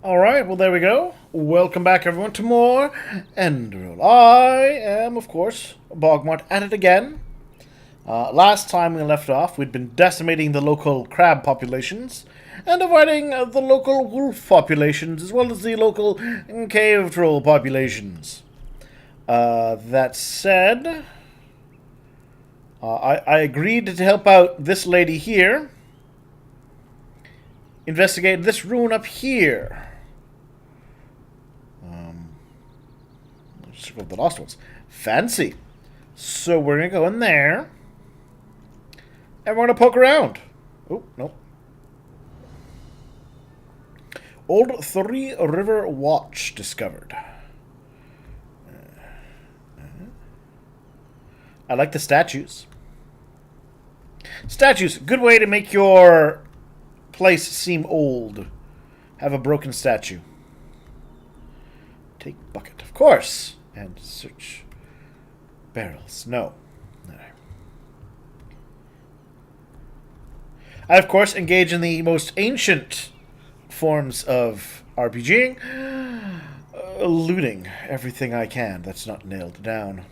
Alright, well there we go. Welcome back everyone to more Enderal. I am, of course, BogMod at it again. Last time we left off, we'd been decimating the local crab populations and avoiding the local wolf populations as well as the local cave troll populations. That said, I agreed to help out this lady here. Investigate this ruin up here. Circle of the Lost Ones. Fancy. So we're going to go in there. And we're going to poke around. Oh, no. Old Three River Watch discovered. I like the statues. Statues. Good way to make your place seem old. Have a broken statue. Take bucket. Of course. And search barrels. No. I, of course, engage in the most ancient forms of RPGing. Looting everything I can that's not nailed down.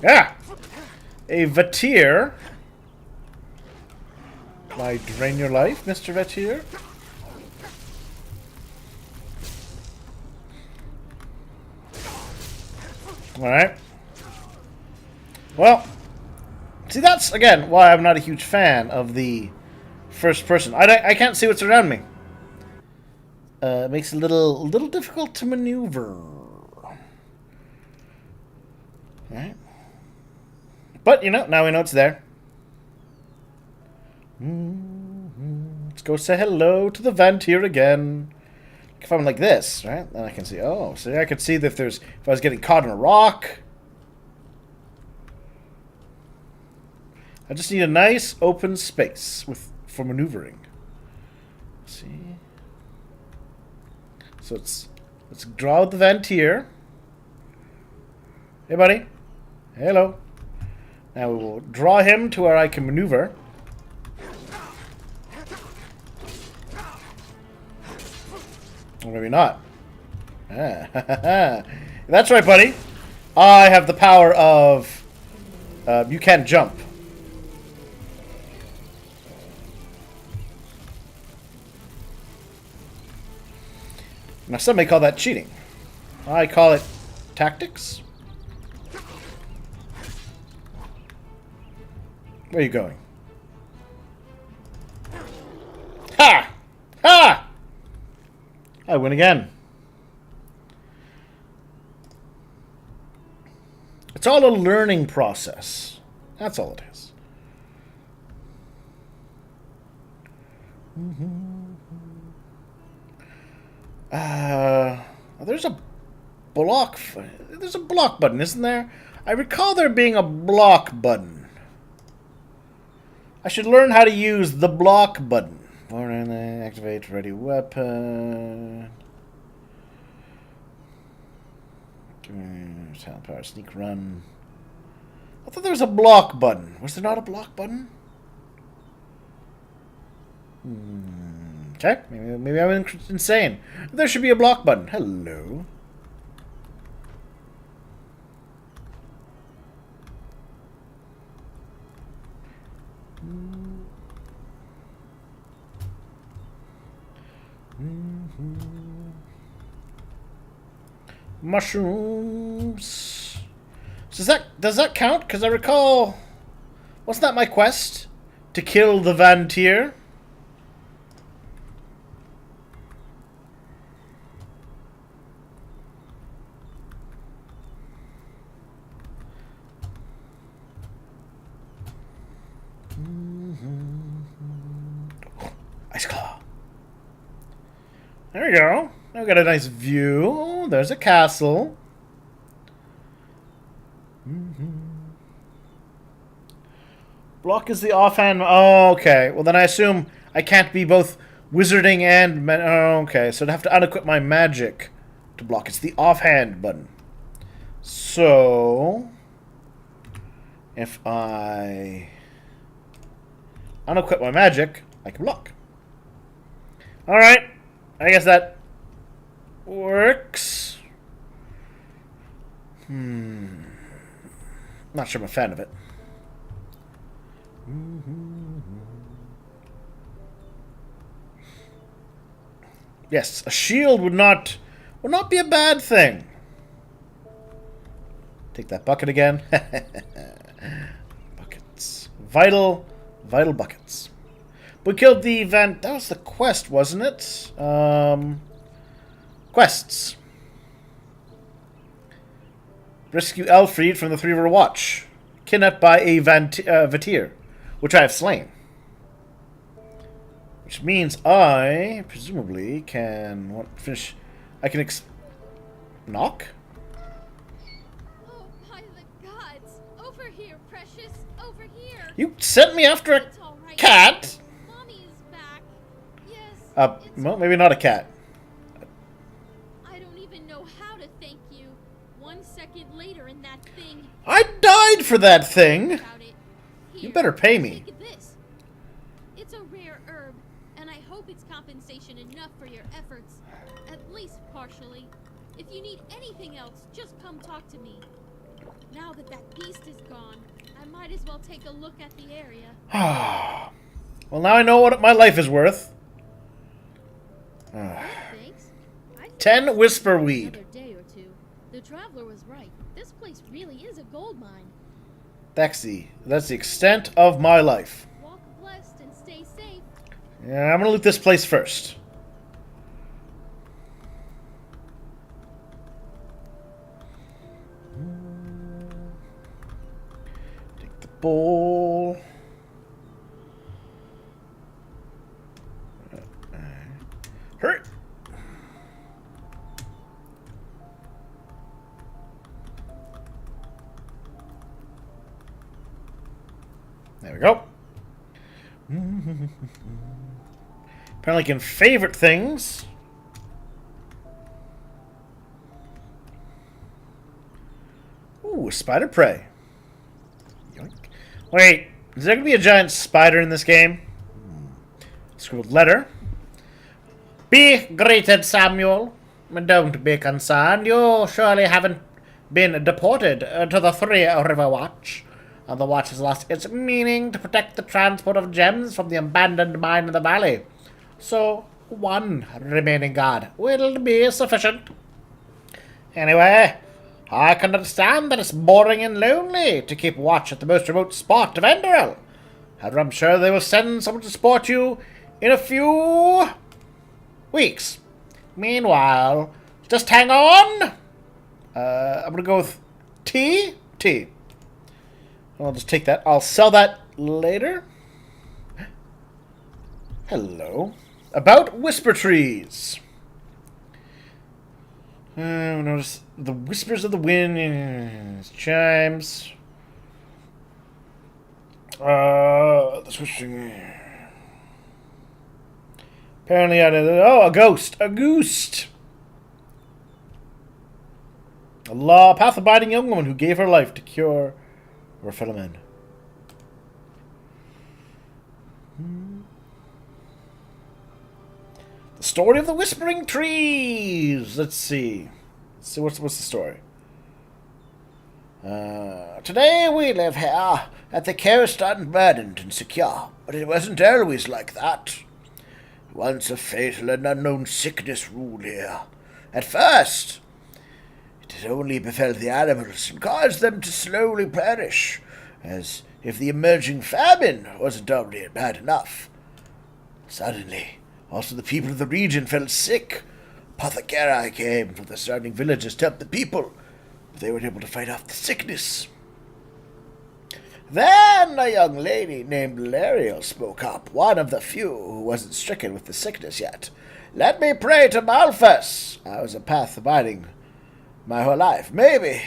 Ah! A Vatir. Why drain your life, Mr. Vatir? Alright. Well, see, that's, again, why I'm not a huge fan of the first person. I can't see what's around me. It makes it a little difficult to maneuver. Alright. But, you know, now we know it's there. Let's go say hello to the vent here again. If I'm like this, right, then I can see. Oh, see, I could see that if I was getting caught in a rock. I just need a nice open space for maneuvering. See. So let's draw the vent here. Hey, buddy. Hello. Now we will draw him to where I can maneuver. Or maybe not. That's right, buddy. I have the power of... you can't jump. Now, some may call that cheating. I call it tactics. Where are you going? Ha! Ha! I win again. It's all a learning process. That's all it is. There's a block. There's a block button, isn't there? I recall there being a block button. I should learn how to use the block button. Activate ready weapon. Talent power, sneak run. I thought there was a block button. Was there not a block button? Okay, maybe I'm insane. There should be a block button. Hello. Mushrooms. So does that count? Because I recall, wasn't that my quest to kill the Vantir? Ice claw. There we go. Now we got a nice view. There's a castle. Block is the offhand. Oh, okay. Well, then I assume I can't be both wizarding and... Oh, okay, so I'd have to unequip my magic to block. It's the offhand button. So... if I unequip my magic, I can block. Alright. I guess that works. Not sure I'm a fan of it. Yes, a shield would not be a bad thing. Take that bucket again. Buckets. Vital buckets. We killed the event. That was the quest, wasn't it? Quests. Rescue Elfried from the Three River Watch. Kidnapped by a Vatir, which I have slain. Which means I, presumably, can finish. I can knock? Oh, by the gods! Over here, precious! Over here! You sent me after a right. cat? Mommy is back. Yes. Well, maybe not a cat. I don't even know how to thank you. 1 second later in that thing. I died for that thing! Here, You better pay me. Take this. It's a rare herb, and I hope it's compensation enough for your efforts. At least partially. If you need anything else, just come talk to me. Now that beast is gone, I might as well take a look at the area. Well, now I know what my life is worth. Thanks. 10 whisper weed. Another day or two. The traveler was right. This place really is a gold mine. That's the extent of my life. Walk blessed and stay safe. Yeah, I'm gonna loot this place first. Take the bowl. Hurt. There we go. Apparently can favorite things. Ooh, spider prey. Yoink. Wait, is there going to be a giant spider in this game? Scribbled letter. Be greeted, Samuel. Don't be concerned. You surely haven't been deported to the Three River Watch. The watch has lost its meaning to protect the transport of gems from the abandoned mine in the valley. So, one remaining guard will be sufficient. Anyway, I can understand that it's boring and lonely to keep watch at the most remote spot of Enderal. However, I'm sure they will send someone to support you in a few weeks. Meanwhile, just hang on. I'm gonna go with T. I'll just take that. I'll sell that later. Hello. About whisper trees. Notice the whispers of the wind. Chimes. The switching. Apparently, a ghost. A goose. A path-abiding young woman who gave her life to cure her fellow men. The story of the whispering trees. Let's see. What's the story? Today we live here at the coast unburdened and secure, but it wasn't always like that. Once a fatal and unknown sickness ruled here. At first, it only befell the animals and caused them to slowly perish, as if the emerging famine wasn't already bad enough. Suddenly, also the people of the region fell sick. Apothecary came from the surrounding villages to help the people, but they weren't able to fight off the sickness. Then a young lady named Lariel spoke up, one of the few who wasn't stricken with the sickness yet. Let me pray to Malthus. I was a path abiding my whole life. Maybe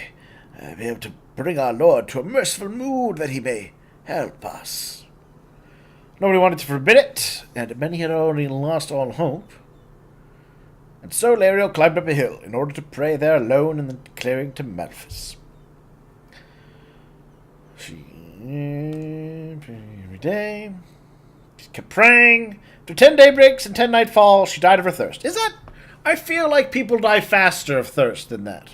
I'll be able to bring our Lord to a merciful mood that he may help us. Nobody wanted to forbid it, and many had already lost all hope. And so Lariel climbed up a hill in order to pray there alone in the clearing to Malthus. She every day. kept praying. After 10 daybreaks and 10 nightfall, she died of her thirst. Is that... I feel like people die faster of thirst than that.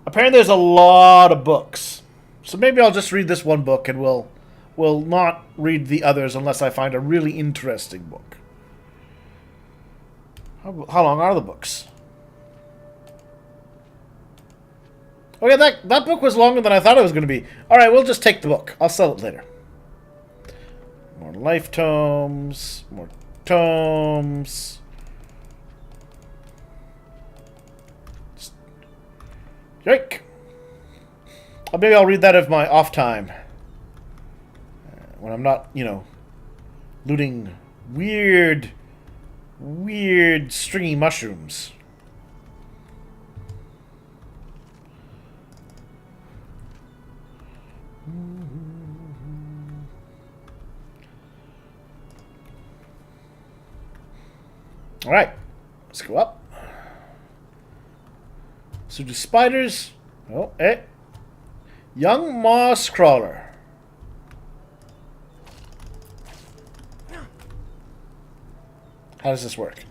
Apparently there's a lot of books. So maybe I'll just read this one book and we'll not read the others unless I find a really interesting book. How long are the books? Oh yeah, that book was longer than I thought it was going to be. Alright, we'll just take the book. I'll sell it later. More life tomes. More tomes. Yike! Maybe I'll read that of my off time. When I'm not, you know, looting weird stringy mushrooms. Alright, let's go up. So do spiders... Oh, young moss crawler. How does this work?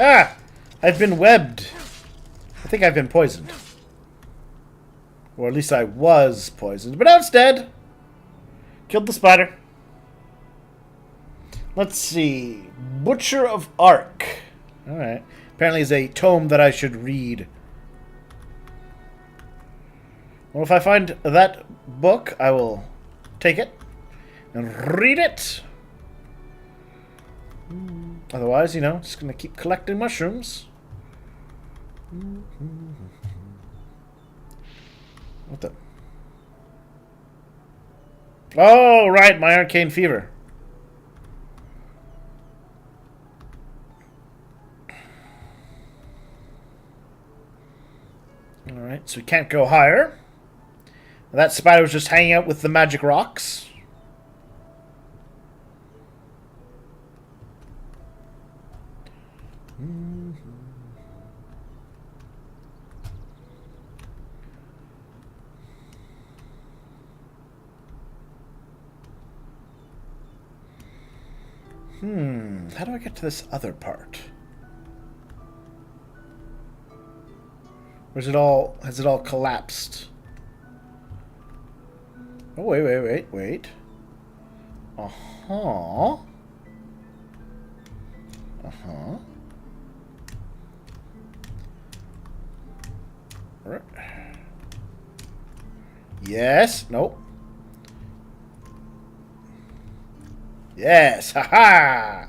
Ah! I've been webbed. I think I've been poisoned. Or at least I was poisoned. But now it's dead. Killed the spider. Let's see. Butcher of Ark. Alright. Apparently it's a tome that I should read. Well, if I find that book, I will take it and read it. Otherwise, you know, just going to keep collecting mushrooms. What the... Oh, right, my arcane fever. Alright, so we can't go higher. That spider was just hanging out with the magic rocks. How do I get to this other part? Or is it all... has it all collapsed? Oh, wait. Uh-huh. Yes. Nope. Yes. Haha.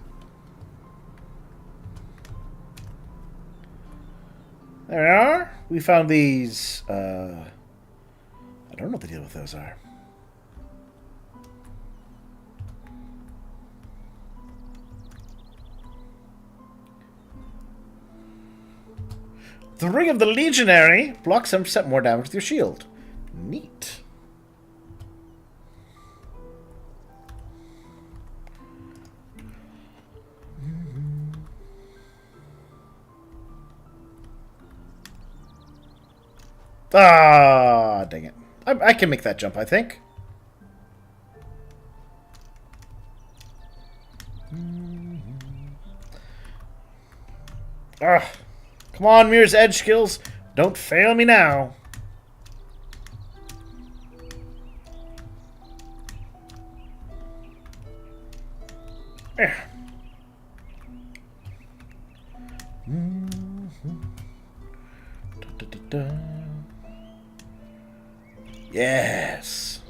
There we are. We found these. I don't know what the deal with those are. The ring of the Legionary blocks 7% more damage with your shield. Neat. Ah, dang it. I can make that jump, I think. Ah, come on, Mirror's Edge skills. Don't fail me now. Yes.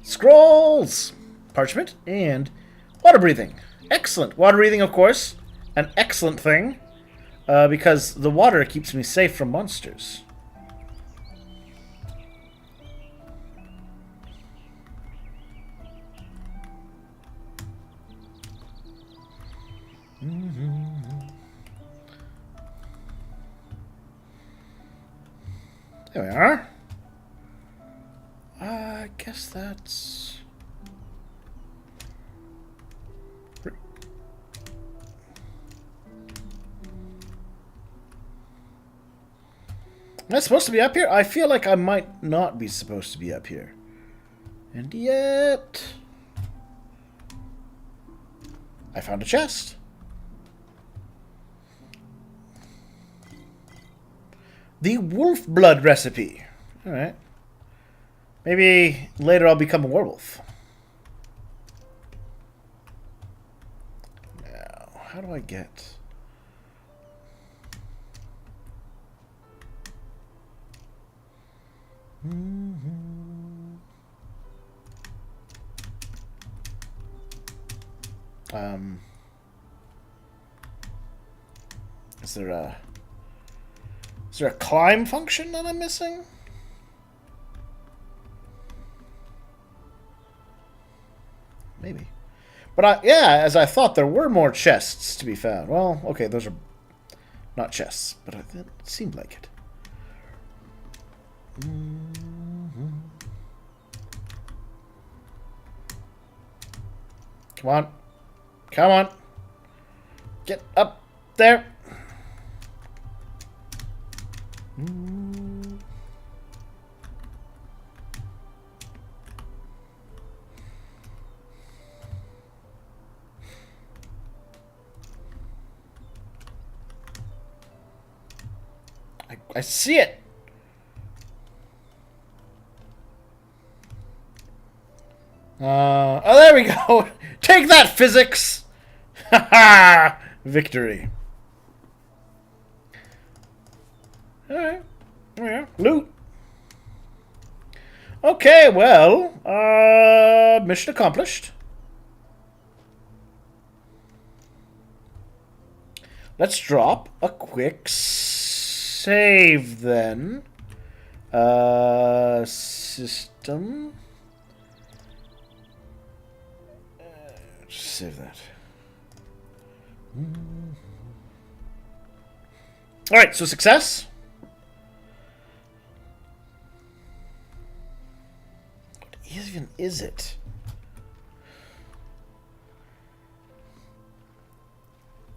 Scrolls! Parchment and water breathing. Excellent. Water breathing, of course, an excellent thing, because the water keeps me safe from monsters. There we are. I guess that's... Am I supposed to be up here? I feel like I might not be supposed to be up here. And yet... I found a chest. The wolf blood recipe. Alright. Maybe later I'll become a werewolf. Now, how do I get... Is there a climb function that I'm missing? Maybe. But yeah, as I thought, there were more chests to be found. Well, okay, those are not chests, but it seemed like it. Come on. Come on. Get up there. I see it. Oh, there we go. Take that, physics. Ha ha! Victory. Alright. There we go. Loot. Okay, well, mission accomplished. Let's drop a quick save then. System. Just save that. Alright, so success. What even is it?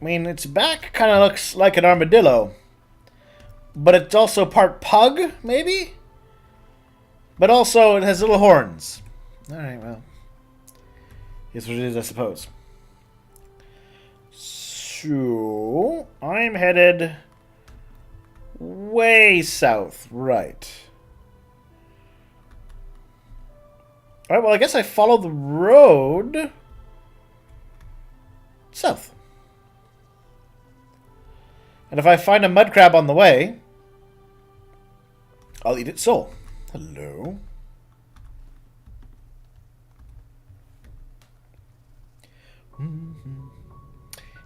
I mean, its back kind of looks like an armadillo. But it's also part pug, maybe? But also it has little horns. Alright, well. Here's what it is, I suppose. So, I'm headed way south. Right. Alright, well, I guess I follow the road south. And if I find a mud crab on the way, I'll eat its soul. Hello.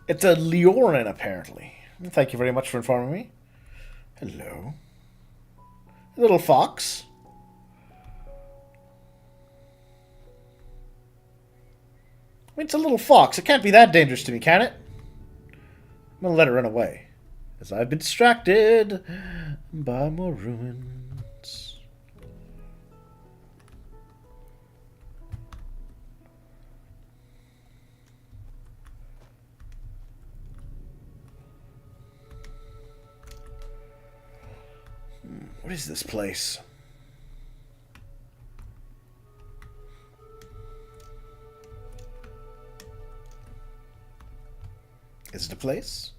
It's a Leorin, apparently. Thank you very much for informing me. Hello. A little fox. I mean, it's a little fox. It can't be that dangerous to me, can it? I'm gonna let it run away. As I've been distracted by more ruins. What is this place? Is it a place?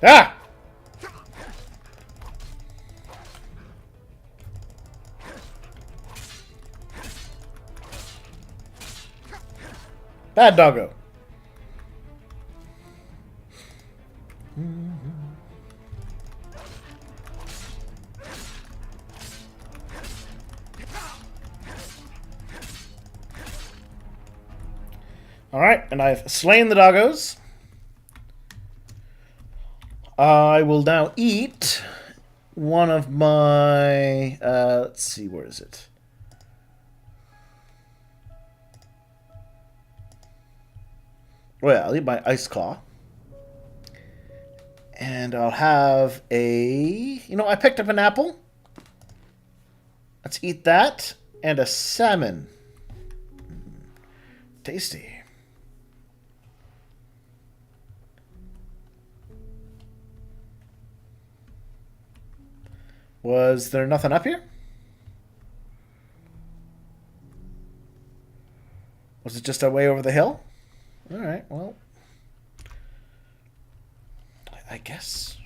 Ah! Bad doggo. Alright, and I've slain the doggos. I will now eat one of my... let's see, where is it? Well, I'll eat my ice claw. And I'll have a... You know, I picked up an apple. Let's eat that. And a salmon. Tasty. Was there nothing up here? Was it just a way over the hill? Alright, well... I guess.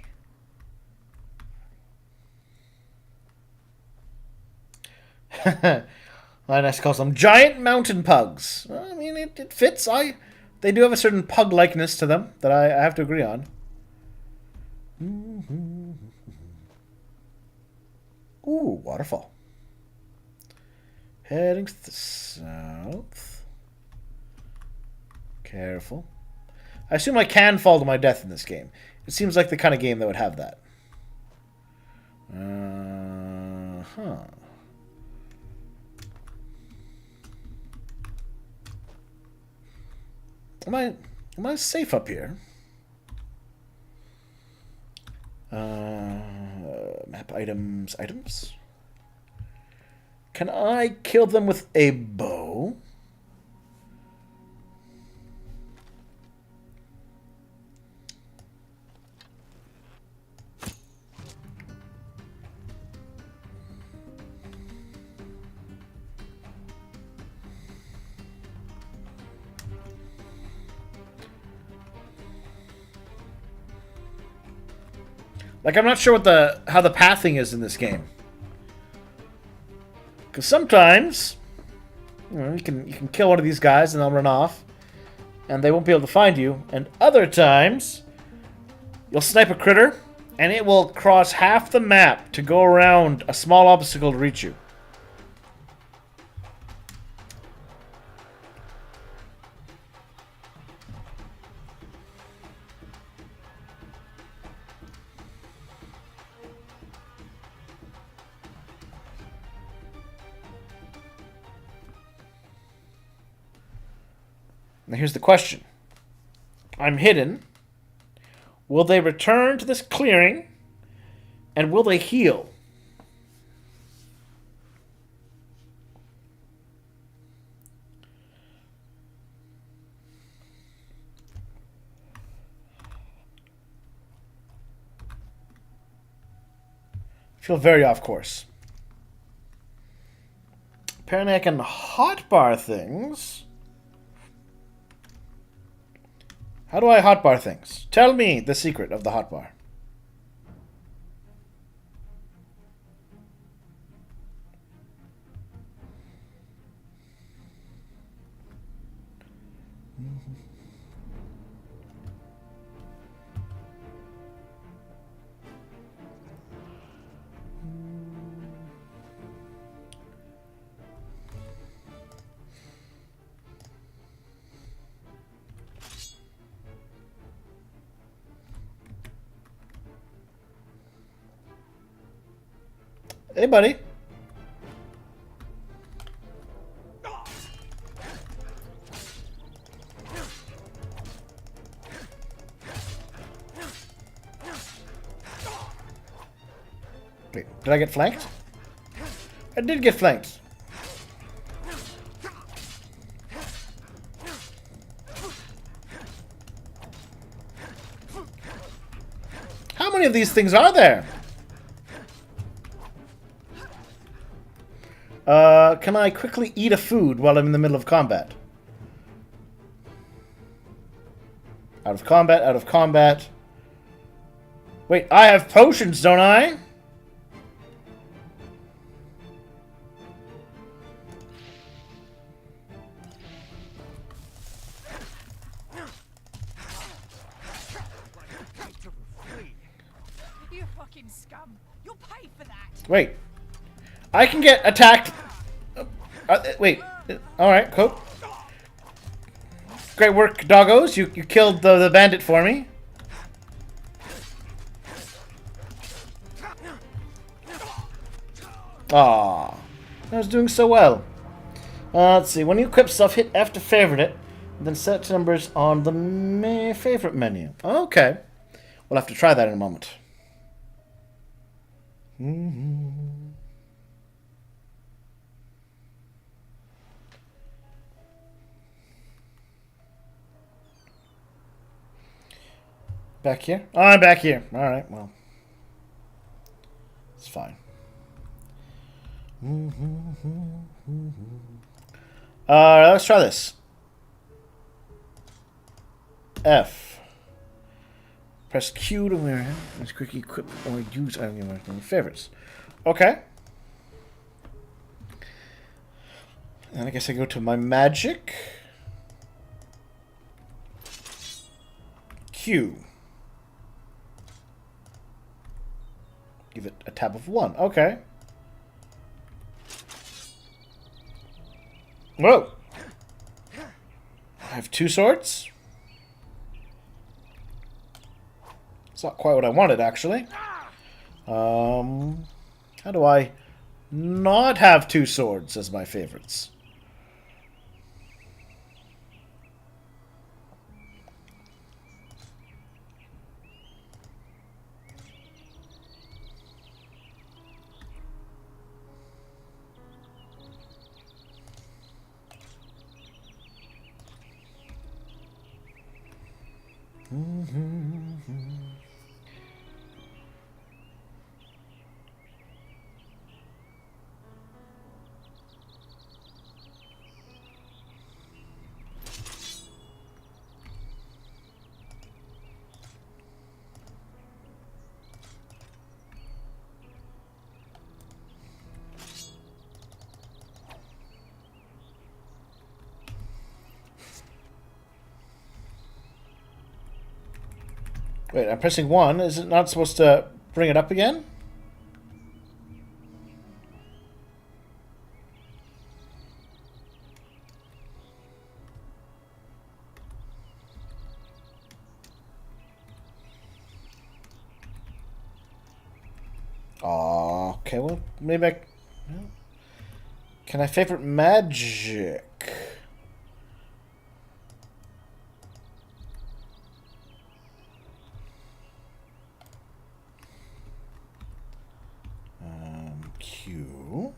Linus calls them giant mountain pugs. I mean, it fits. They do have a certain pug likeness to them that I have to agree on. Ooh, waterfall. Heading to the south. Careful. I assume I can fall to my death in this game. It seems like the kind of game that would have that. Huh. Am I safe up here? Map items. Can I kill them with a bow? Like, I'm not sure what how the pathing is in this game. Because sometimes, you know, you can kill one of these guys and they'll run off, and they won't be able to find you. And other times, you'll snipe a critter, and it will cross half the map to go around a small obstacle to reach you. Now here's the question. I'm hidden. Will they return to this clearing? And will they heal? I feel very off course. Apparently I can hotbar things. How do I hotbar things? Tell me the secret of the hotbar. Hey, buddy. Wait, did I get flanked? I did get flanked. How many of these things are there? Can I quickly eat a food while I'm in the middle of combat? Out of combat, out of combat. Wait, I have potions, don't I? You fucking scum. You'll pay for that. Wait. I can get attacked. Wait. Alright, cool. Great work, doggos. You killed the bandit for me. Aww. I was doing so well. Let's see. When you equip stuff, hit F to favorite it. Then set numbers on the favorite menu. Okay. We'll have to try that in a moment. Back here? Oh, I'm back here. Alright, well. It's fine. Let's try this. F. Press Q to wear it. Let's quickly equip or use item in my favorites. Okay. And I guess I go to my magic. Q. Give it a tab of 1. Okay. Whoa. I have 2 swords. It's not quite what I wanted, actually. How do I not have 2 swords as my favorites? Wait, I'm pressing 1. Is it not supposed to bring it up again? Okay, well, maybe I... Can I favorite magic? Q.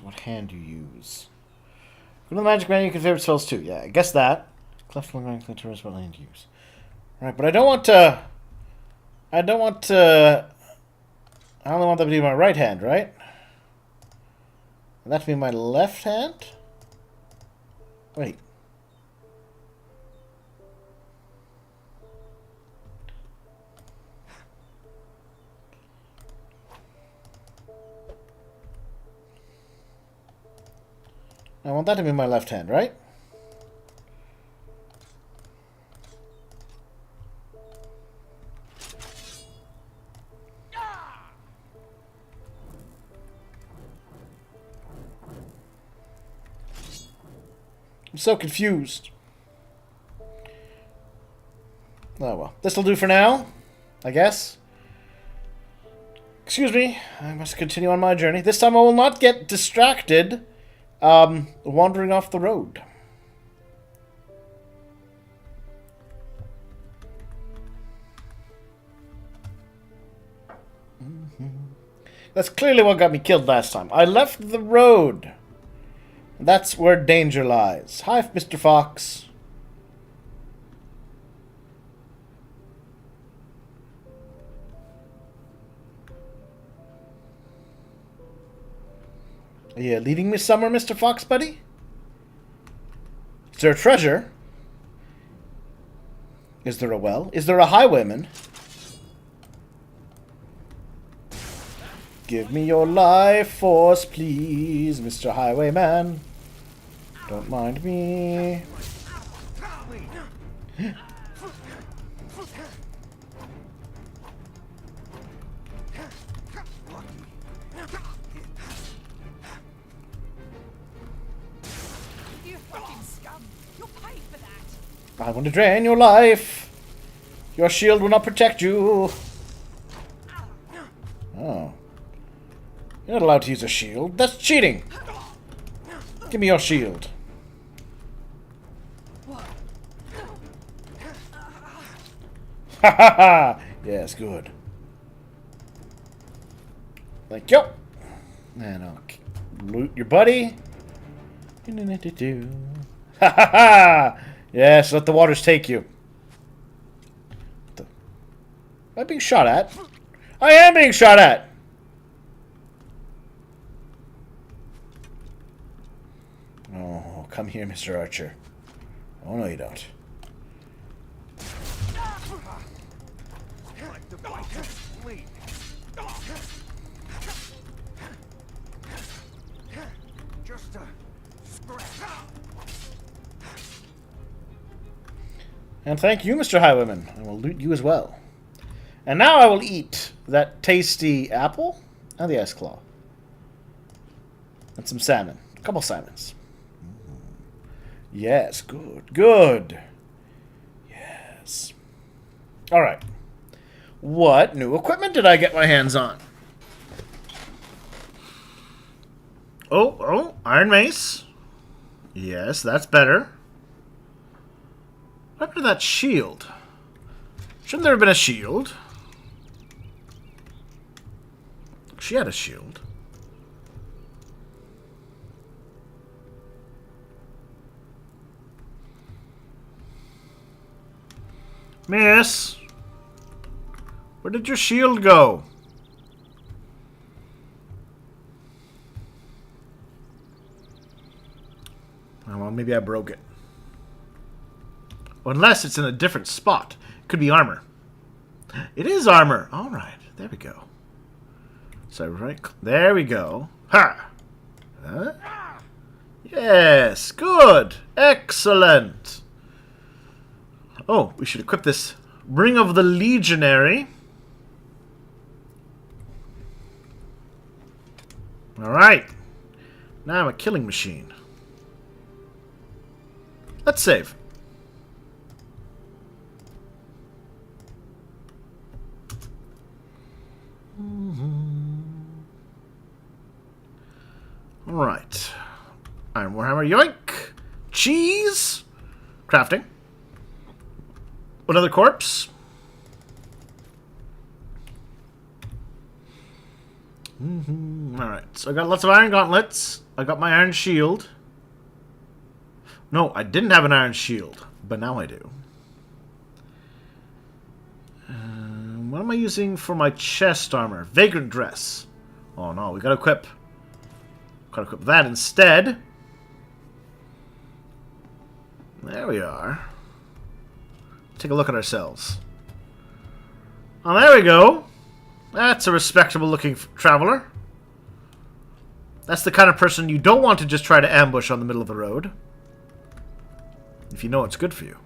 What hand you use. Go to the magic menu, you can favorite spells too. Yeah, I guess that. Cleft one rank determines what hand you use. Alright, but I don't want to... I only want that to be my right hand, right? And that to be my left hand? Wait. I want that to be my left hand, right? I'm so confused. Oh well. This'll do for now, I guess. Excuse me. I must continue on my journey. This time I will not get distracted wandering off the road. That's clearly what got me killed last time. I left the road. That's where danger lies. Hi, Mr. Fox. Are you leading me somewhere, Mr. Fox, buddy? Is there a treasure? Is there a well? Is there a highwayman? Give me your life force, please, Mr. Highwayman. Don't mind me. I want to drain your life. Your shield will not protect you. Oh. You're not allowed to use a shield. That's cheating. Give me your shield. Ha ha ha! Yes, good. Thank you. And I'll loot your buddy. Ha ha ha! Yes, let the waters take you. Am I being shot at? I am being shot at! Oh, come here, Mr. Archer. Oh, no, you don't. Just a scratch. And thank you, Mr. Highwayman. I will loot you as well. And now I will eat that tasty apple and the ice claw. And some salmon. A couple salmons. Yes, good. Good. Yes. Alright. What new equipment did I get my hands on? Oh, Iron Mace. Yes, that's better. What happened to that shield? Shouldn't there have been a shield? She had a shield. Miss! Where did your shield go? Oh, well, maybe I broke it. Unless it's in a different spot. Could be armor. It is armor! Alright, there we go. So, right... There we go. Ha! Huh? Yes! Good! Excellent! Oh, we should equip this Ring of the Legionary. Alright. Now I'm a killing machine. Let's save. Alright. Iron Warhammer, yoink! Cheese! Crafting. Another corpse. Alright, so I got lots of iron gauntlets. I got my iron shield. No, I didn't have an iron shield, but now I do. What am I using for my chest armor? Vagrant dress. Oh no, we gotta equip that instead. There we are. Take a look at ourselves. Oh, there we go. That's a respectable looking traveler. That's the kind of person you don't want to just try to ambush on the middle of the road. If you know it's good for you.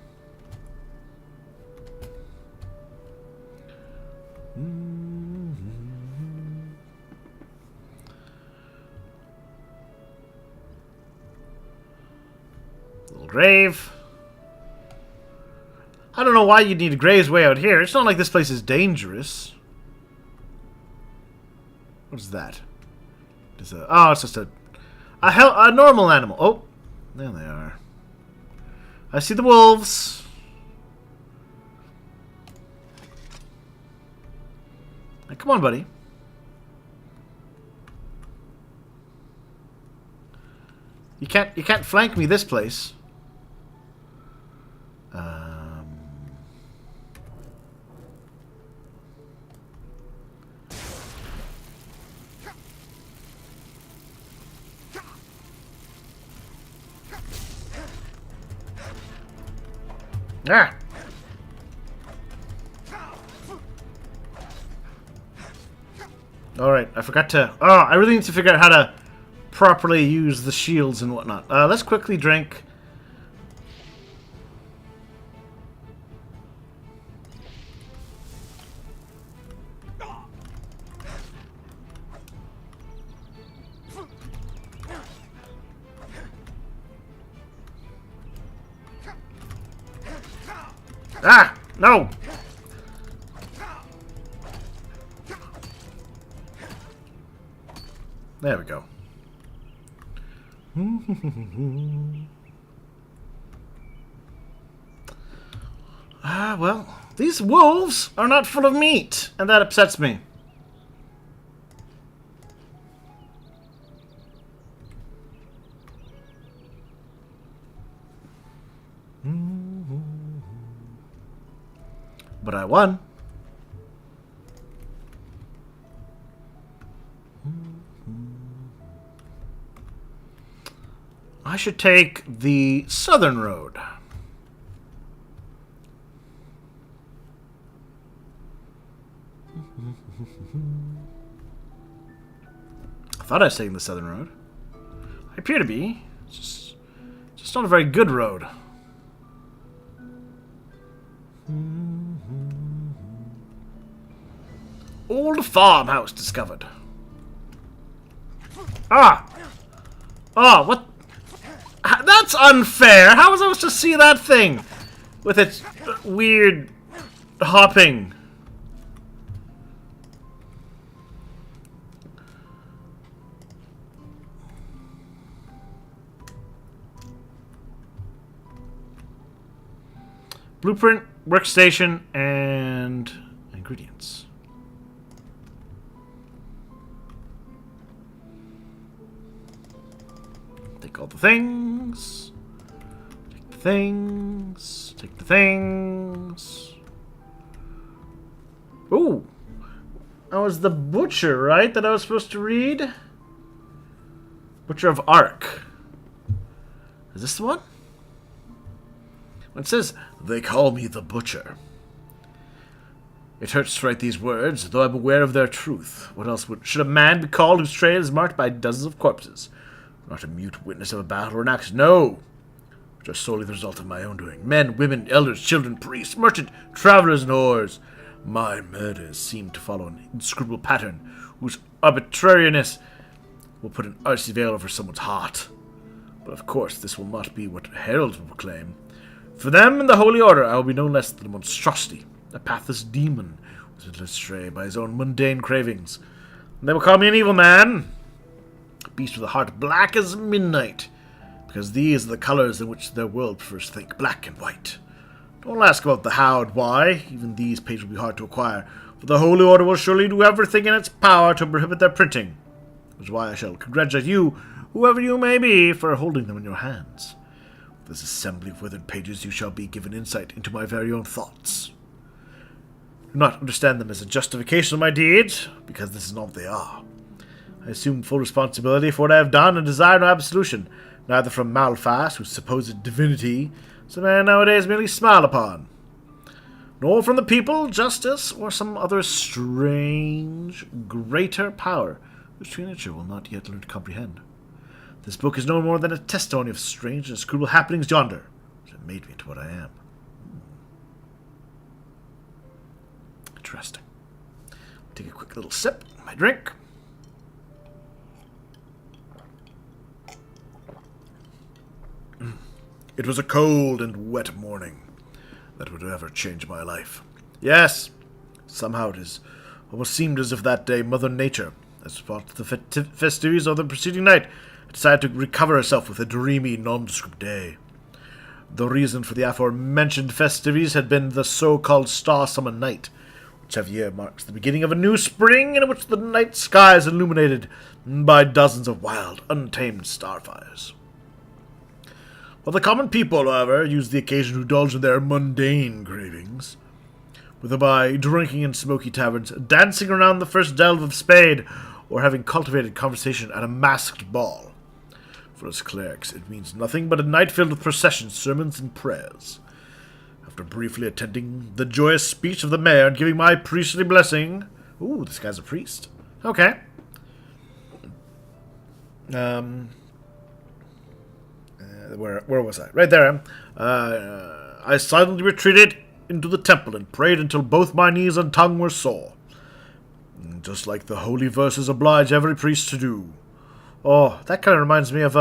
Little grave. I don't know why you'd need graves way out here. It's not like this place is dangerous. What is that? It's just a normal animal. Oh, there they are. I see the wolves. Hey, come on, buddy. You can't flank me this place. Ah. Alright, I forgot to... Oh, I really need to figure out how to properly use the shields and whatnot. Let's quickly drink. Ah! No! There we go. Well, these wolves are not full of meat, and that upsets me. But I won. I should take the southern road. I thought I was taking the southern road. I appear to be. It's just not a very good road. Old farmhouse discovered. Ah! Oh, what? That's unfair! How was I supposed to see that thing? With its weird hopping. Blueprint, workstation, and ingredients. Take all the things. Take the things. Take the things. Ooh. That was the butcher, right? That I was supposed to read? Butcher of Ark. Is this the one? When it says, "They call me the Butcher," it hurts to write these words, though I'm aware of their truth. What else should a man be called whose trail is marked by dozens of corpses? Not a mute witness of a battle or an axe, no! Which are solely the result of my own doing. Men, women, elders, children, priests, merchant, travelers, and whores. My murders seem to follow an inscrutable pattern, whose arbitrariness will put an icy veil over someone's heart. But of course, this will not be what heralds will proclaim. For them in the Holy Order, I will be no less than a monstrosity, a pathless demon, who is led astray by his own mundane cravings. And they will call me an evil man, a beast with a heart black as midnight, because these are the colors in which their world prefers to think, black and white. Don't ask about the how and why, even these pages will be hard to acquire, for the Holy Order will surely do everything in its power to prohibit their printing, which is why I shall congratulate you, whoever you may be, for holding them in your hands. This assembly of withered pages, you shall be given insight into my very own thoughts. Do not understand them as a justification of my deeds, because this is not what they are. I assume full responsibility for what I have done and desire no absolution, neither from Malphas, whose supposed divinity some man nowadays merely smile upon, nor from the people, justice, or some other strange, greater power, which true nature will not yet learn to comprehend. This book is no more than a testimony of strange and inscrutable happenings yonder, which have made me into what I am. Interesting. Take a quick little sip of my drink. It was a cold and wet morning that would ever change my life. Yes, somehow it is almost seemed as if that day Mother Nature, as part of the festivities of the preceding night, decided to recover herself with a dreamy, nondescript day. The reason for the aforementioned festivities had been the so-called Star-Summer Night, which every year marks the beginning of a new spring in which the night sky is illuminated by dozens of wild, untamed starfires. While the common people, however, use the occasion to indulge in their mundane cravings, whether by drinking in smoky taverns, dancing around the first delve of spade, or having cultivated conversation at a masked ball. For us clerics, it means nothing but a night filled with processions, sermons, and prayers. After briefly attending the joyous speech of the mayor and giving my priestly blessing... Ooh, this guy's a priest. Okay. Where was I? Right there. I silently retreated into the temple and prayed until both my knees and tongue were sore. Just like the holy verses oblige every priest to do. Oh, that kind of reminds me of,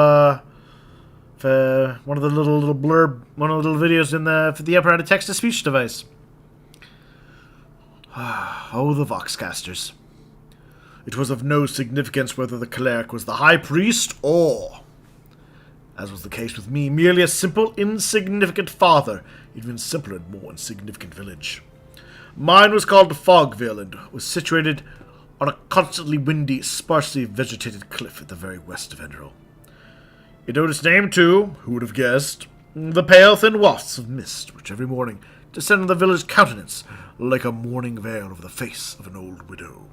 For one of the little blurb, one of the little videos in the for the upper text-to-speech device. Oh, the Voxcasters. It was of no significance whether the cleric was the high priest or, as was the case with me, merely a simple, insignificant father, even simpler and more insignificant village. Mine was called Fogville and was situated on a constantly windy, sparsely vegetated cliff at the very west of Enderal. It owed its name to, who would have guessed, the pale thin wafts of mist which every morning descend on the village countenance like a mourning veil over the face of an old widow.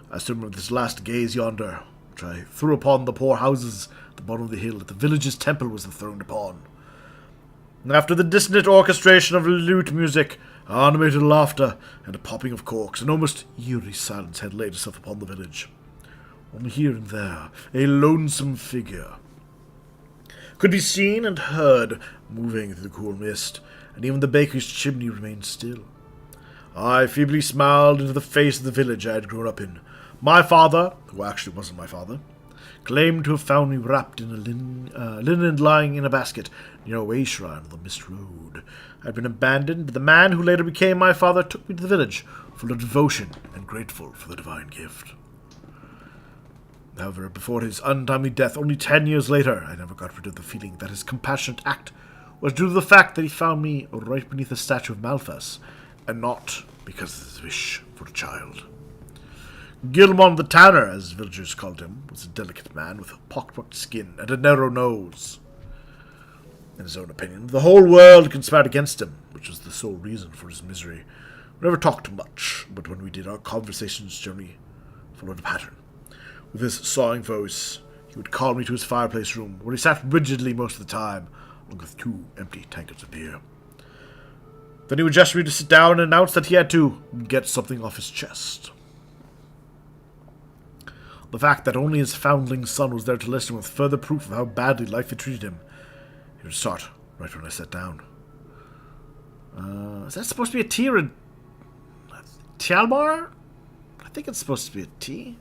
I still remember this last gaze yonder, which I threw upon the poor houses at the bottom of the hill that the village's temple was enthroned upon. After the dissonant orchestration of lute music, animated laughter, and a popping of corks, an almost eerie silence had laid itself upon the village. Only here and there, a lonesome figure could be seen and heard moving through the cool mist, and even the baker's chimney remained still. I feebly smiled into the face of the village I had grown up in. My father, who actually wasn't my father, claimed to have found me wrapped in a linen lying in a basket near a way shrine on the Mist Road. I had been abandoned, but the man who later became my father took me to the village, full of devotion and grateful for the divine gift. However, before his untimely death, only 10 years later, I never got rid of the feeling that his compassionate act was due to the fact that he found me right beneath the statue of Malphas, and not because of his wish for a child. Gilmon the Tanner, as villagers called him, was a delicate man with a pock-marked skin and a narrow nose. In his own opinion, the whole world conspired against him, which was the sole reason for his misery. We never talked much, but when we did, our conversations generally followed a pattern. With his sawing voice, he would call me to his fireplace room, where he sat rigidly most of the time, along with 2 empty tankards of beer. Then he would gesture me to sit down and announce that he had to get something off his chest. The fact that only his foundling son was there to listen with further proof of how badly life had treated him. He would start right when I sat down. Is that supposed to be a T or a Tialmar? I think it's supposed to be a T.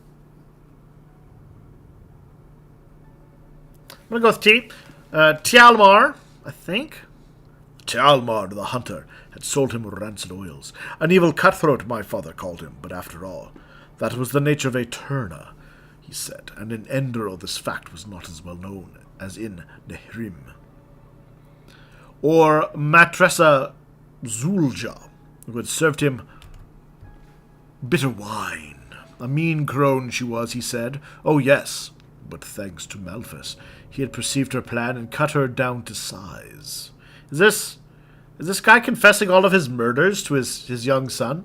I'm gonna go with T. Tialmar, I think. Tialmar, the hunter, had sold him rancid oils. An evil cutthroat, my father called him, but after all, that was the nature of a turner, he said, and in Enderal this fact was not as well known as in Nehrim. Or Matressa Zulja, who had served him bitter wine. A mean crone she was, he said. Oh, yes, but thanks to Malphas, he had perceived her plan and cut her down to size. Is this guy confessing all of his murders to his young son?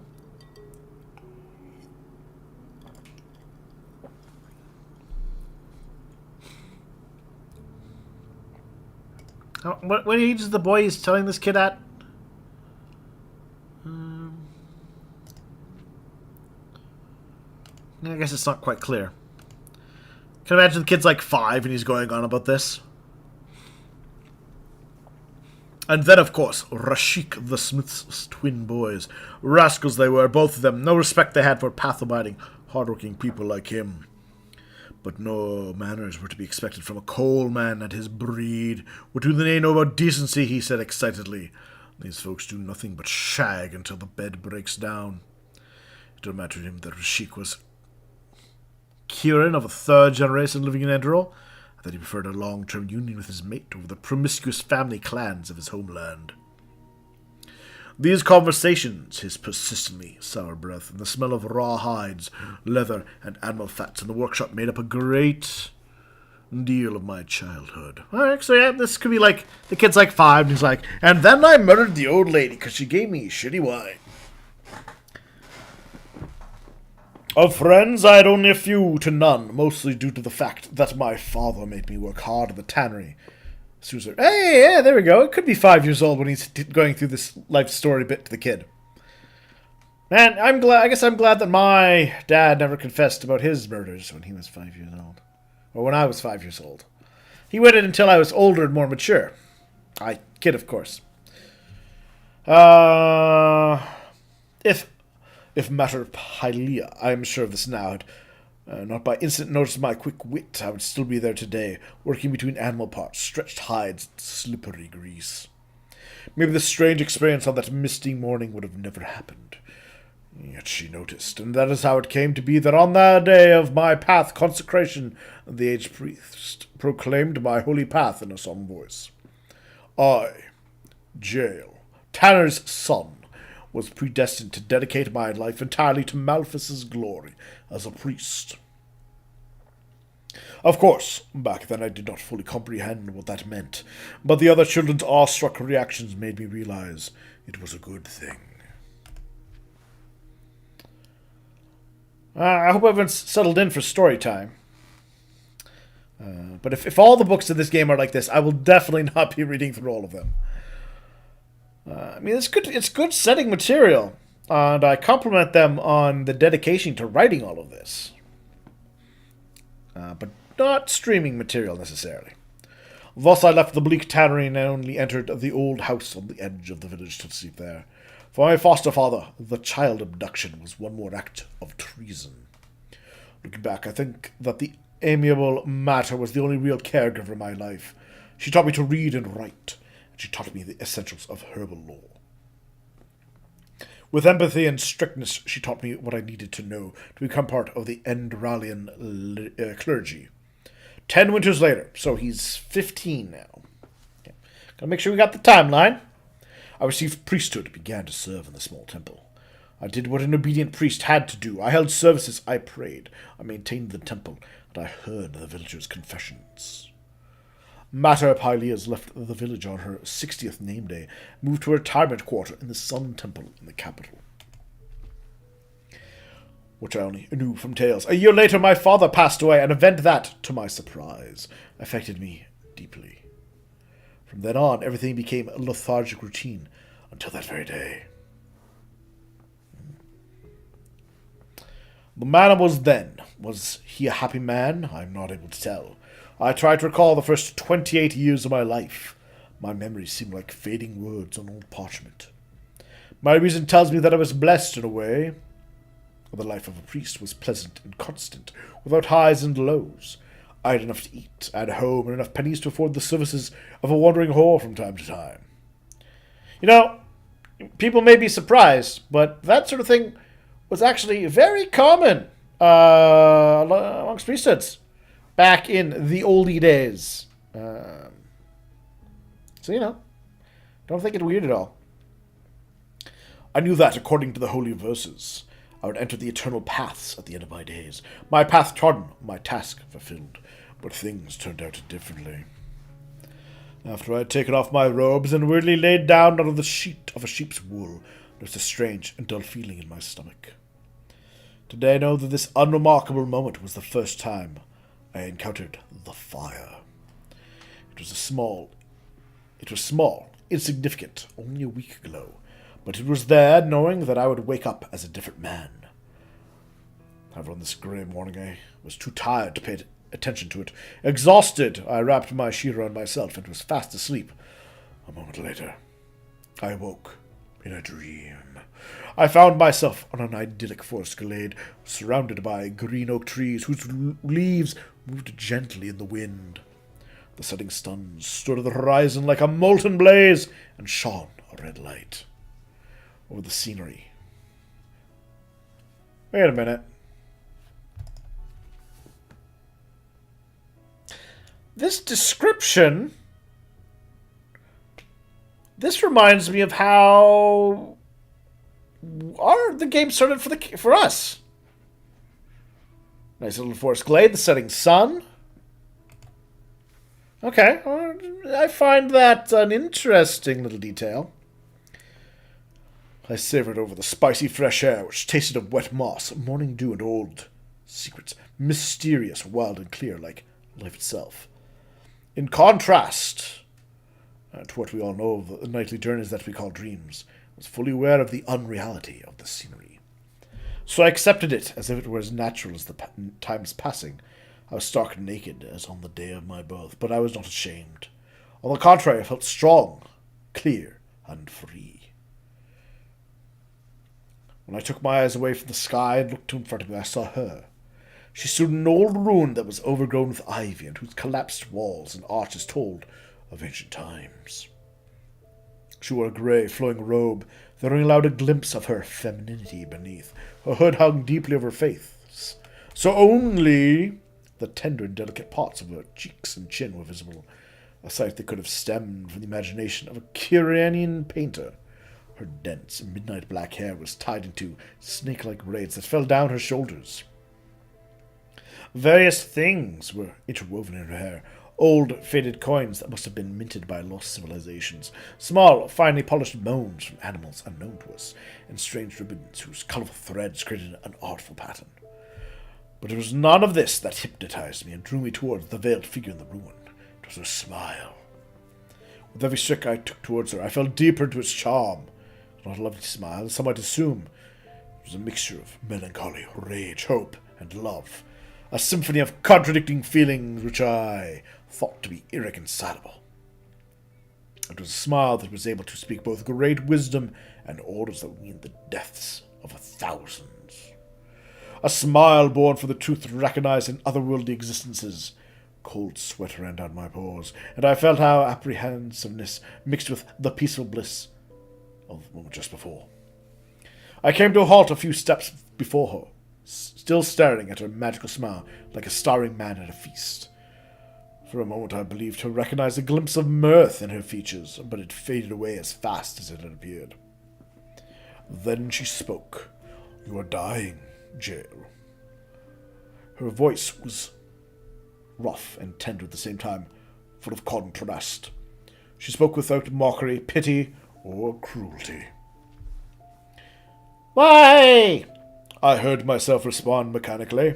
What age is the boy he's telling this kid at? I guess it's not quite clear. Can I imagine the kid's like 5 and he's going on about this? And then, of course, Rashik the Smith's twin boys. Rascals they were, both of them. No respect they had for path-abiding, hard-working people like him. But no manners were to be expected from a coal man and his breed. What do they know about decency, he said excitedly. These folks do nothing but shag until the bed breaks down. It don't matter to him that Rashik was Kieran of a 3rd generation living in Enderal, that he preferred a long-term union with his mate over the promiscuous family clans of his homeland. These conversations, his persistently sour breath, and the smell of raw hides, leather, and animal fats in the workshop made up a great deal of my childhood. Alright, so yeah, this could be like, the kid's like 5, and he's like, and then I murdered the old lady because she gave me shitty wine. Of friends, I had only a few to none, mostly due to the fact that my father made me work hard in the tannery. Susan, hey, yeah, there we go. It could be 5 years old when he's going through this life story bit to the kid. Man, I guess I'm glad that my dad never confessed about his murders when he was 5 years old. Or when I was 5 years old. He waited until I was older and more mature. Kid, of course. If matter of Hylia, I am sure of this now, had Not by instant notice of my quick wit, I would still be there today, working between animal parts, stretched hides, and slippery grease. Maybe the strange experience on that misty morning would have never happened. Yet she noticed, and that is how it came to be that on the day of my path consecration, the aged priest proclaimed my holy path in a solemn voice. I, Jael, Tanner's son, was predestined to dedicate my life entirely to Malphas's glory as a priest. Of course, back then I did not fully comprehend what that meant, but the other children's awestruck reactions made me realize it was a good thing. I hope everyone's settled in for story time. But if all the books in this game are like this, I will definitely not be reading through all of them. I mean, it's good setting material, and I compliment them on the dedication to writing all of this. But not streaming material, necessarily. Thus I left the bleak tannery and only entered the old house on the edge of the village to sleep there. For my foster father, the child abduction was one more act of treason. Looking back, I think that the amiable Matter was the only real caregiver in my life. She taught me to read and write, and she taught me the essentials of herbal law. With empathy and strictness, she taught me what I needed to know to become part of the Enderalian clergy. 10 winters later, so he's 15 now. Okay. Gotta make sure we got the timeline. I received priesthood and began to serve in the small temple. I did what an obedient priest had to do. I held services, I prayed, I maintained the temple, and I heard the villagers' confessions. Mater Pyleas left the village on her 60th name day, moved to a retirement quarter in the Sun Temple in the capital, which I only knew from tales. A year later, my father passed away, an event that, to my surprise, affected me deeply. From then on, everything became a lethargic routine until that very day. The man I was then, was he a happy man? I'm not able to tell. I tried to recall the first 28 years of my life. My memories seem like fading words on old parchment. My reason tells me that I was blessed in a way. The life of a priest was pleasant and constant, without highs and lows. I had enough to eat, I had a home, and enough pennies to afford the services of a wandering whore from time to time. You know, people may be surprised, but that sort of thing was actually very common amongst priesthoods back in the oldie days. So, you know, don't think it weird at all. I knew that, according to the holy verses, I would enter the eternal paths at the end of my days. My path trodden, my task fulfilled, but things turned out differently. After I had taken off my robes and weirdly laid down under the sheet of a sheep's wool, there was a strange and dull feeling in my stomach. Today I know that this unremarkable moment was the first time I encountered the fire. It was small, insignificant, only a week ago, but it was there, knowing that I would wake up as a different man. However, on this grey morning, I was too tired to pay attention to it. Exhausted, I wrapped my sheet around myself and was fast asleep. A moment later, I awoke in a dream. I found myself on an idyllic forest glade, surrounded by green oak trees whose leaves moved gently in the wind. The setting sun stood at the horizon like a molten blaze and shone a red light over the scenery. Wait a minute. This description, this reminds me of how the game started for us. Nice little forest glade, the setting sun. Okay, I find that an interesting little detail. I savored over the spicy fresh air, which tasted of wet moss, morning dew, and old secrets, mysterious, wild, and clear, like life itself. In contrast to what we all know of the nightly journeys that we call dreams, I was fully aware of the unreality of the scenery. So I accepted it as if it were as natural as the time's passing. I was stark naked as on the day of my birth, but I was not ashamed. On the contrary, I felt strong, clear, and free. When I took my eyes away from the sky and looked in front of me, I saw her. She stood in an old ruin that was overgrown with ivy and whose collapsed walls and arches told of ancient times. She wore a grey, flowing robe that only allowed a glimpse of her femininity beneath. Her hood hung deeply over her face, so only the tender and delicate parts of her cheeks and chin were visible, a sight that could have stemmed from the imagination of a Kiranian painter. Her dense, midnight black hair was tied into snake-like braids that fell down her shoulders. Various things were interwoven in her hair. Old, faded coins that must have been minted by lost civilizations. Small, finely polished bones from animals unknown to us. And strange ribbons whose colourful threads created an artful pattern. But it was none of this that hypnotized me and drew me towards the veiled figure in the ruin. It was her smile. With every step I took towards her, I fell deeper into its charm. It was not a lovely smile, as some might assume. It was a mixture of melancholy, rage, hope, and love. A symphony of contradicting feelings which I thought to be irreconcilable. It was a smile that was able to speak both great wisdom and orders that would mean the deaths of thousands. A smile born for the truth recognized in otherworldly existences. Cold sweat ran down my pores, and I felt how apprehensiveness mixed with the peaceful bliss of the moment just before. I came to a halt a few steps before her, still staring at her magical smile like a starving man at a feast. For a moment I believed to recognize a glimpse of mirth in her features, but it faded away as fast as it had appeared. Then she spoke. "You are dying, Jael." Her voice was rough and tender at the same time, full of contrast. She spoke without mockery, pity, or cruelty. "Why?" I heard myself respond mechanically.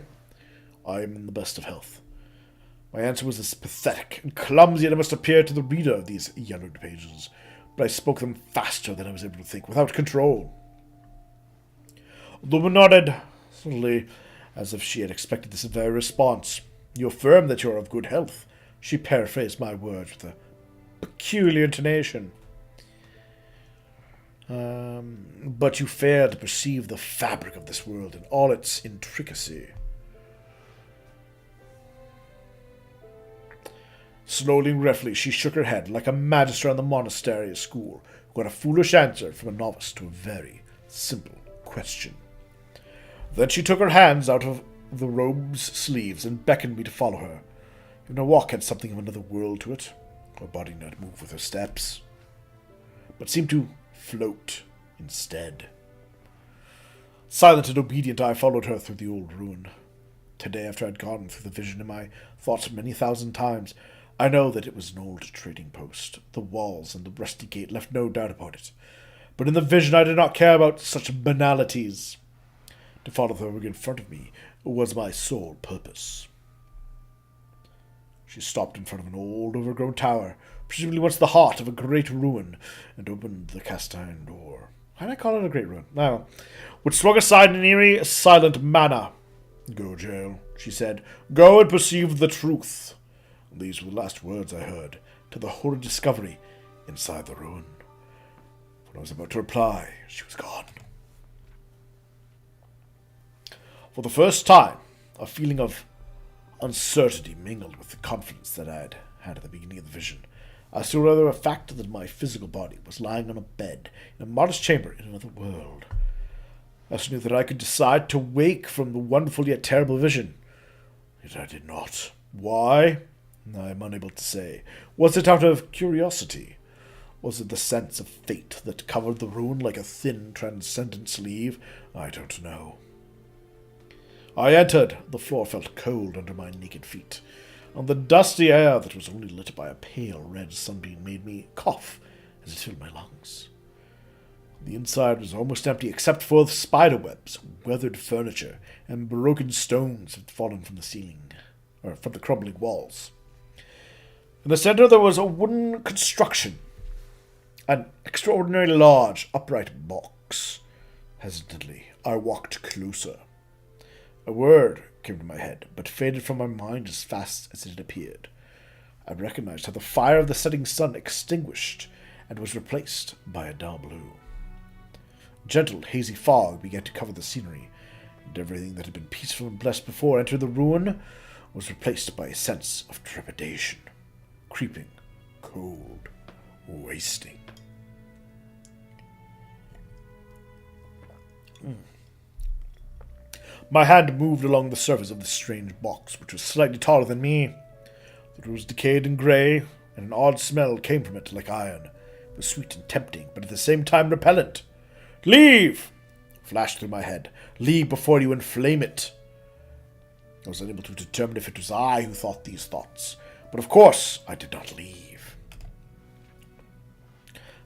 "I am in the best of health." My answer was as pathetic and clumsy as it must appear to the reader of these yellowed pages, but I spoke them faster than I was able to think, without control. The woman nodded, slowly, as if she had expected this very response. "You affirm that you are of good health." She paraphrased my words with a peculiar intonation. But you fail to perceive the fabric of this world and all its intricacy." Slowly and roughly, she shook her head like a magister in the monastery school who got a foolish answer from a novice to a very simple question. Then she took her hands out of the robe's sleeves and beckoned me to follow her. Even her walk had something of another world to it. Her body did not move with her steps, but seemed to float instead. Silent and obedient, I followed her through the old ruin. Today, after I had gone through the vision in my thoughts many thousand times, I know that it was an old trading post. The walls and the rusty gate left no doubt about it. But in the vision I did not care about such banalities. To follow the road in front of me was my sole purpose. She stopped in front of an old, overgrown tower, presumably once the heart of a great ruin, and opened the cast iron door. Why did I call it a great ruin? No. Which swung aside in an eerie, silent manner. "Go, Jael," she said. "Go and perceive the truth." These were the last words I heard, till the horrid discovery inside the ruin. When I was about to reply, she was gone. For the first time, a feeling of uncertainty mingled with the confidence that I had had at the beginning of the vision. I saw rather a fact that my physical body was lying on a bed in a modest chamber in another world. I also knew that I could decide to wake from the wonderful yet terrible vision. Yet I did not. Why? I am unable to say. Was it out of curiosity? Was it the sense of fate that covered the ruin like a thin, transcendent sleeve? I don't know. I entered. The floor felt cold under my naked feet, and the dusty air that was only lit by a pale red sunbeam made me cough as it filled my lungs. The inside was almost empty except for the spiderwebs, weathered furniture, and broken stones had fallen from the ceiling, or from the crumbling walls. In the center there was a wooden construction, an extraordinarily large, upright box. Hesitantly, I walked closer. A word came to my head, but faded from my mind as fast as it had appeared. I recognized how the fire of the setting sun extinguished and was replaced by a dull blue. Gentle, hazy fog began to cover the scenery. and everything that had been peaceful and blessed before entering the ruin was replaced by a sense of trepidation, creeping, cold, wasting. My hand moved along the surface of this strange box, which was slightly taller than me. It was decayed and grey, and an odd smell came from it like iron. It was sweet and tempting, but at the same time repellent. "Leave!" flashed through my head. "Leave before you inflame it." I was unable to determine if it was I who thought these thoughts, but of course I did not leave.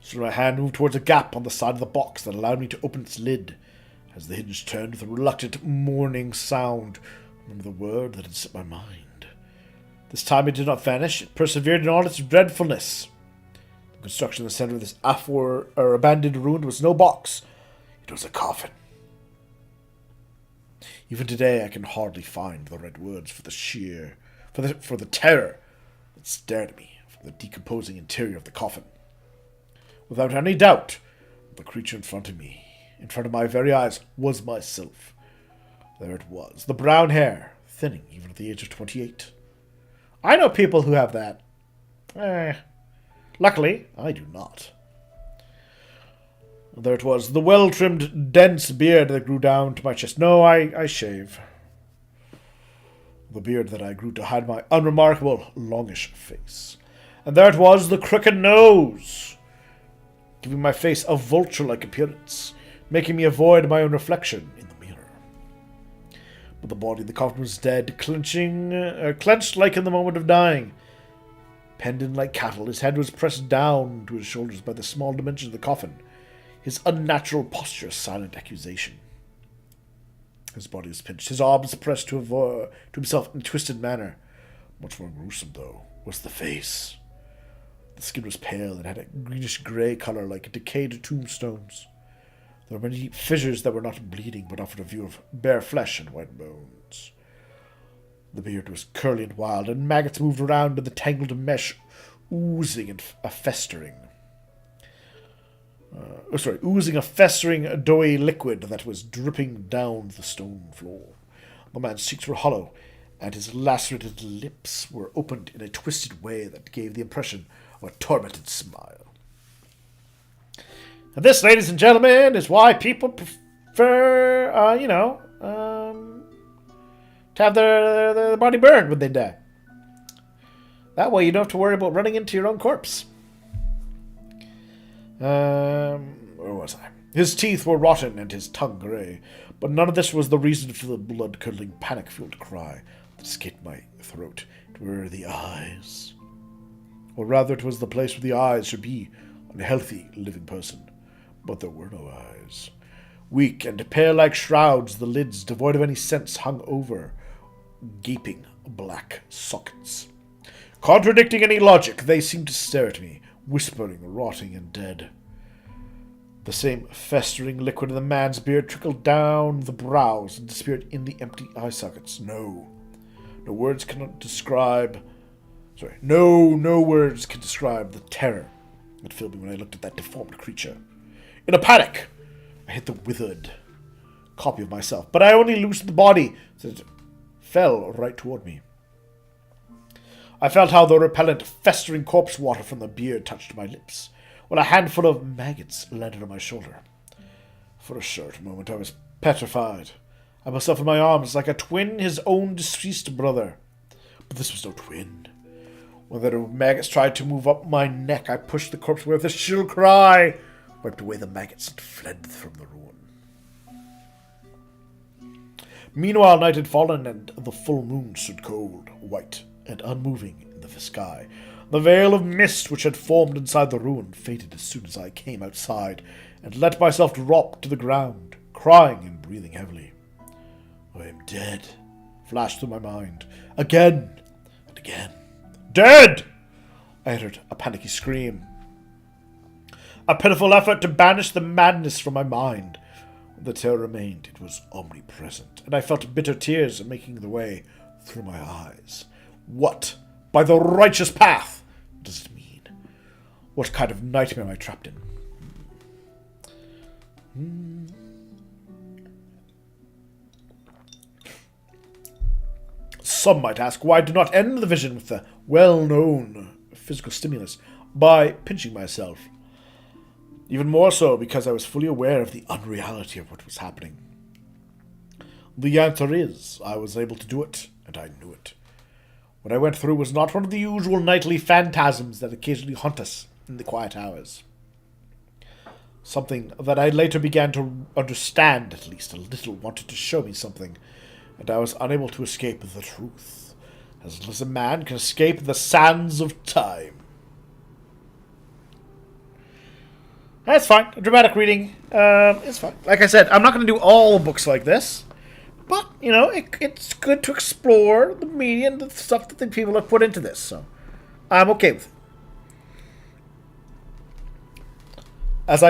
So my hand moved towards a gap on the side of the box that allowed me to open its lid. As the hinge turned with a reluctant mourning sound, I remember the word that had set my mind. This time it did not vanish. It persevered in all its dreadfulness. The construction in the center of this abandoned ruin was no box. It was a coffin. Even today I can hardly find the right words for the terror that stared at me from the decomposing interior of the coffin. Without any doubt, the creature in front of my very eyes, was myself. There it was, the brown hair, thinning even at the age of 28. I know people who have that. Luckily, I do not. There it was, the well-trimmed, dense beard that grew down to my chest. No, I shave. The beard that I grew to hide my unremarkable, longish face. And there it was, the crooked nose, giving my face a vulture-like appearance, making me avoid my own reflection in the mirror. But the body of the coffin was dead, clenched like in the moment of dying. Penned in like cattle, his head was pressed down to his shoulders by the small dimensions of the coffin, his unnatural posture a silent accusation. His body was pinched, his arms pressed to himself in a twisted manner. Much more gruesome, though, was the face. The skin was pale and had a greenish-grey colour like decayed tombstones. There were many fissures that were not bleeding, but offered a view of bare flesh and white bones. The beard was curly and wild, and maggots moved around in the tangled mesh, oozing a festering, doughy liquid that was dripping down the stone floor. The man's cheeks were hollow, and his lacerated lips were opened in a twisted way that gave the impression of a tormented smile. And this, ladies and gentlemen, is why people prefer, to have their body burned when they die. That way you don't have to worry about running into your own corpse. Where was I? His teeth were rotten and his tongue grey, but none of this was the reason for the blood-curdling, panic-filled cry that escaped my throat. It were the eyes. Or rather, it was the place where the eyes should be on a healthy, living person. But there were no eyes. Weak and pale like shrouds, the lids, devoid of any sense, hung over gaping black sockets. Contradicting any logic, they seemed to stare at me, whispering, rotting, and dead. The same festering liquid in the man's beard trickled down the brows and disappeared in the empty eye sockets. No words can describe the terror that filled me when I looked at that deformed creature. In a panic, I hit the withered copy of myself, but I only loosened the body so that it fell right toward me. I felt how the repellent, festering corpse water from the beard touched my lips, while a handful of maggots landed on my shoulder. For a short moment I was petrified. I myself in my arms like a twin, his own deceased brother. But this was no twin. When the maggots tried to move up my neck, I pushed the corpse away with a shrill cry, wiped away the maggots, and fled from the ruin. Meanwhile, night had fallen, and the full moon stood cold, white, and unmoving in the sky. The veil of mist which had formed inside the ruin faded as soon as I came outside, and let myself drop to the ground, crying and breathing heavily. I am dead, flashed through my mind, again and again. Dead! I uttered a panicky scream. A pitiful effort to banish the madness from my mind. The terror remained. It was omnipresent, and I felt bitter tears making their way through my eyes. What, by the righteous path, does it mean? What kind of nightmare am I trapped in? Some might ask why I do not end the vision with the well-known physical stimulus by pinching myself. Even more so because I was fully aware of the unreality of what was happening. The answer is, I was able to do it, and I knew it. What I went through was not one of the usual nightly phantasms that occasionally haunt us in the quiet hours. Something that I later began to understand, at least a little, wanted to show me something, and I was unable to escape the truth, as little as a man can escape the sands of time. That's fine. A dramatic reading is fine. Like I said, I'm not going to do all books like this, but, you know, it's good to explore the media and the stuff that the people have put into this, so I'm okay with it. As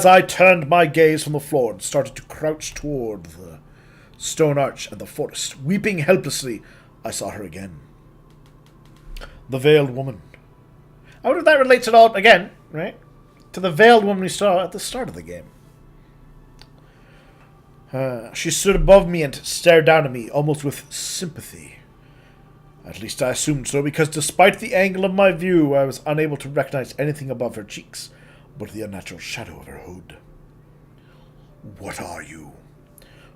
I turned my gaze from the floor and started to crouch toward the stone arch and the forest, weeping helplessly, I saw her again. The veiled woman. I wonder if that relates at all, again, right, to the veiled woman we saw at the start of the game. She stood above me and stared down at me, almost with sympathy. At least I assumed so, because despite the angle of my view, I was unable to recognize anything above her cheeks but the unnatural shadow of her hood. "What are you?"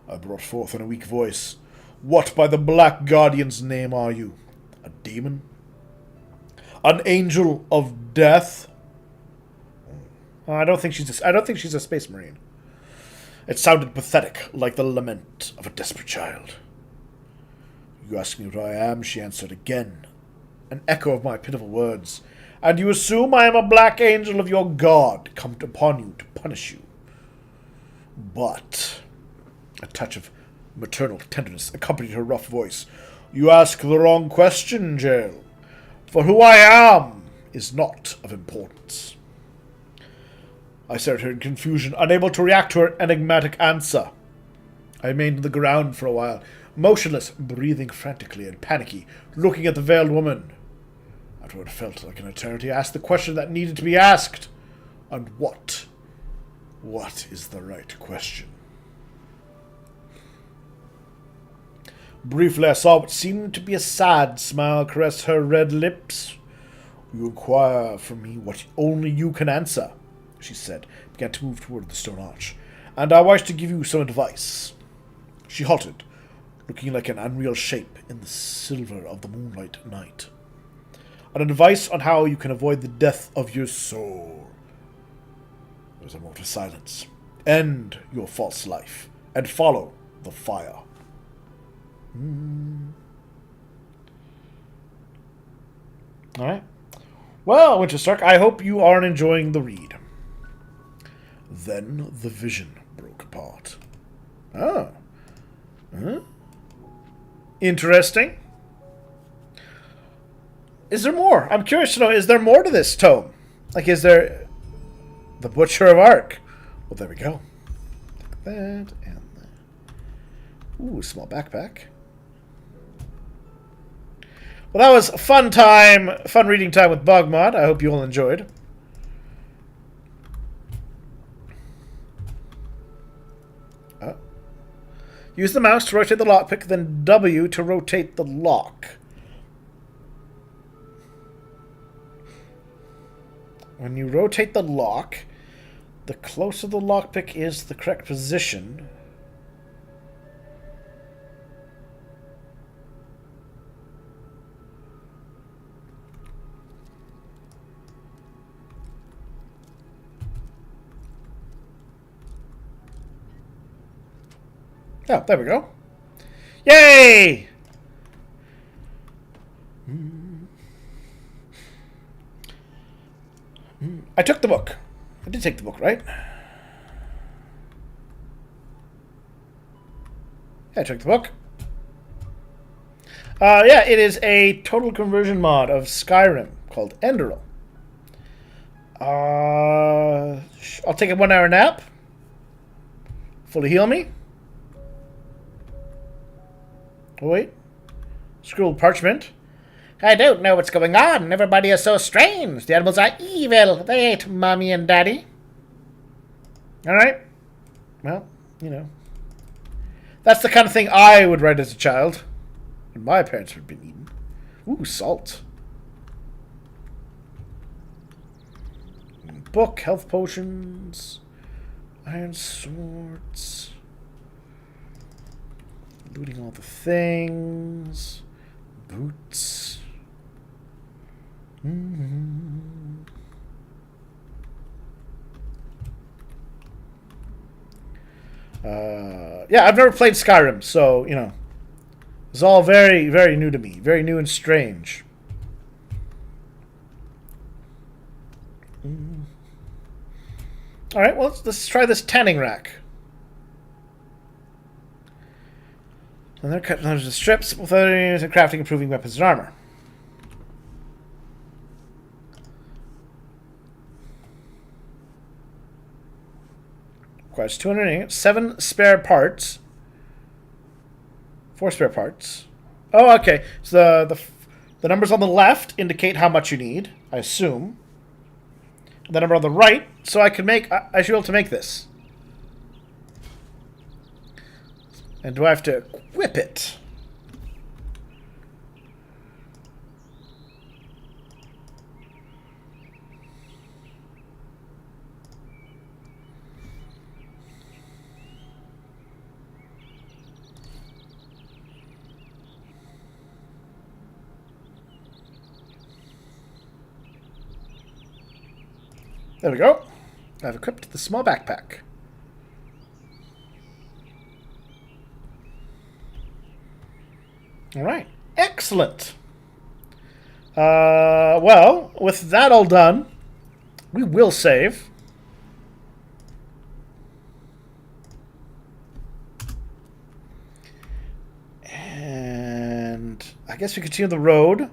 I brought forth in a weak voice. "What by the Black Guardian's name are you? A demon? An angel of death?" I don't think she's a space marine. It sounded pathetic, like the lament of a desperate child. "You ask me what I am," she answered again, an echo of my pitiful words, "and you assume I am a black angel of your god, come upon you to punish you. But," a touch of maternal tenderness accompanied her rough voice, "you ask the wrong question, Jael, for who I am is not of importance." I stared at her in confusion, unable to react to her enigmatic answer. I remained on the ground for a while, motionless, breathing frantically and panicky, looking at the veiled woman. After what felt like an eternity, I asked the question that needed to be asked. And what? What is the right question? Briefly, I saw what seemed to be a sad smile caress her red lips. "You inquire from me what only you can answer," she said, began to move toward the stone arch, "and I wish to give you some advice." She halted, looking like an unreal shape in the silver of the moonlight night. "An advice on how you can avoid the death of your soul." There was a moment of silence. "End your false life, and follow the fire." Alright. Well, Winterstark, I hope you are enjoying the read. Then the vision broke apart. Oh. Huh? Interesting. Is there more? I'm curious to know, is there more to this tome? Like, is there... The Butcher of Ark? Well, there we go. Take that and that. Ooh, small backpack. Well, that was a fun reading time with BogMod. I hope you all enjoyed. Use the mouse to rotate the lockpick, then W to rotate the lock. When you rotate the lock, the closer the lockpick is to the correct position. Oh, there we go. Yay! I took the book. I did take the book, right? I took the book. Yeah, it is a total conversion mod of Skyrim called Enderal. I'll take a 1 hour nap. Fully heal me. Oh, wait. Scrolled parchment. I don't know what's going on. Everybody is so strange. The animals are evil. They ate Mommy and Daddy. Alright. Well, you know. That's the kind of thing I would write as a child. And my parents would have been eaten. Ooh, salt. Book, health potions, iron swords. Looting all the things. Boots. Yeah, I've never played Skyrim, so, you know, it's all very, very new to me. Very new and strange. Alright, well, let's try this tanning rack. And they're cutting those strips with others and crafting, improving weapons and armor. Requires 207 spare parts. 4 spare parts. Oh, okay. So the numbers on the left indicate how much you need, I assume. The number on the right, so I should be able to make this. And do I have to equip it? There we go. I've equipped the small backpack. Alright. Excellent. Well, with that all done, we will save. And I guess we continue the road.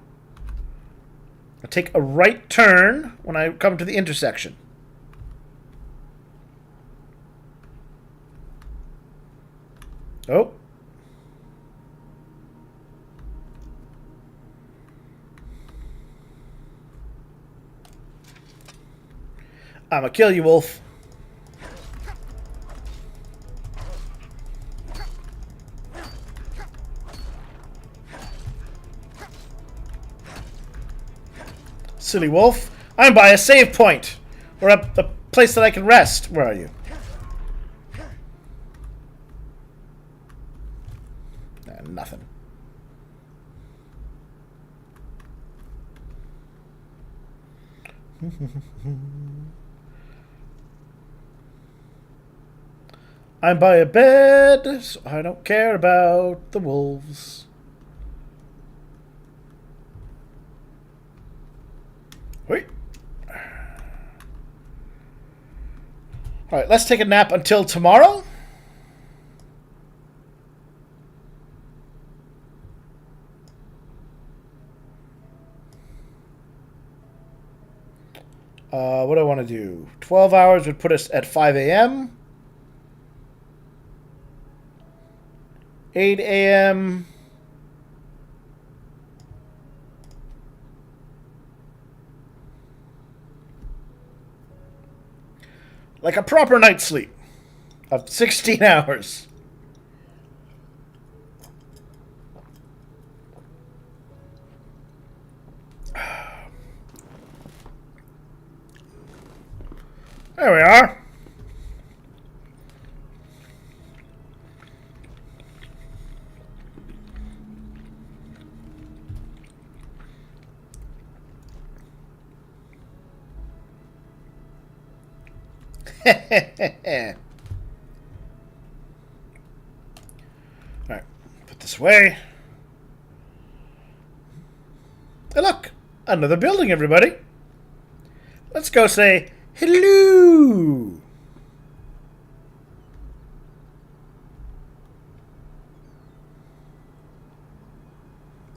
I'll take a right turn when I come to the intersection. Oh. I'ma kill you, wolf. Silly wolf. I'm by a save point. Or a place that I can rest. Where are you? Nothing. I'm by a bed, so I don't care about the wolves. Wait. Alright, let's take a nap until tomorrow. What do I want to do? 12 hours would put us at 5 a.m. 8 a.m. Like a proper night's sleep of 16 hours. There we are. Alright, put this away. Hey, look! Another building, everybody! Let's go say hello!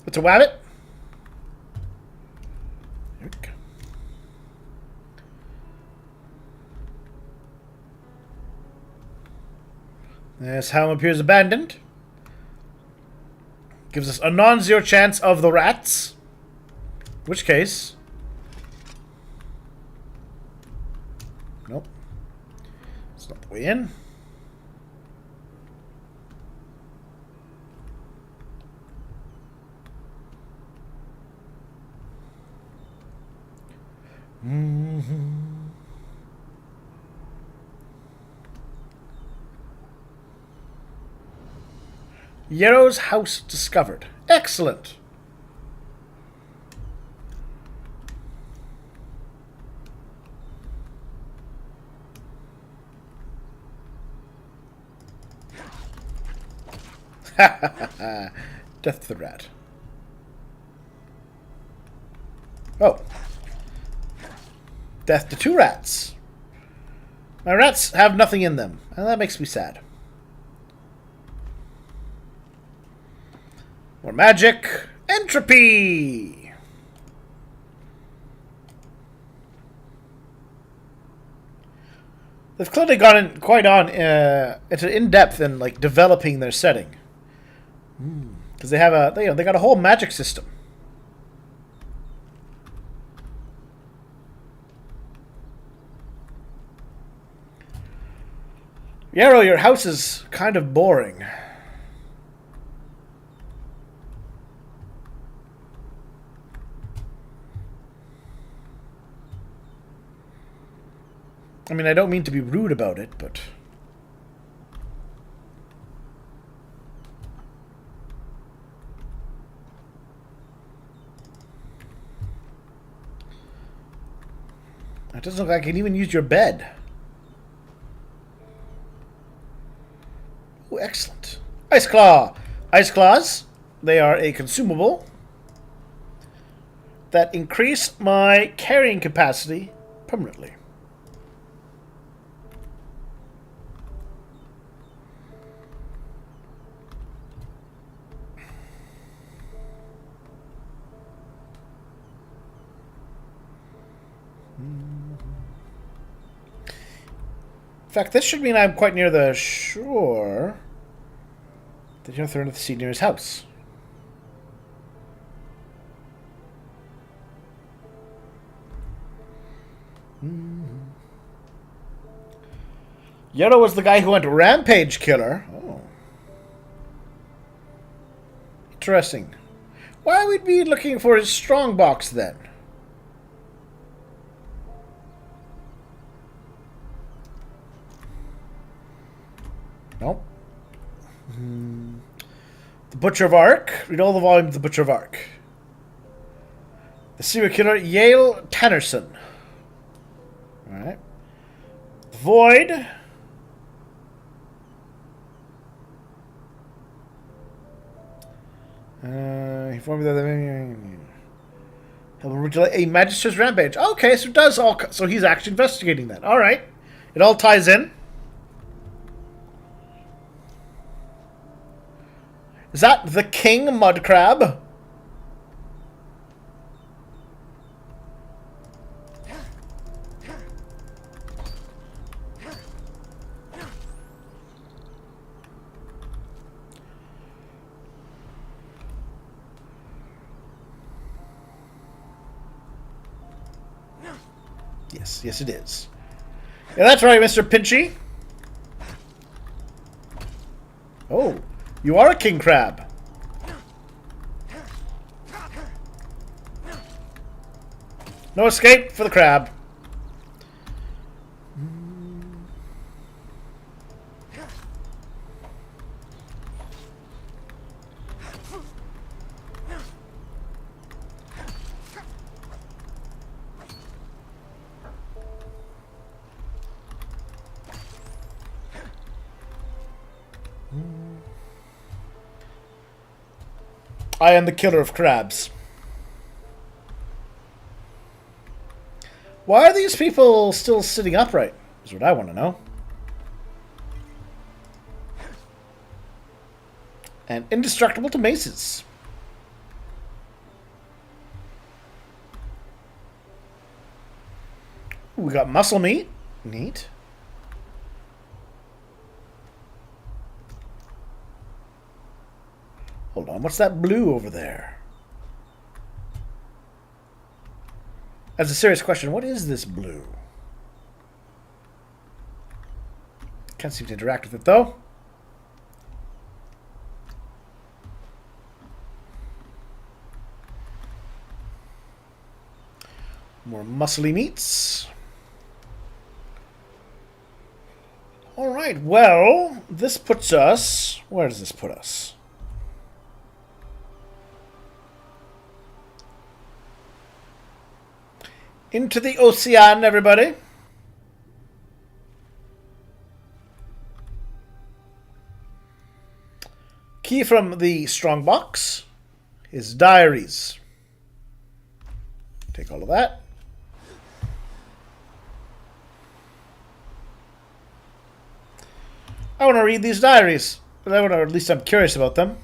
What's a wabbit? There we go. This helm appears abandoned. Gives us a non-zero chance of the rats. In which case... Nope. It's not the way in. Yarrow's house discovered. Excellent. Death to the rat. Oh. Death to 2 rats. My rats have nothing in them, and that makes me sad. More magic. Entropy! They've clearly gone quite on into in-depth in like developing their setting. Because they have they got a whole magic system. Yarrow, your house is kind of boring. I mean, I don't mean to be rude about it, but... It doesn't look like I can even use your bed. Oh, excellent. Ice Claw! Ice Claws, they are a consumable that increase my carrying capacity permanently. In fact, this should mean I'm quite near the shore. Did you throw into the sea near his house? Yarrow was the guy who went rampage killer. Oh. Interesting. Why would we be looking for his strong box then? Nope. The Butcher of Ark. Read all the volumes of The Butcher of Ark. The serial killer, Yale Tannerson. Alright. The Void. He informed me that a Magister's Rampage. Okay, so it does all. So he's actually investigating that. Alright. It all ties in. Is that the King Mud Crab? Yes, yes it is. Yeah, that's right, Mr. Pinchy. Oh. You are a king crab. No escape for the crab. I am the killer of crabs. Why are these people still sitting upright? Is what I want to know. And indestructible to maces. Ooh, we got muscle meat. Neat. Hold on, what's that blue over there? That's a serious question. What is this blue? Can't seem to interact with it, though. More muscly meats. Alright, well, this puts us... Where does this put us? Into the ocean, everybody. Key from the strongbox is diaries. Take all of that. I want to read these diaries. Or at least I'm curious about them.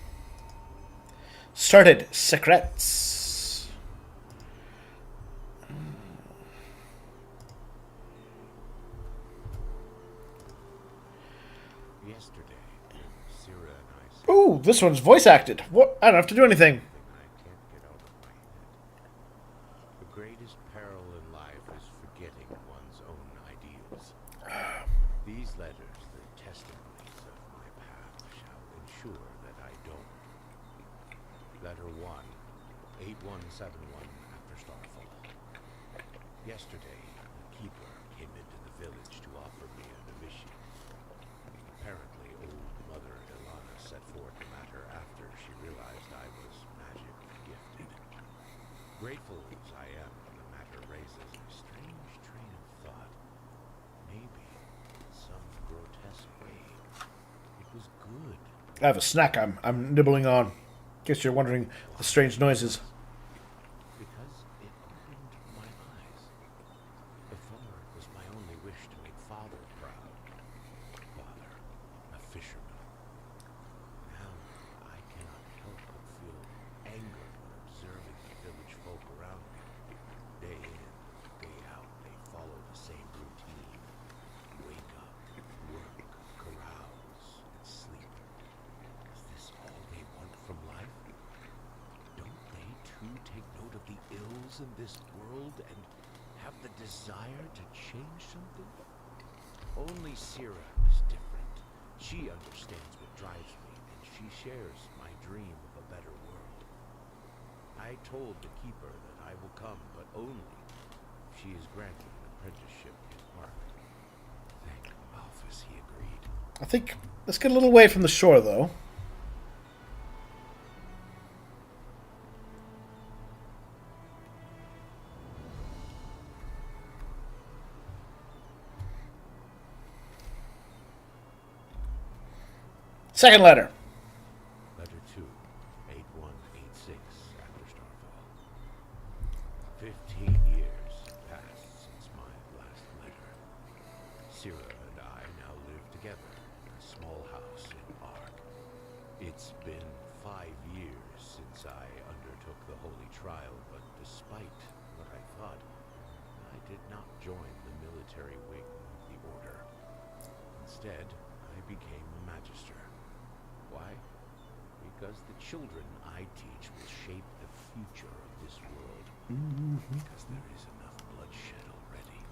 Started secrets. Yesterday, Sierra and I Ooh, this one's voice acted. What? I don't have to do anything. I can't get out of my head. The greatest peril in life is forgetting one's own ideals. These letters, the testimonies of my path, shall ensure that I don't. Letter 1, 8171 after Starfall. Yesterday, the keeper came into the village to offer me an initiation. Apparently, old Mother Ilana set forth the matter after she realized I was magic gifted. Grateful as I am, the matter raises a strange train of thought. Maybe, in some grotesque way, it was good. I have a snack I'm nibbling on. In case you're wondering the strange noises. Because it opened my eyes. Before, it was my only wish to make Father proud. Father, a fisherman. Now, I cannot help but feel anger when observing the village folk around me. Day in, day out, they follow the same routine. Wake up, work, carouse, and sleep. Is this all they want from life? Don't they too take note of the ills in this world and have the desire to change something? Only Sierra is different. She understands what drives me, and she shares my dream of a better world. I told the keeper that I will come, but only if she is granted an apprenticeship in art. Thank Alphys he agreed. I think let's get a little away from the shore, though. Second letter. Letter 2, 8186 after Starfall. 15 years passed since my last letter. Sierra and I now live together in a small house in Ark. It's been 5 years since I undertook the holy trial, but despite what I thought, I did not join the military wing of the order. Instead, I became a magister. Why? Because the children I teach will shape the future of this world. Because there is enough bloodshed already.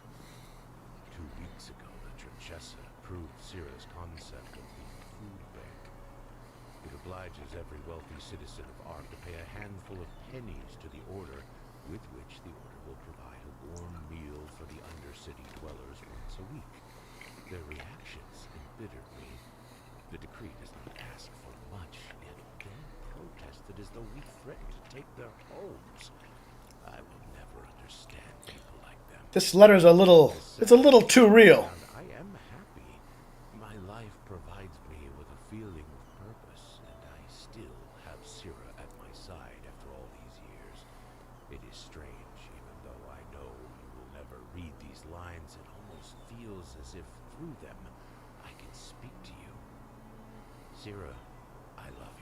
2 weeks ago, the Trechessa approved Sierra's concept of the food bank. It obliges every wealthy citizen of Ark to pay a handful of pennies to the Order, with which the Order will provide a warm meal for the Undercity dwellers once a week. Their reactions embittered me. The decree does not ask for much, yet they protested as though we threatened to take their homes. I will never understand people like them. This letter's a little... It's a little too real. I am happy. My life provides me with a feeling of purpose, and I still have Sierra at my side after all these years. It is strange, even though I know you will never read these lines, it almost feels as if through them I can speak to you. Sierra, I love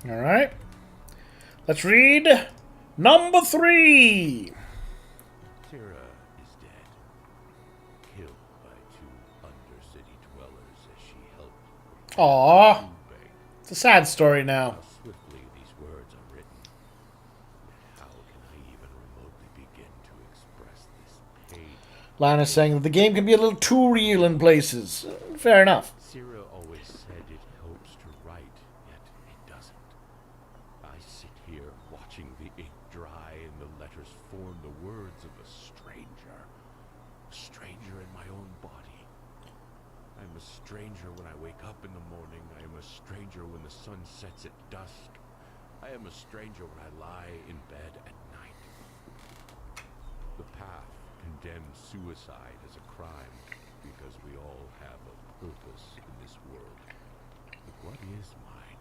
you. Alright. Let's read number 3. Sierra is dead. Killed by 2 Undercity dwellers as she helped. Aww. Food bank. It's a sad story now. How swiftly these words are written. How can I even remotely begin to express this pain? Lana's saying that the game can be a little too real in places. Fair enough. Sierra always said it helps to write, yet it doesn't. I sit here, watching the ink dry and the letters form the words of a stranger. A stranger in my own body. I am a stranger when I wake up in the morning. I am a stranger when the sun sets at dusk. I am a stranger when I lie in bed at night. The path condemns suicide as a crime because we all have a purpose in this world. But what is mine?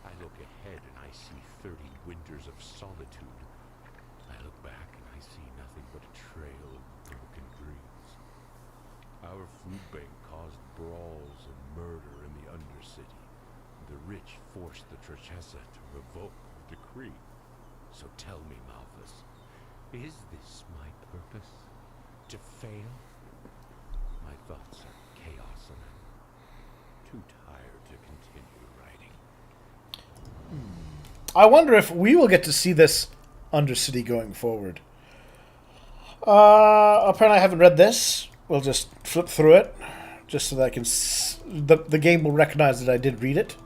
I look ahead and I see 30 winters of solitude. I look back and I see nothing but a trail of broken dreams. Our food bank caused brawls and murder in the Undercity. The rich forced the Trachessa to revoke the decree. So tell me, Malthus, is this my purpose? To fail? My thoughts are chaos and I'm too tired to continue writing. I wonder if we will get to see this Undercity going forward. Apparently I haven't read this. We'll just flip through it, just so that I can... the game will recognize that I did read it.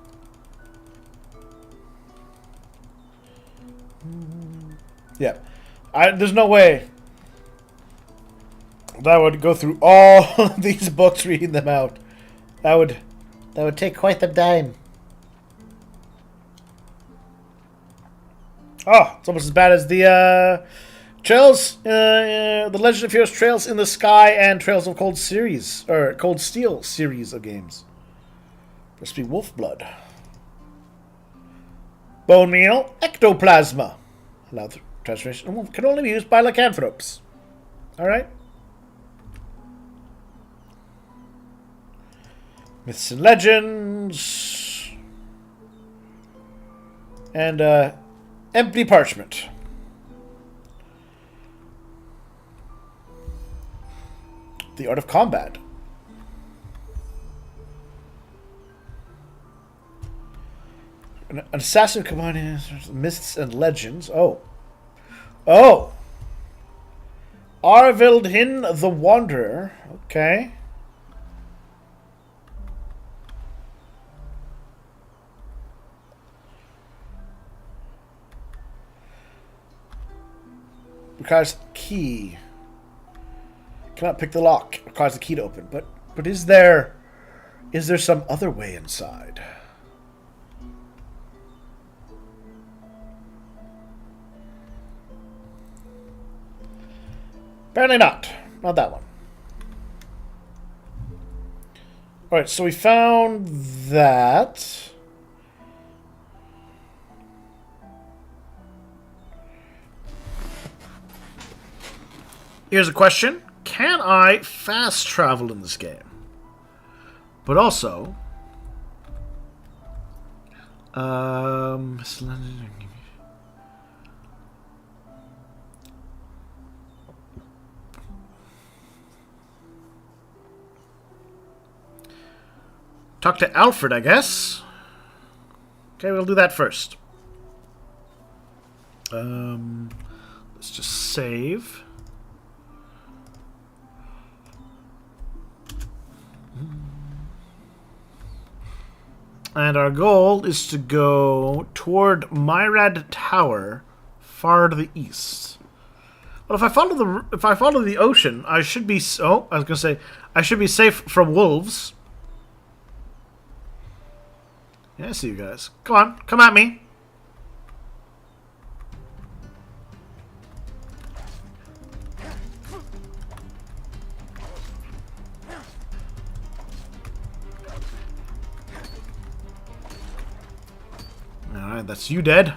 Yeah. There's no way that I would go through all of these books reading them out. That would take quite the time. Oh, it's almost as bad as the Trails, the Legend of Heroes Trails in the Sky and Trails of Cold series, or Cold Steel series of games. Must be Wolfblood. Bone meal, ectoplasma. Allowed transformation can only be used by lycanthropes. Alright. Myths and legends. And empty parchment. The Art of Combat. An assassin combining myths and legends. Oh. Oh! Arvildhin the Wanderer. Okay. Requires key. Cannot pick the lock. Requires the key to open. But is there some other way inside? Apparently not. Not that one. Alright, so we found that. Here's a question. Can I fast travel in this game? But also... talk to Alfred, I guess. Okay, we'll do that first. Let's just save. And our goal is to go toward Myrad Tower, far to the east. Well, if I follow the ocean, I should be. Oh, I was gonna say I should be safe from wolves. Yeah, I see you guys. Come on, come at me. Alright, that's you dead.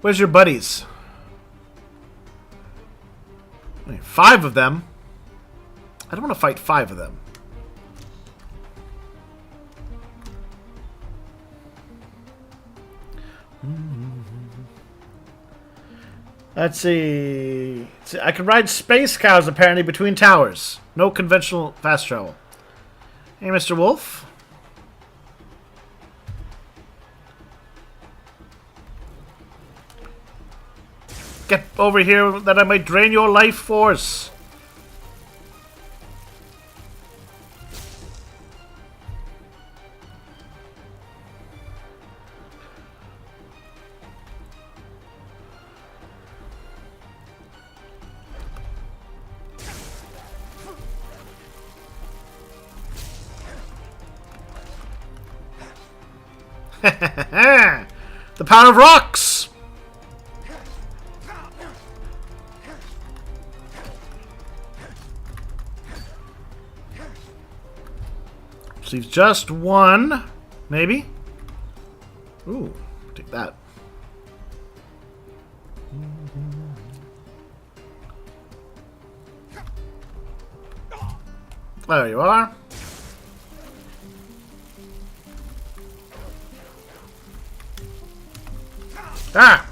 Where's your buddies? Wait, 5 of them? I don't want to fight 5 of them. Let's see. I can ride space cows apparently between towers. No conventional fast travel. Hey, Mr. Wolf. Get over here that I might drain your life force. The power of rocks! Leaves just one, maybe. Ooh, take that. There you are. Ah!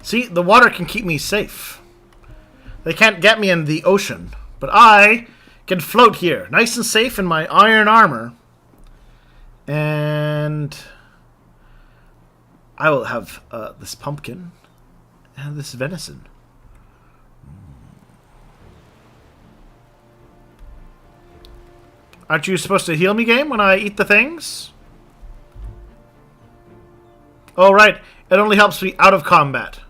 See, the water can keep me safe. They can't get me in the ocean, but I can float here, nice and safe in my iron armor. And I will have this pumpkin and this venison. Aren't you supposed to heal me, game, when I eat the things? Oh, right. It only helps me out of combat.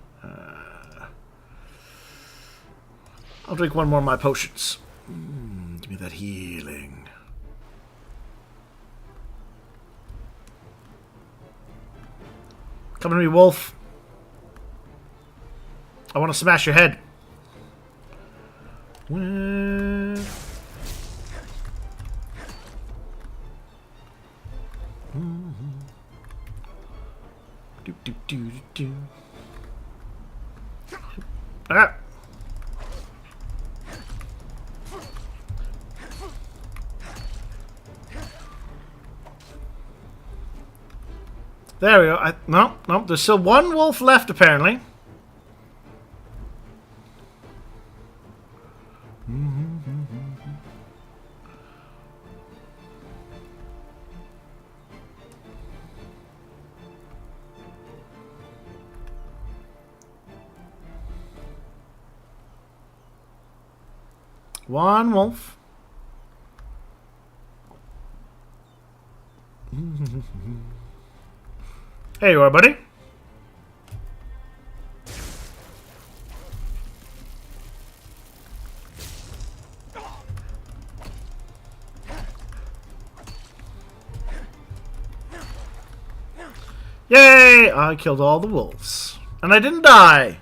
I'll drink one more of my potions. Give me that healing. Come to me, wolf. I want to smash your head. Ah. There we go. No, there's still one wolf left, apparently. One wolf. There you are, buddy. Yay! I killed all the wolves. And I didn't die.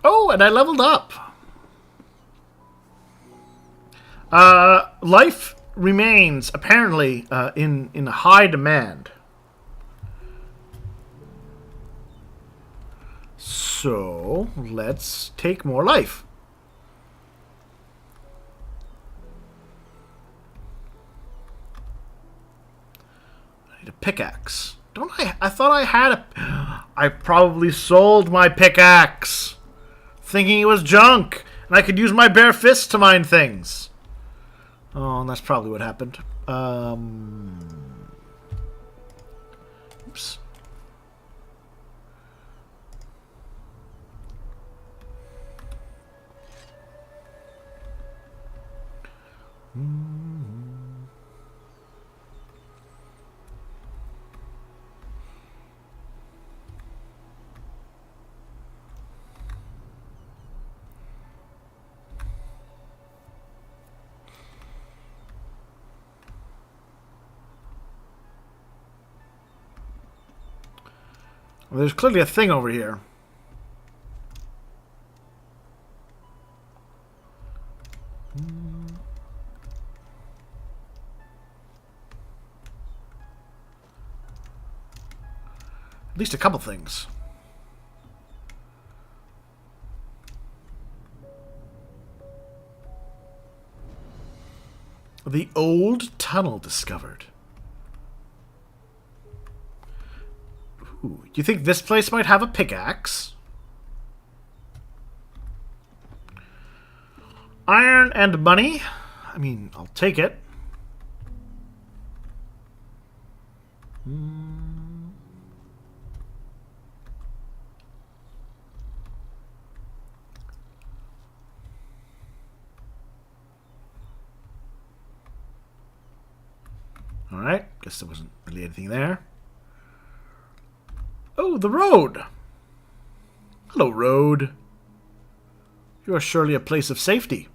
Oh, and I leveled up. Life remains, apparently, in high demand. So, let's take more life. I need a pickaxe. Don't I? I thought I had a... I probably sold my pickaxe, thinking it was junk, and I could use my bare fists to mine things. Oh, and that's probably what happened. Oops. Well, there's clearly a thing over here. At least a couple things. The old tunnel discovered. Ooh, you think this place might have a pickaxe? Iron and money? I mean, I'll take it. Alright, guess there wasn't really anything there. Oh, the road! Hello, road. You are surely a place of safety.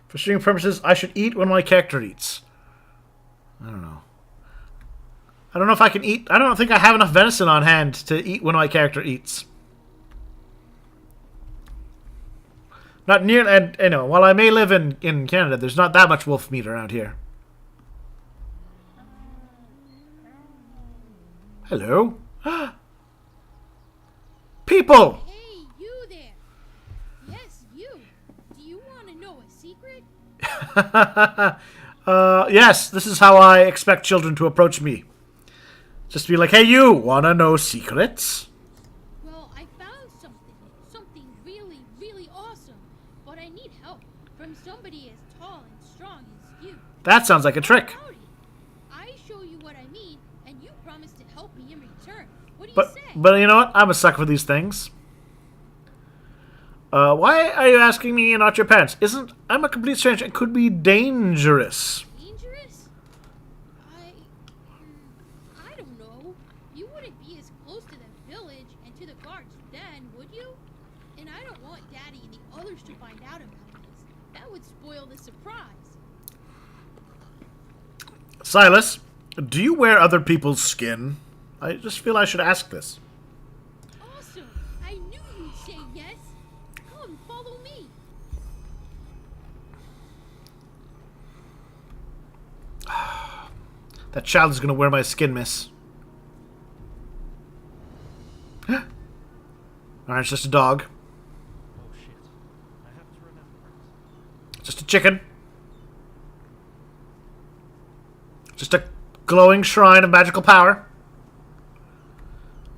For streaming purposes, I should eat when my character eats. I don't know. I don't know if I can eat. I don't think I have enough venison on hand to eat when my character eats. Not near, and you know, while I may live in Canada, there's not that much wolf meat around here. Hello? People! Hey, you there. Yes, you. Do you want to know a secret? Yes, this is how I expect children to approach me. Just be like, hey, you, wanna know secrets? Well, I found something. Something really, really awesome. But I need help from somebody as tall and strong as you. That sounds like a trick. How about it? I show you what I mean, and you promise to help me in return. What do you say? But you know what? I'm a sucker for these things. Why are you asking me and not your parents? I'm a complete stranger. It could be dangerous. Dangerous? I don't know. You wouldn't be as close to the village and to the guards then, would you? And I don't want Daddy and the others to find out about this. That would spoil the surprise. Silas, do you wear other people's skin? I just feel I should ask this. Awesome! I knew you'd say yes. Come, follow me. That child is going to wear my skin, miss. Alright, it's just a dog. Oh shit. I have to remember. Just a chicken. Just a glowing shrine of magical power.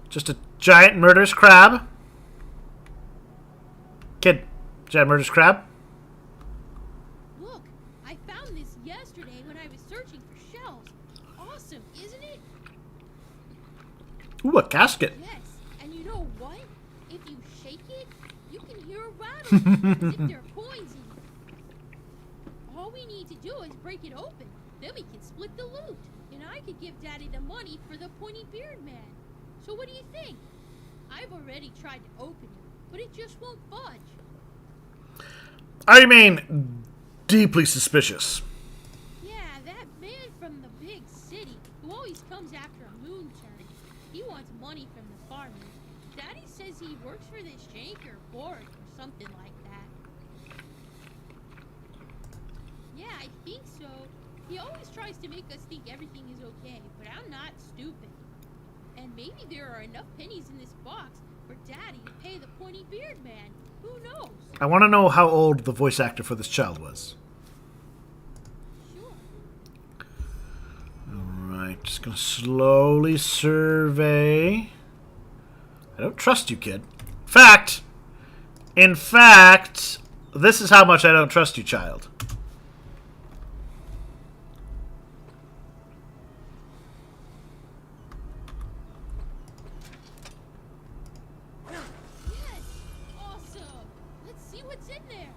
Just a giant murderous crab. Kid, giant murderous crab. Look, I found this yesterday when I was searching for shells. Awesome, isn't it? Ooh, a casket. Yes, and you know what? If you shake it, you can hear a rattle, as if there are coins in it. All we need to do is break it open. Then we can split the loot. And I could give Daddy the money for the pointy beard man. So what do you think? I've already tried to open it, but it just won't budge. I remain deeply suspicious. Yeah, that man from the big city who always comes after a moon turn. He wants money from the farmers. Daddy says he works for this Janker board or something like that. Yeah, I think so. He always tries to make us think everything is okay, but I'm not stupid. And maybe there are enough pennies in this box for Daddy to pay the pointy beard man. Who knows? I want to know how old the voice actor for this child was. Sure. Alright, just gonna slowly survey. I don't trust you, kid. In fact, this is how much I don't trust you, child. Yes! Awesome! Let's see what's in there.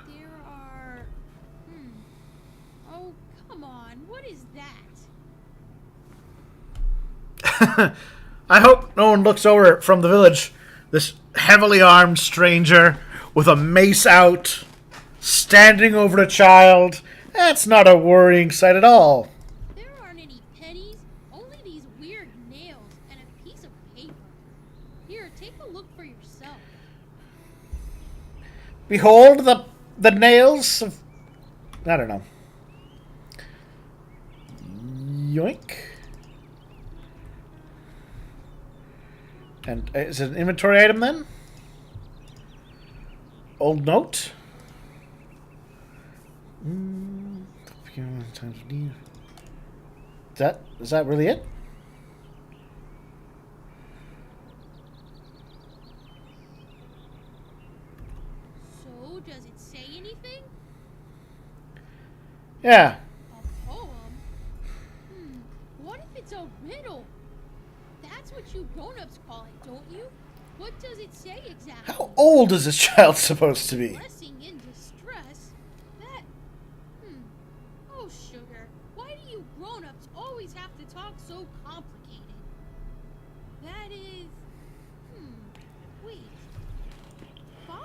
There are... Oh, come on. What is that? I hope no one looks over from the village. This heavily armed stranger with a mace out, standing over a child. That's not a worrying sight at all. There aren't any pennies, only these weird nails and a piece of paper. Here, take a look for yourself. Behold the nails of... I don't know. Yoink. And is it an inventory item then? Old note. Is that really it? So, does it say anything? Yeah. A poem? What if it's a riddle? That's what you grown-ups call it, don't you? What does it say exactly? How old is this child supposed to be? Blessing in distress? That... Oh, sugar. Why do you grown-ups always have to talk so complicated? That is... Wait.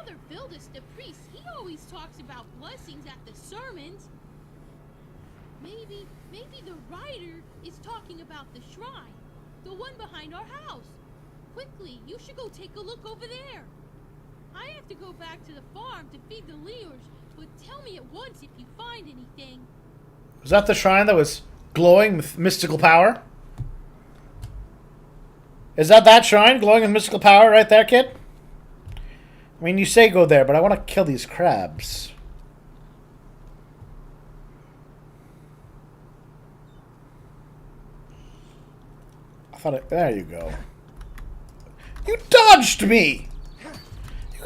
Brother Vildus, the priest, he always talks about blessings at the sermons. Maybe the writer is talking about the shrine, the one behind our house. Quickly, you should go take a look over there. I have to go back to the farm to feed the Leors, but tell me at once if you find anything. Was that the shrine that was glowing with mystical power? Is that shrine glowing with mystical power right there, kid? I mean, you say go there, but I want to kill these crabs. I thought it... There you go. You dodged me!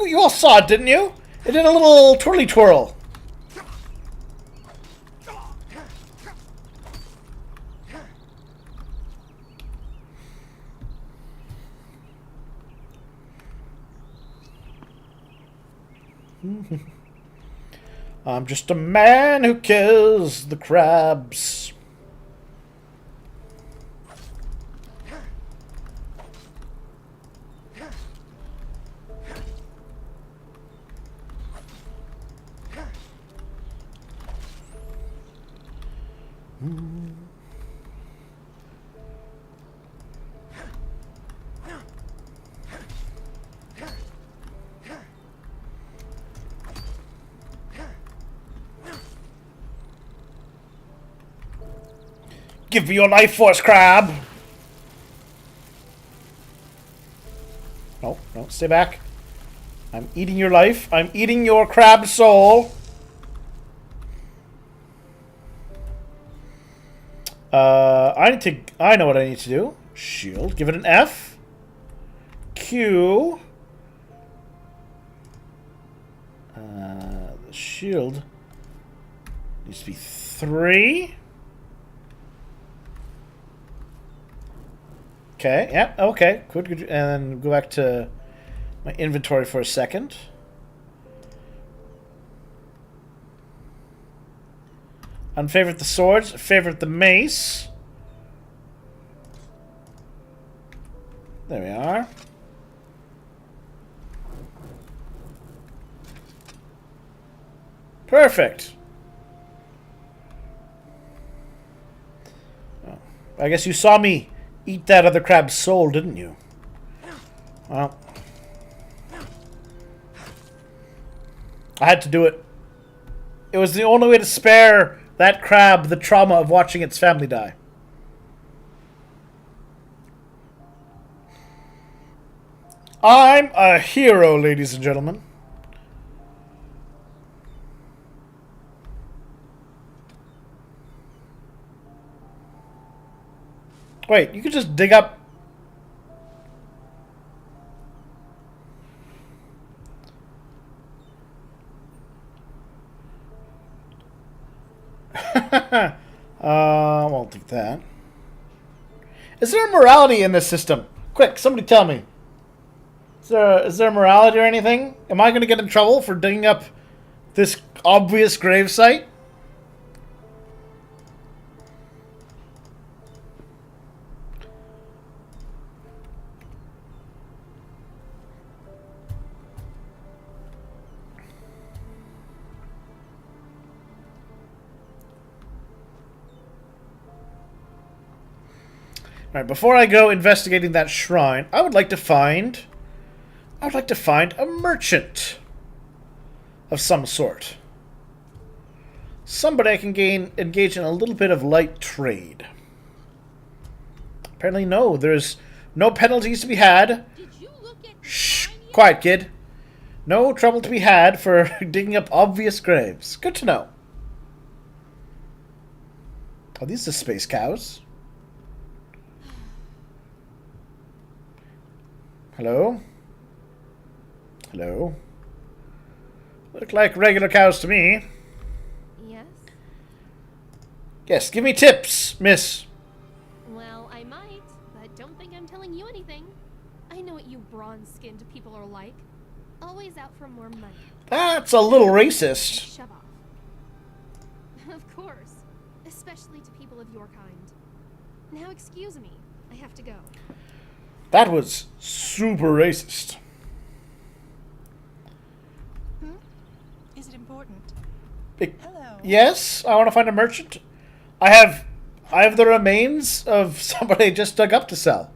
You all saw it, didn't you? It did a little twirly twirl. I'm just a man who kills the crabs. Give me your life force, crab! No, no, stay back. I'm eating your life. I'm eating your crab soul. I know what I need to do. Shield. Give it an F. Q. The shield needs to be 3. Okay, yeah, okay. Good, good. And then go back to my inventory for a second. Unfavorite the swords, favorite the mace. There we are. Perfect. Oh, I guess you saw me eat that other crab's soul, didn't you? Well, I had to do it. It was the only way to spare that crab the trauma of watching its family die. I'm a hero, ladies and gentlemen. Wait, you could just dig up... won't take that. Is there a morality in this system? Quick, somebody tell me. Is there a morality or anything? Am I going to get in trouble for digging up this obvious gravesite? Alright, before I go investigating that shrine, I would like to find a merchant of some sort. Somebody I can engage in a little bit of light trade. Apparently no, there's no penalties to be had. Did you look at Shh, quiet kid. No trouble to be had for digging up obvious graves. Good to know. Oh, these are space cows. Hello? Hello? Look like regular cows to me. Yes? Yes, give me tips, miss. Well, I might, but don't think I'm telling you anything. I know what you bronze-skinned people are like. Always out for more money. That's a little racist. Shove off. Of course. Especially to people of your kind. Now excuse me. I have to go. That was super racist. Hello. Yes, I want to find a merchant. I have the remains of somebody I just dug up to sell.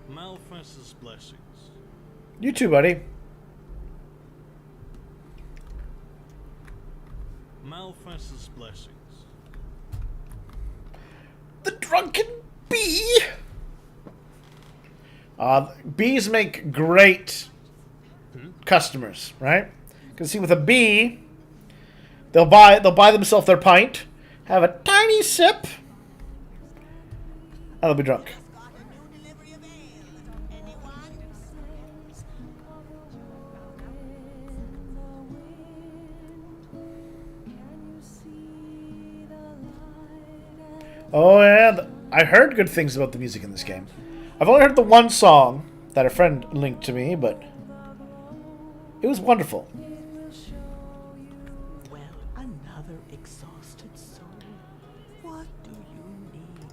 Malfest's blessings. You too, buddy. Malfest's blessings. The drunken bee. Bees make great customers, right? Because see, with a bee, they'll buy themselves their pint, have a tiny sip, and they'll be drunk. Oh yeah, I heard good things about the music in this game. I've only heard the one song that a friend linked to me, but it was wonderful. Well, another exhausted soul. What do you need?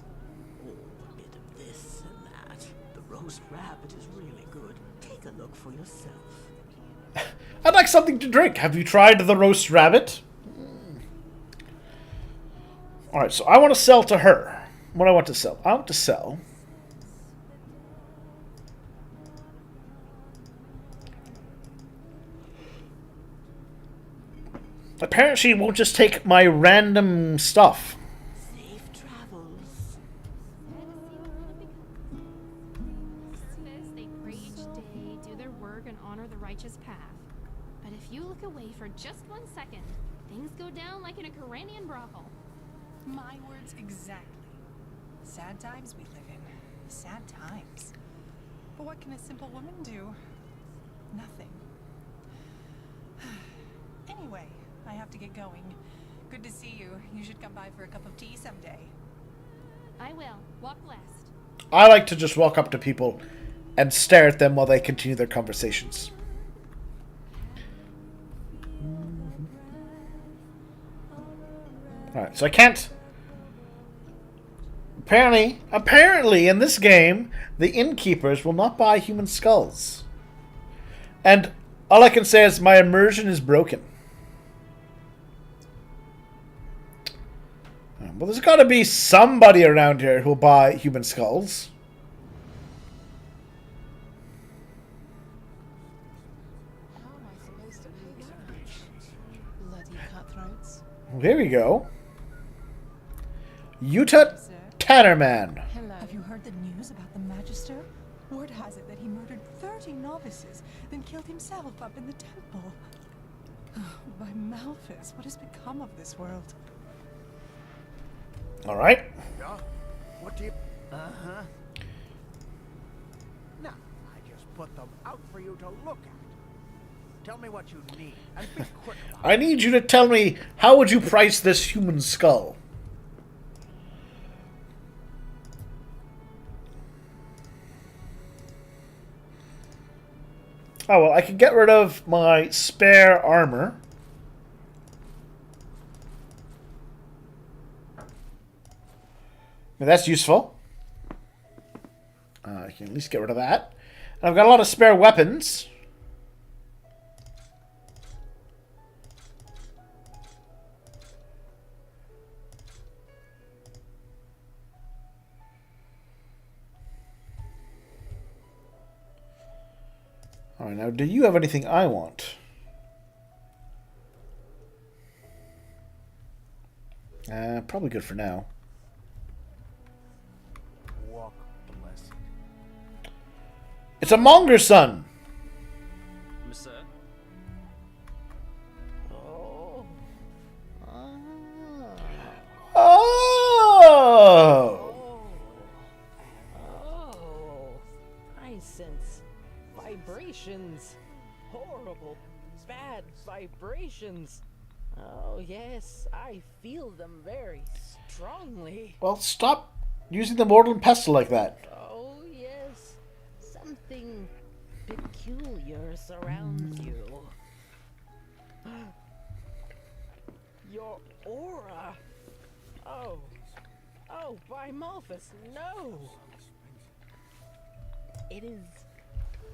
Oh, a bit of this and that. The roast rabbit is really good. Take a look for yourself. I'd like something to drink. Have you tried the roast rabbit? Alright, so I want to sell to her. What do I want to sell? I want to sell... Apparently she won't just take my random stuff. Safe travels. They pray each day, do their work, and honor the righteous path. But if you look away for just 1 second, things go down like in a Koranian brothel. My words exactly. Sad times we live in. Sad times. But what can a simple woman do? Nothing. Anyway, I have to get going. Good to see you. You should come by for a cup of tea someday. I will. Walk blessed. I like to just walk up to people and stare at them while they continue their conversations. Alright, so I can't... Apparently, in this game, the innkeepers will not buy human skulls. And all I can say is my immersion is broken. Well, there's got to be somebody around here who'll buy human skulls. How am I supposed to make bloody cutthroats? Here we go. Utah Tatterman. Hello. Have you heard the news about the Magister? Word has it that he murdered 30 novices, then killed himself up in the temple. By Malphus, what has become of this world? Alright. Yeah? What do you... Uh-huh. Now, I just put them out for you to look at. Tell me what you need, and be quick about I need you to tell me, how would you price this human skull? Oh, well, I can get rid of my spare armor. Now, that's useful. I can at least get rid of that. And I've got a lot of spare weapons. Alright, now do you have anything I want? Probably good for now. Walk blessed. It's a monger son! Sir? Oh. Oh! Oh. I sense vibrations. Horrible, bad vibrations. Oh, yes, I feel them very strongly. Well, stop using the mortal and pestle like that. Oh, yes, something peculiar surrounds you. Your aura. Oh, Oh, by Malthus, no! It is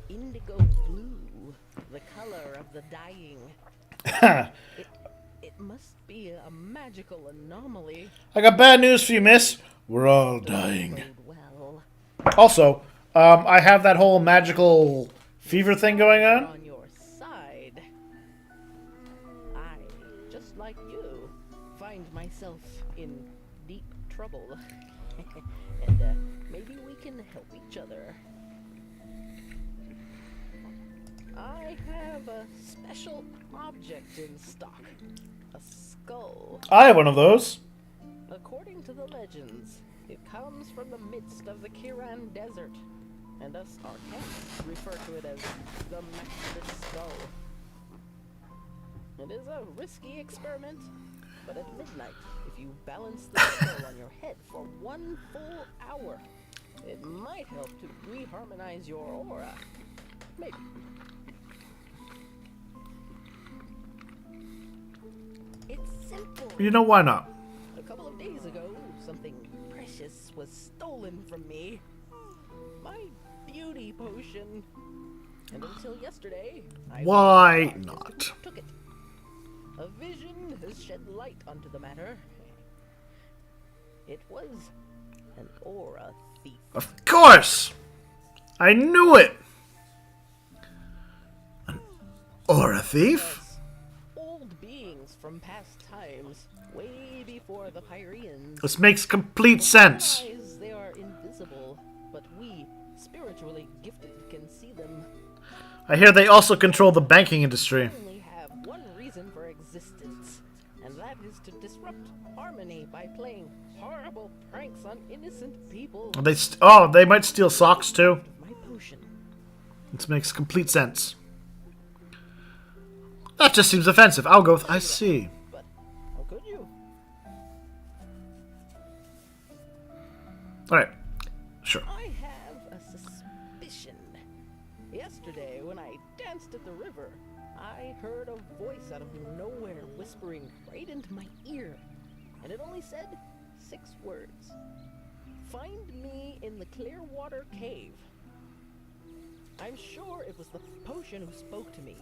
indigo blue, the color of the dying. It must be a magical anomaly. I got bad news for you, miss. We're all dying. Bode well. Also, I have that whole magical fever thing going on. On your side. I, just like you, find myself in deep trouble. And maybe we can help each other. I have a special object in stock. A skull. I have one of those. According to the legends, it comes from the midst of the Kiran Desert, and us Arcanists refer to it as the Master's Skull. It is a risky experiment, but at midnight, if you balance the skull on your head for 1 full hour, it might help to reharmonize your aura. Maybe. It's simple. You know, why not? A couple of days ago, something precious was stolen from me. My beauty potion. And until yesterday, I Why thought not? who took it. A vision has shed light onto the matter. It was an aura thief. Of course! I knew it! An aura thief? Old beings from past times, way before the Pyreans. This makes complete sense. Eyes, they are invisible, but we, spiritually gifted, can see them. I hear they also control the banking industry. We only have one reason for existence, and that is to disrupt harmony by playing horrible pranks on innocent people. They might steal socks too. My potion. This makes complete sense. That just seems offensive. I'll go with I see. But how could you? Alright. Sure. I have a suspicion. Yesterday, when I danced at the river, I heard a voice out of nowhere whispering right into my ear. And it only said 6 words. Find me in the Clearwater Cave. I'm sure it was the potion who spoke to me,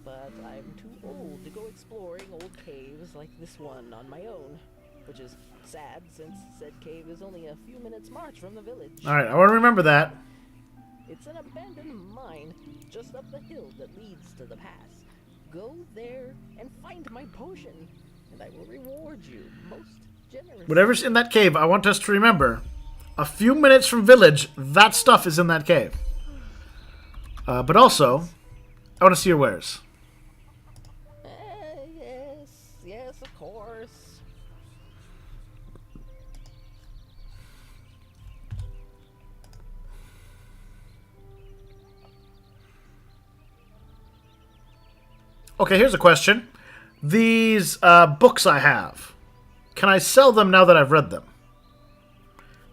but I'm too old to go exploring old caves like this one on my own. Which is sad, since said cave is only a few minutes' march from the village. Alright, I want to remember that. It's an abandoned mine just up the hill that leads to the pass. Go there and find my potion, and I will reward you most generously. Whatever's in that cave, I want us to remember. A few minutes from village, that stuff is in that cave. But also, I want to see your wares. Yes, of course. Okay, here's a question. These books I have, can I sell them now that I've read them?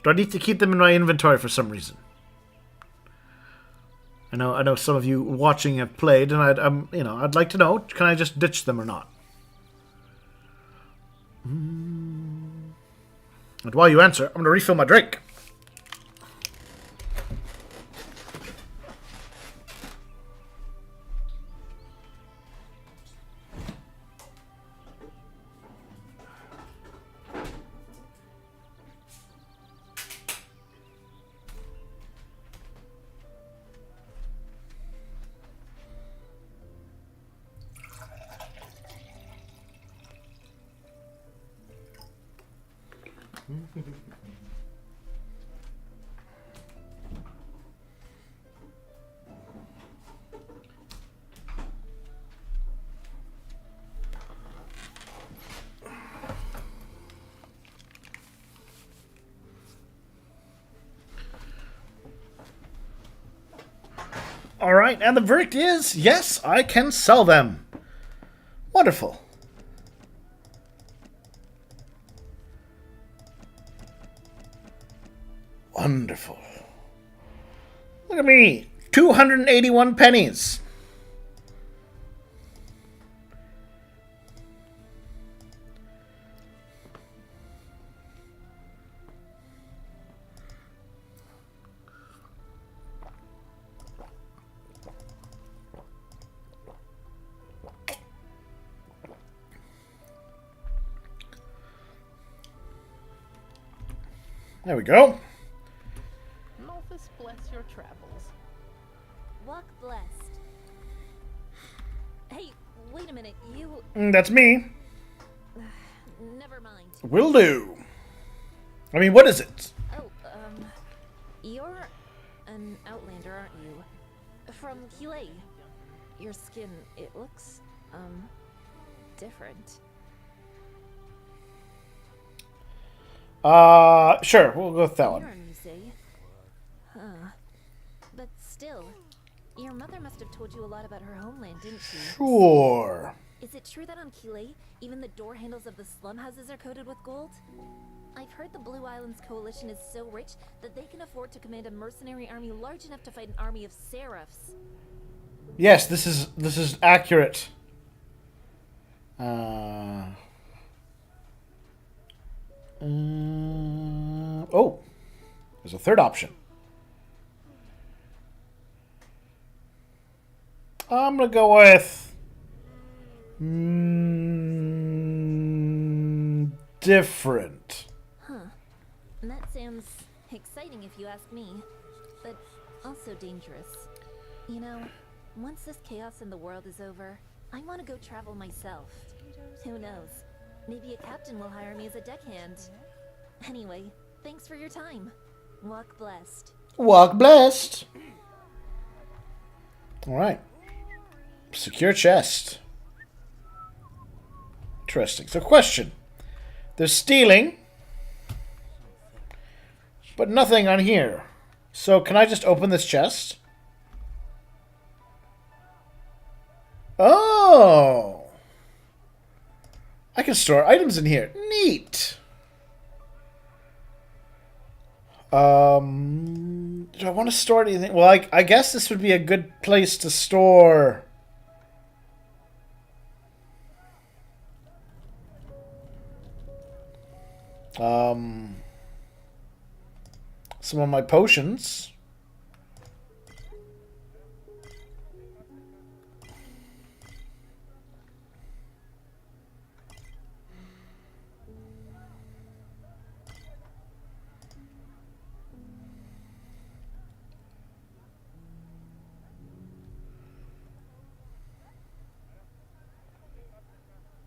Do I need to keep them in my inventory for some reason? I know some of you watching have played, and I'd like to know, can I just ditch them or not? And while you answer, I'm going to refill my drink. Alright, and the verdict is, yes, I can sell them. Wonderful. Wonderful. Look at me. 281 pennies. There we go. Malthus bless your travels. Walk blessed. Hey, wait a minute. You... That's me. Never mind. Will do. I mean, what is it? Oh, you're an outlander, aren't you? From Kilei. Your skin, it looks, different. Sure, we'll go with that one. Aaron, you say? Huh. But still, your mother must have told you a lot about her homeland, didn't she? Sure. Is it true that on Kilei, even the door handles of the slum houses are coated with gold? I've heard the Blue Islands Coalition is so rich that they can afford to command a mercenary army large enough to fight an army of seraphs. Yes, this is accurate. Oh, there's a third option. I'm gonna go with different. Huh. That sounds exciting if you ask me, but also dangerous. You know, once this chaos in the world is over, I want to go travel myself. Who knows? Maybe a captain will hire me as a deckhand. Anyway, thanks for your time. Walk blessed. Walk blessed. Alright. Secure chest. Interesting. So question. There's stealing, but nothing on here. So can I just open this chest? Oh! I can store items in here. Neat! Do I want to store anything? Well, I guess this would be a good place to store... some of my potions.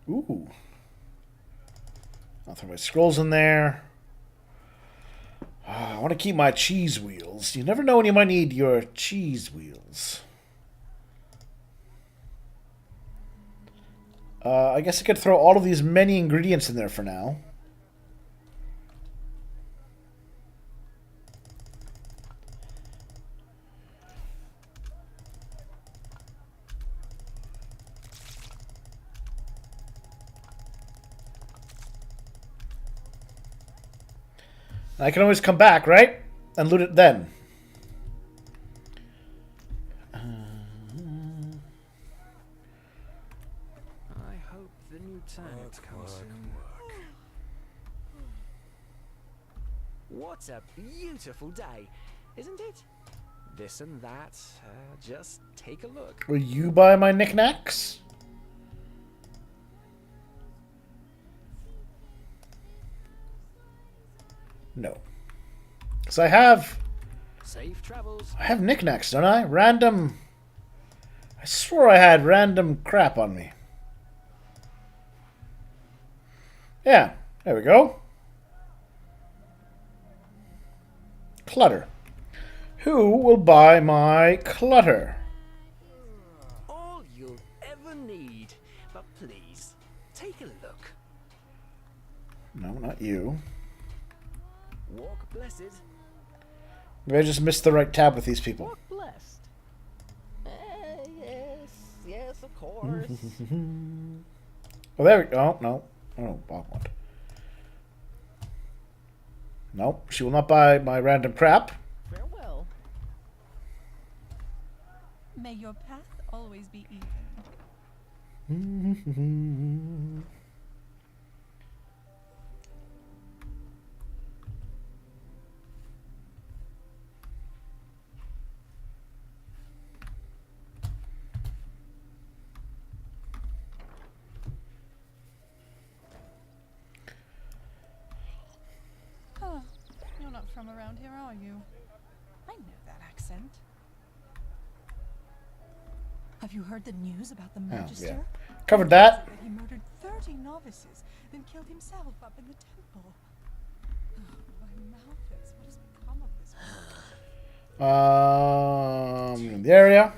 Ooh. I'll throw my scrolls in there. I want to keep my cheese wheels. You never know when you might need your cheese wheels. I guess I could throw all of these many ingredients in there for now. I can always come back, right? And loot it then. I hope the new tenant comes soon. What a beautiful day, isn't it? This and that, just take a look. Will you buy my knickknacks? No. Because I have Safe travels. knickknacks, don't I? Random... I swore I had random crap on me. Yeah, there we go. Clutter. Who will buy my clutter? All you'll ever need. But please, take a look. No, not you. Walk blessed. Maybe I just missed the right tab with these people. Walk blessed. Yes, of course. Oh, there we go. Oh, no. Oh, BogMod. Nope, she will not buy my random crap. Farewell. May your path always be even. from around here, are you? I know that accent. Have you heard the news about the Magister? Yeah. Covered that. That he murdered 30 novices, then killed himself up in the temple. Oh, my Malphas, what has become of this world? The area.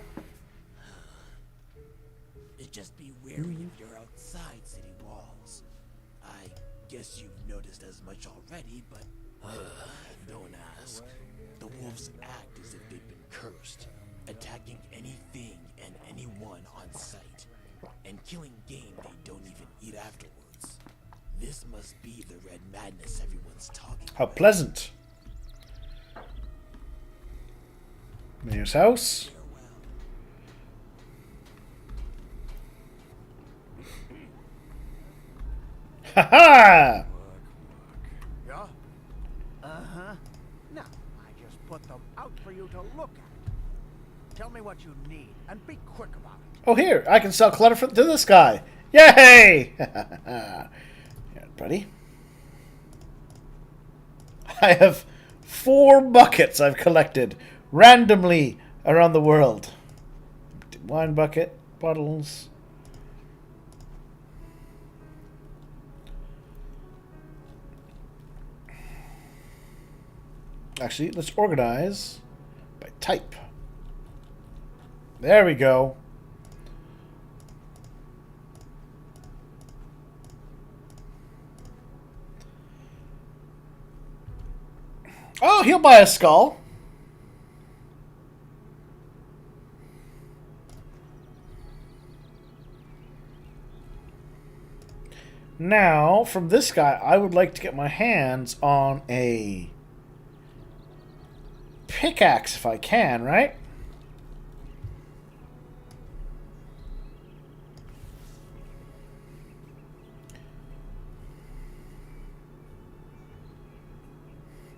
Just be wary if you're outside city walls. I guess you've noticed as much already, but don't ask. The wolves act as if they've been cursed, attacking anything and anyone on sight, and killing game they don't even eat afterwards. This must be the red madness everyone's talking How about. pleasant. Mayor's house. Ha-ha! Yeah? Uh-huh. Now, I just put them out for you to look at. Tell me what you need, and be quick about it. Oh, here. I can sell clutter to this guy. Yay! Here, buddy. I have 4 buckets I've collected randomly around the world. Wine bucket, bottles. Actually, let's organize by type. There we go. Oh, he'll buy a skull. Now, from this guy, I would like to get my hands on a pickaxe if I can, right?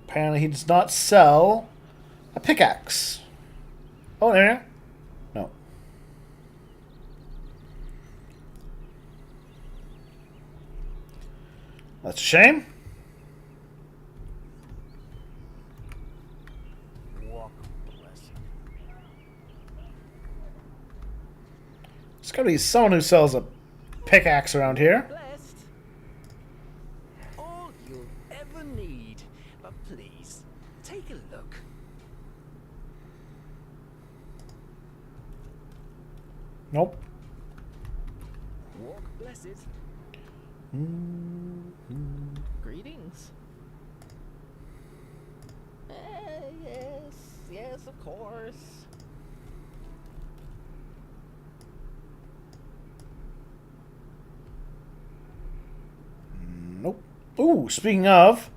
Apparently he does not sell a pickaxe. Oh, there. No. That's a shame. There's gotta be someone who sells a pickaxe around here. Blessed. All you'll ever need. But please, take a look. Nope. Walk blessed. Greetings. Yes, of course. Nope. Ooh, speaking of...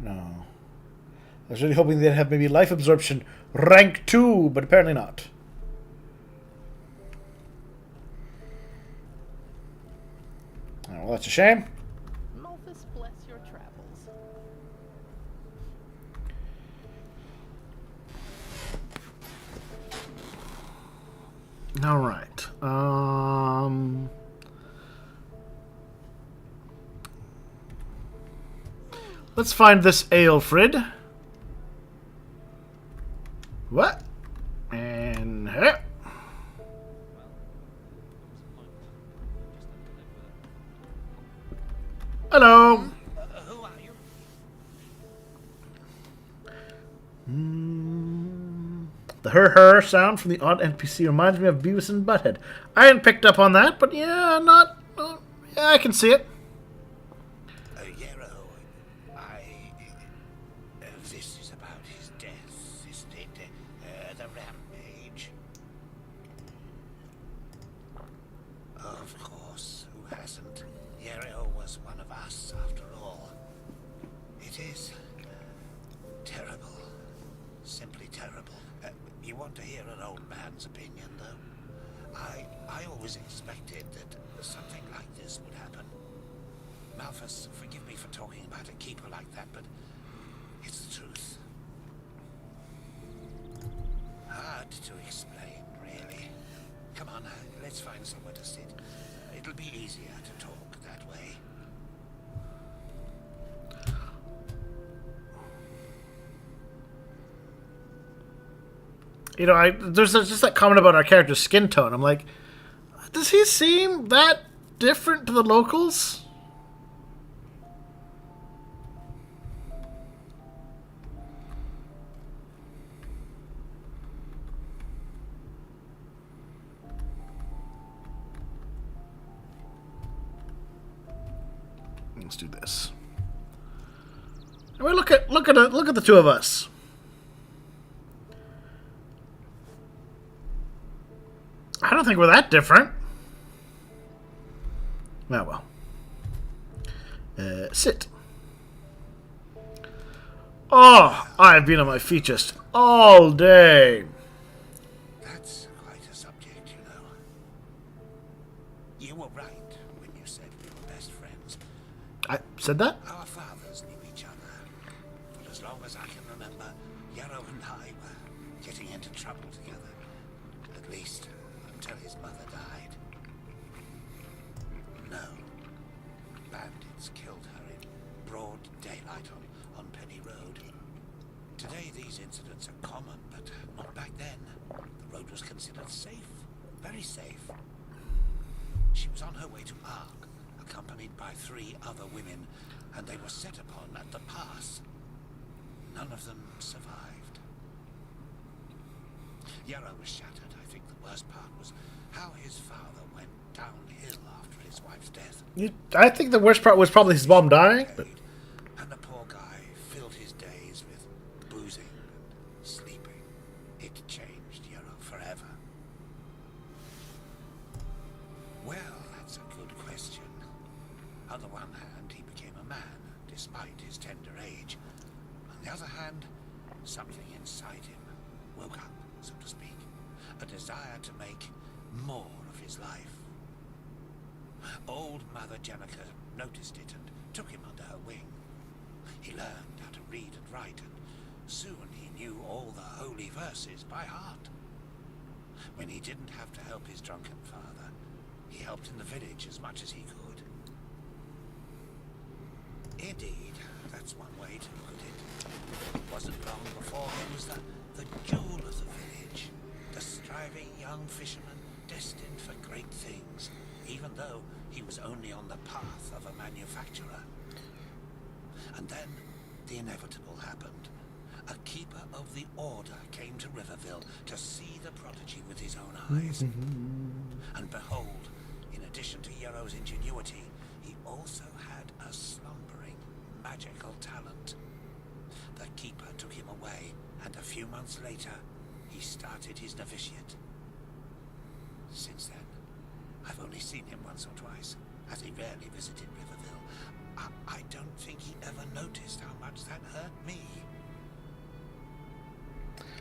No. I was really hoping they'd have maybe life absorption rank 2, but apparently not. Oh, well, that's a shame. Malphas bless your travels. All right. Let's find this Aelfrid. What? And here. Hello. Who are you? The her sound from the odd NPC reminds me of Beavis and Butthead. I hadn't picked up on that, but yeah, yeah, I can see it. Yarrow, this is about his death, isn't it? The rampage. Of course, who hasn't? Yarrow was one of us, after all. It is terrible. Simply terrible. You want to hear an old man's opinion, though? I always expected that something like this would happen. Malphas, forgive me for talking about a keeper like that, but it's the truth. Hard to explain, really. Come on, let's find somewhere to sit. It'll be easier to talk that way. You know, there's just that comment about our character's skin tone. I'm like, does he seem that different to the locals? Let's do this. I mean, look at the two of us. I don't think we're that different. Oh well. Sit. Oh, I've been on my feet just all day. That's quite a subject, you know. You were right when you said we were best friends. I said that? Our fathers knew each other. For as long as I can remember, Yarrow and I were getting into trouble together. At least until his mother died. No. Bandits killed her in broad daylight on Penny Road. Today these incidents are common, but not back then. The road was considered safe. Very safe. She was on her way to Ark, accompanied by 3 other women, and they were set upon at the pass. None of them survived. Yarrow was shattered. I think the worst part was how his father went downhill after his wife's death. I think the worst part was probably his mom dying. But... And the poor guy filled his days with boozing and sleeping. It changed Yarrow forever. Well, that's a good question. On the one hand, he became a man, despite his tender age. On the other hand, something inside him woke up, so to speak. A desire to make more of his life. Old Mother Jenica noticed it and took him under her wing. He learned how to read and write, and soon he knew all the holy verses by heart. When he didn't have to help his drunken father, he helped in the village as much as he could. Indeed, that's one way to look at it. It wasn't long before he was the jewel of the village, the striving young fisherman destined for great things, even though he was only on the path of a manufacturer. And then the inevitable happened. A keeper of the order came to Riverville to see the prodigy with his own eyes. And behold, in addition to Yarrow's ingenuity, he also had a slumbering magical talent. The keeper took him away, and a few months later, he started his novitiate. Since then, I've only seen him once or twice, as he rarely visited Riverville. I don't think he ever noticed how much that hurt me.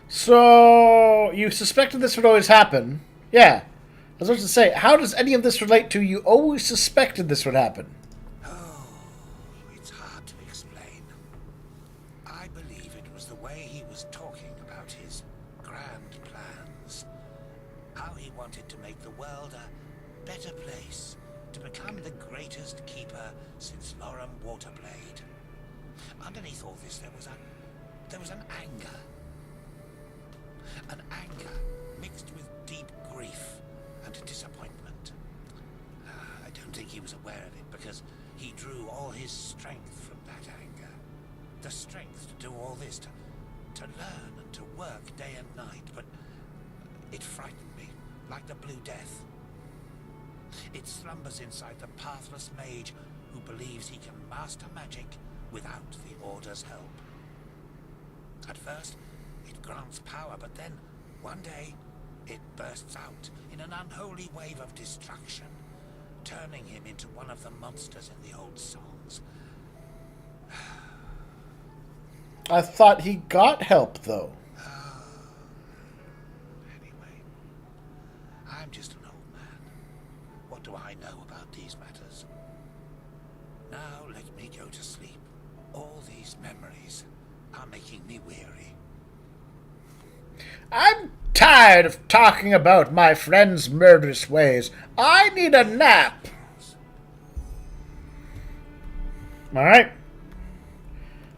So, you suspected this would always happen? Yeah. I was about to say, how does any of this relate to you always suspected this would happen? Oh, it's hard to explain. I believe it was the way he was talking about his grand plans. How he wanted to make the world a better place, to become the greatest keeper since Lorem Waterblade. Underneath all this, there was an anger. An anger mixed with deep grief and disappointment. I don't think he was aware of it because he drew all his strength from that anger. The strength to do all this, to learn and to work day and night, but it frightened me, like the Blue Death. It slumbers inside the pathless mage who believes he can master magic without the Order's help. At first, it grants power, but then, one day, it bursts out in an unholy wave of destruction, turning him into one of the monsters in the old songs. I thought he got help, though. Anyway, I'm just an old man. What do I know about these matters? Now let me go to sleep. All these memories are making me weary. I'm tired of talking about my friend's murderous ways. I need a nap. All right.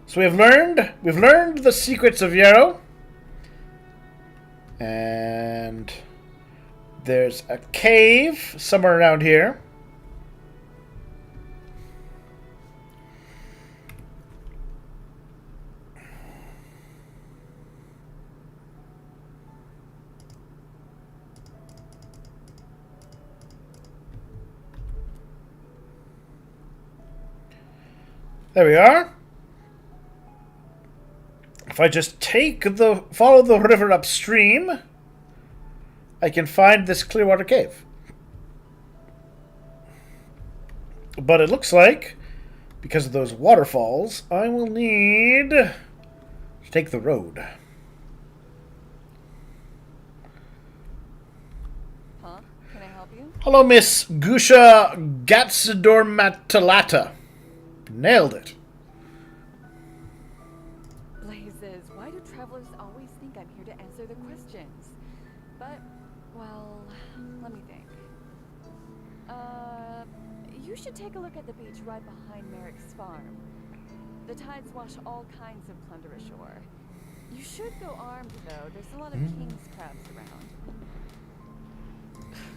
So we've learned the secrets of Yarrow. And there's a cave somewhere around here. There we are. If I just follow the river upstream, I can find this Clearwater Cave. But it looks like, because of those waterfalls, I will need to take the road. Huh? Can I help you? Hello, Miss Gusha Gatsidormatalata. Nailed it. Blazes, why do travelers always think I'm here to answer the questions? But, well, let me think. You should take a look at the beach right behind Merrick's farm. The tides wash all kinds of plunder ashore. You should go armed, though. There's a lot of king's crabs around.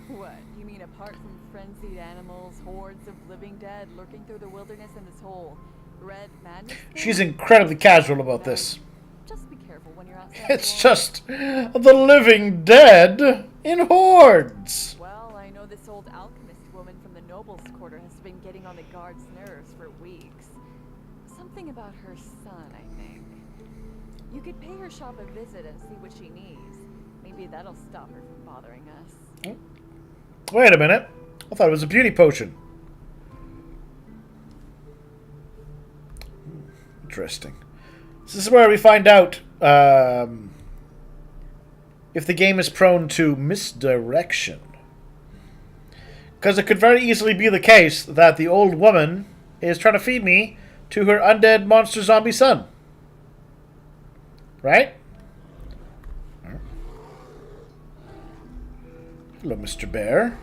What? You mean apart from frenzied animals, hordes of living dead lurking through the wilderness and this whole red madness thing? She's incredibly casual about this. Just be careful when you're outside. It's just the living dead in hordes. Well, I know this old alchemist woman from the nobles' quarter has been getting on the guard's nerves for weeks. Something about her son, I think. You could pay her shop a visit and see what she needs. Maybe that'll stop her from bothering us. Wait a minute. I thought it was a beauty potion. Interesting. This is where we find out if the game is prone to misdirection. Because it could very easily be the case that the old woman is trying to feed me to her undead monster zombie son. Right? Hello, Mr. Bear.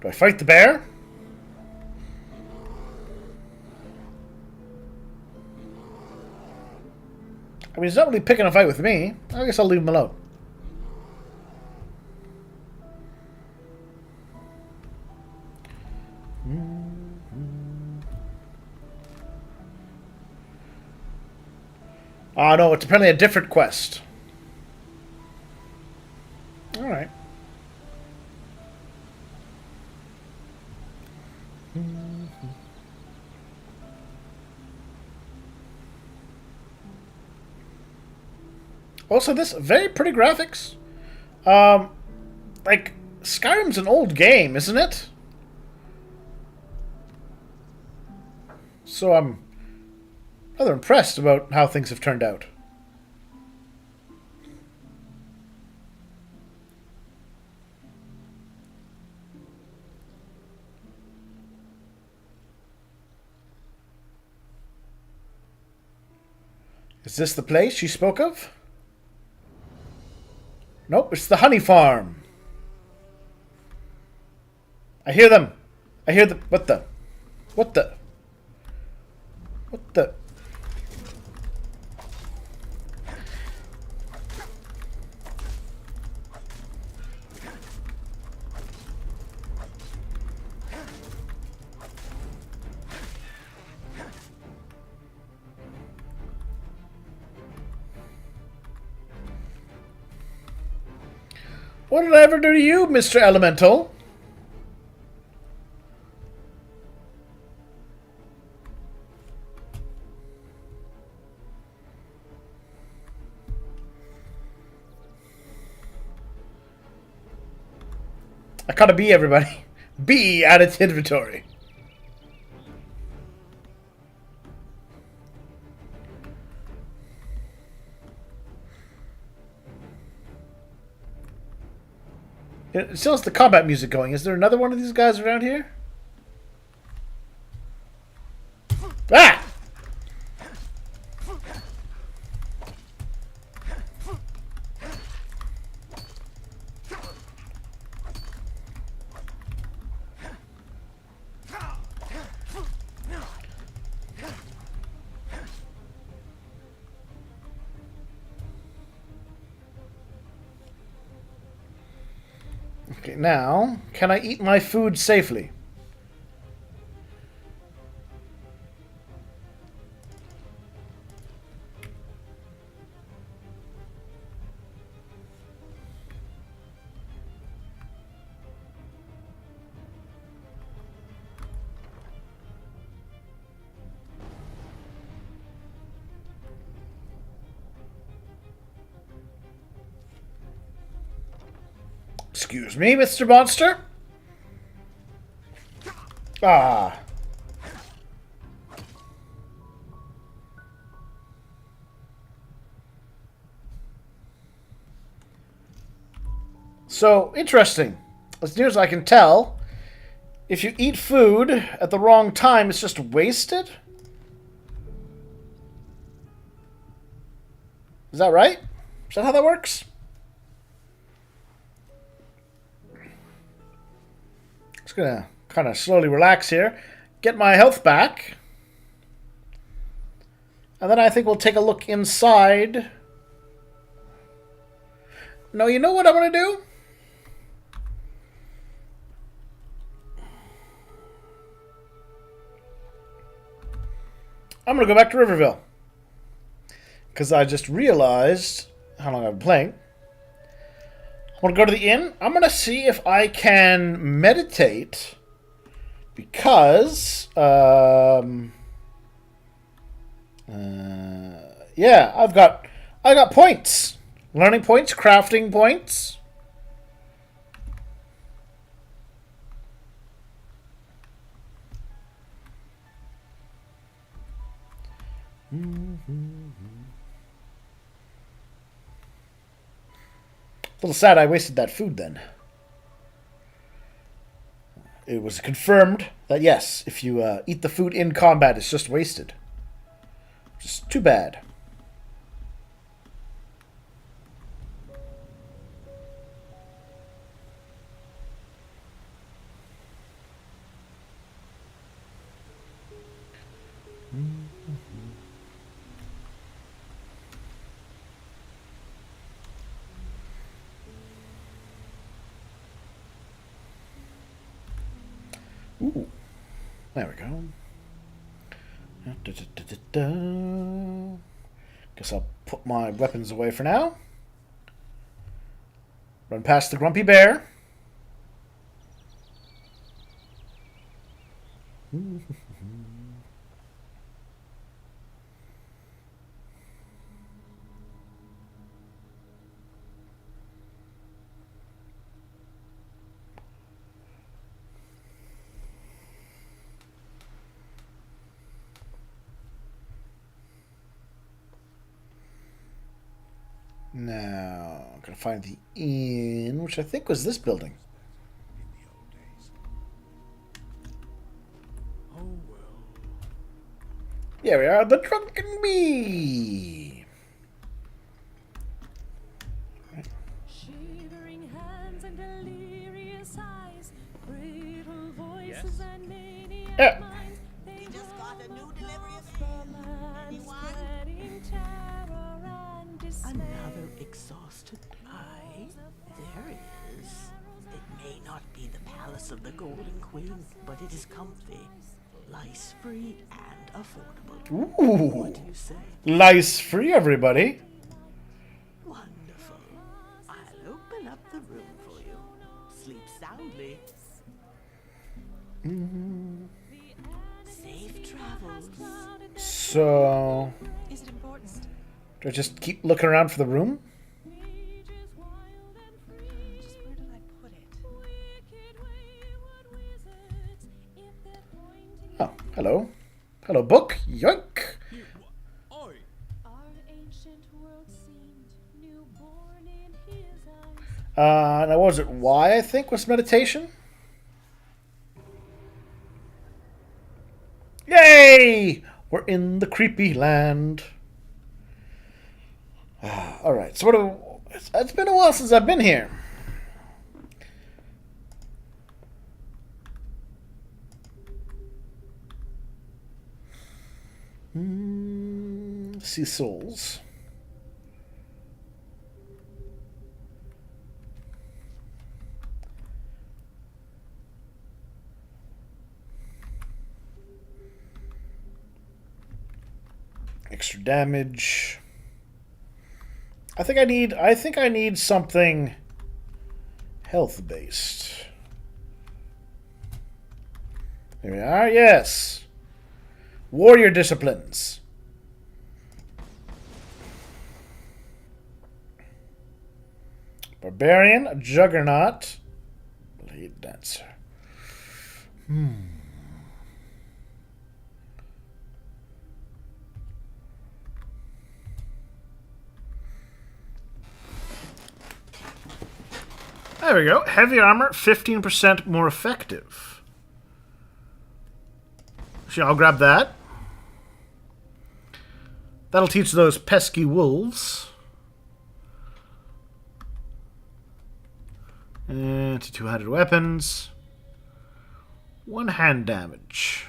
Do I fight the bear? I mean, he's not really picking a fight with me. I guess I'll leave him alone. Oh no, it's apparently a different quest. Alright. Also, this very pretty graphics. Like, Skyrim's an old game, isn't it? So I'm rather impressed about how things have turned out. Is this the place she spoke of? Nope, it's the honey farm. I hear them. I hear the... What the? What the? What the? What did I ever do to you, Mr. Elemental? I caught a bee, everybody. Bee at its inventory. It still has the combat music going. Is there another one of these guys around here? Ah! Okay, now, can I eat my food safely? Excuse me, Mr. Monster? Ah. So, interesting. As near as I can tell, if you eat food at the wrong time, it's just wasted? Is that right? Is that how that works? Just gonna kind of slowly relax here, get my health back, and then I think we'll take a look inside. No, you know what I'm gonna do? I'm gonna go back to Riverville. Because I just realized how long I've been playing. I'm gonna go to the inn. I'm gonna see if I can meditate. Because, yeah, I got points. Learning points, crafting points. A little sad I wasted that food then. It was confirmed that yes, if you eat the food in combat, it's just wasted. Just too bad. Ooh, there we go. Guess I'll put my weapons away for now. Run past the grumpy bear. Now, I'm going to find the inn, which I think was this building. Oh well. Here we are, the Drunken Bee. Shivering hands and delirious eyes, brittle voices and maniac minds. They just got a new delivery of spreading terror and dismay. Another exhausted eye? There is. It may not be the palace of the Golden Queen, but it is comfy, lice-free, and affordable. Ooh. What do you say? Lice-free, everybody. Wonderful. I'll open up the room for you. Sleep soundly. Safe travels. So, Is it important? do I just keep looking around for the room? Just where did I put it? Oh, hello. Hello, book. Yoink. Oi! Our ancient world seemed newborn in his eyes. Now what was it? Y, I think, was meditation? Yay! We're in the creepy land. Alright, so what do... It's been a while since I've been here. See souls. extra damage. I think I need something health based. Here we are. Yes. Warrior disciplines. Barbarian, a Juggernaut, Blade Dancer. There we go. Heavy armor, 15% more effective. So I'll grab that. That'll teach those pesky wolves. And to 200 weapons. 1 hand damage.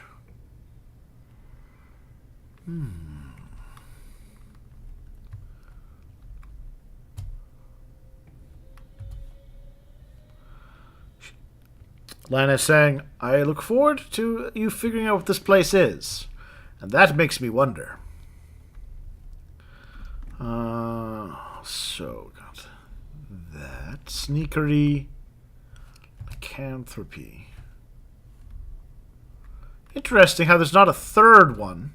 Lana is saying, I look forward to you figuring out what this place is. And that makes me wonder. So, got that. Sneakery. Lycanthropy. Interesting how there's not a third one.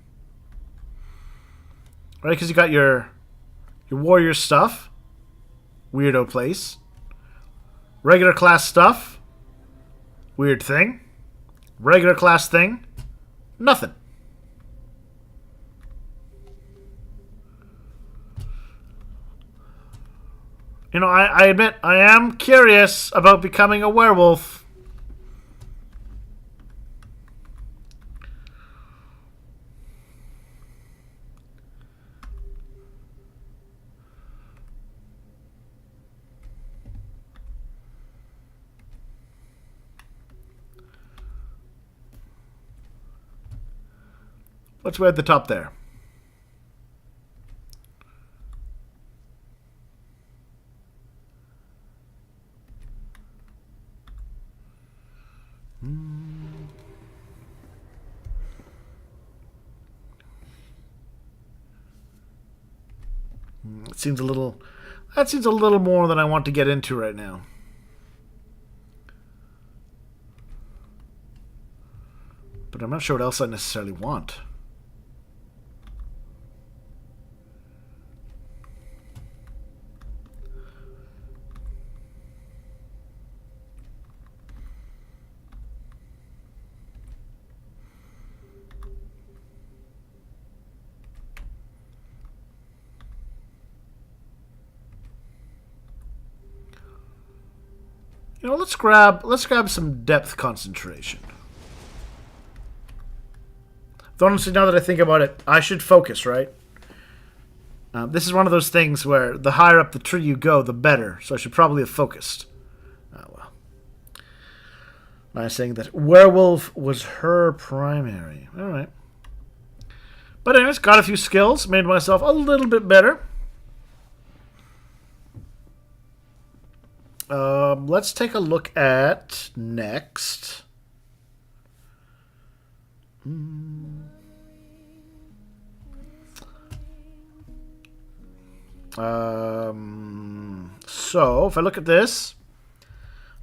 Right, because you got your warrior stuff. Weirdo place. Regular class stuff. Weird thing. Regular class thing. Nothing. You know, I admit, I am curious about becoming a werewolf. What's way at the top there? It seems a little... That seems a little more than I want to get into right now. But I'm not sure what else I necessarily want. You know, let's grab some depth concentration. Though honestly, now that I think about it, I should focus, right? This is one of those things where the higher up the tree you go, the better. So I should probably have focused. Oh, well. I was saying that werewolf was her primary. All right. But anyways, got a few skills. Made myself a little bit better. Let's take a look at next. So, if I look at this,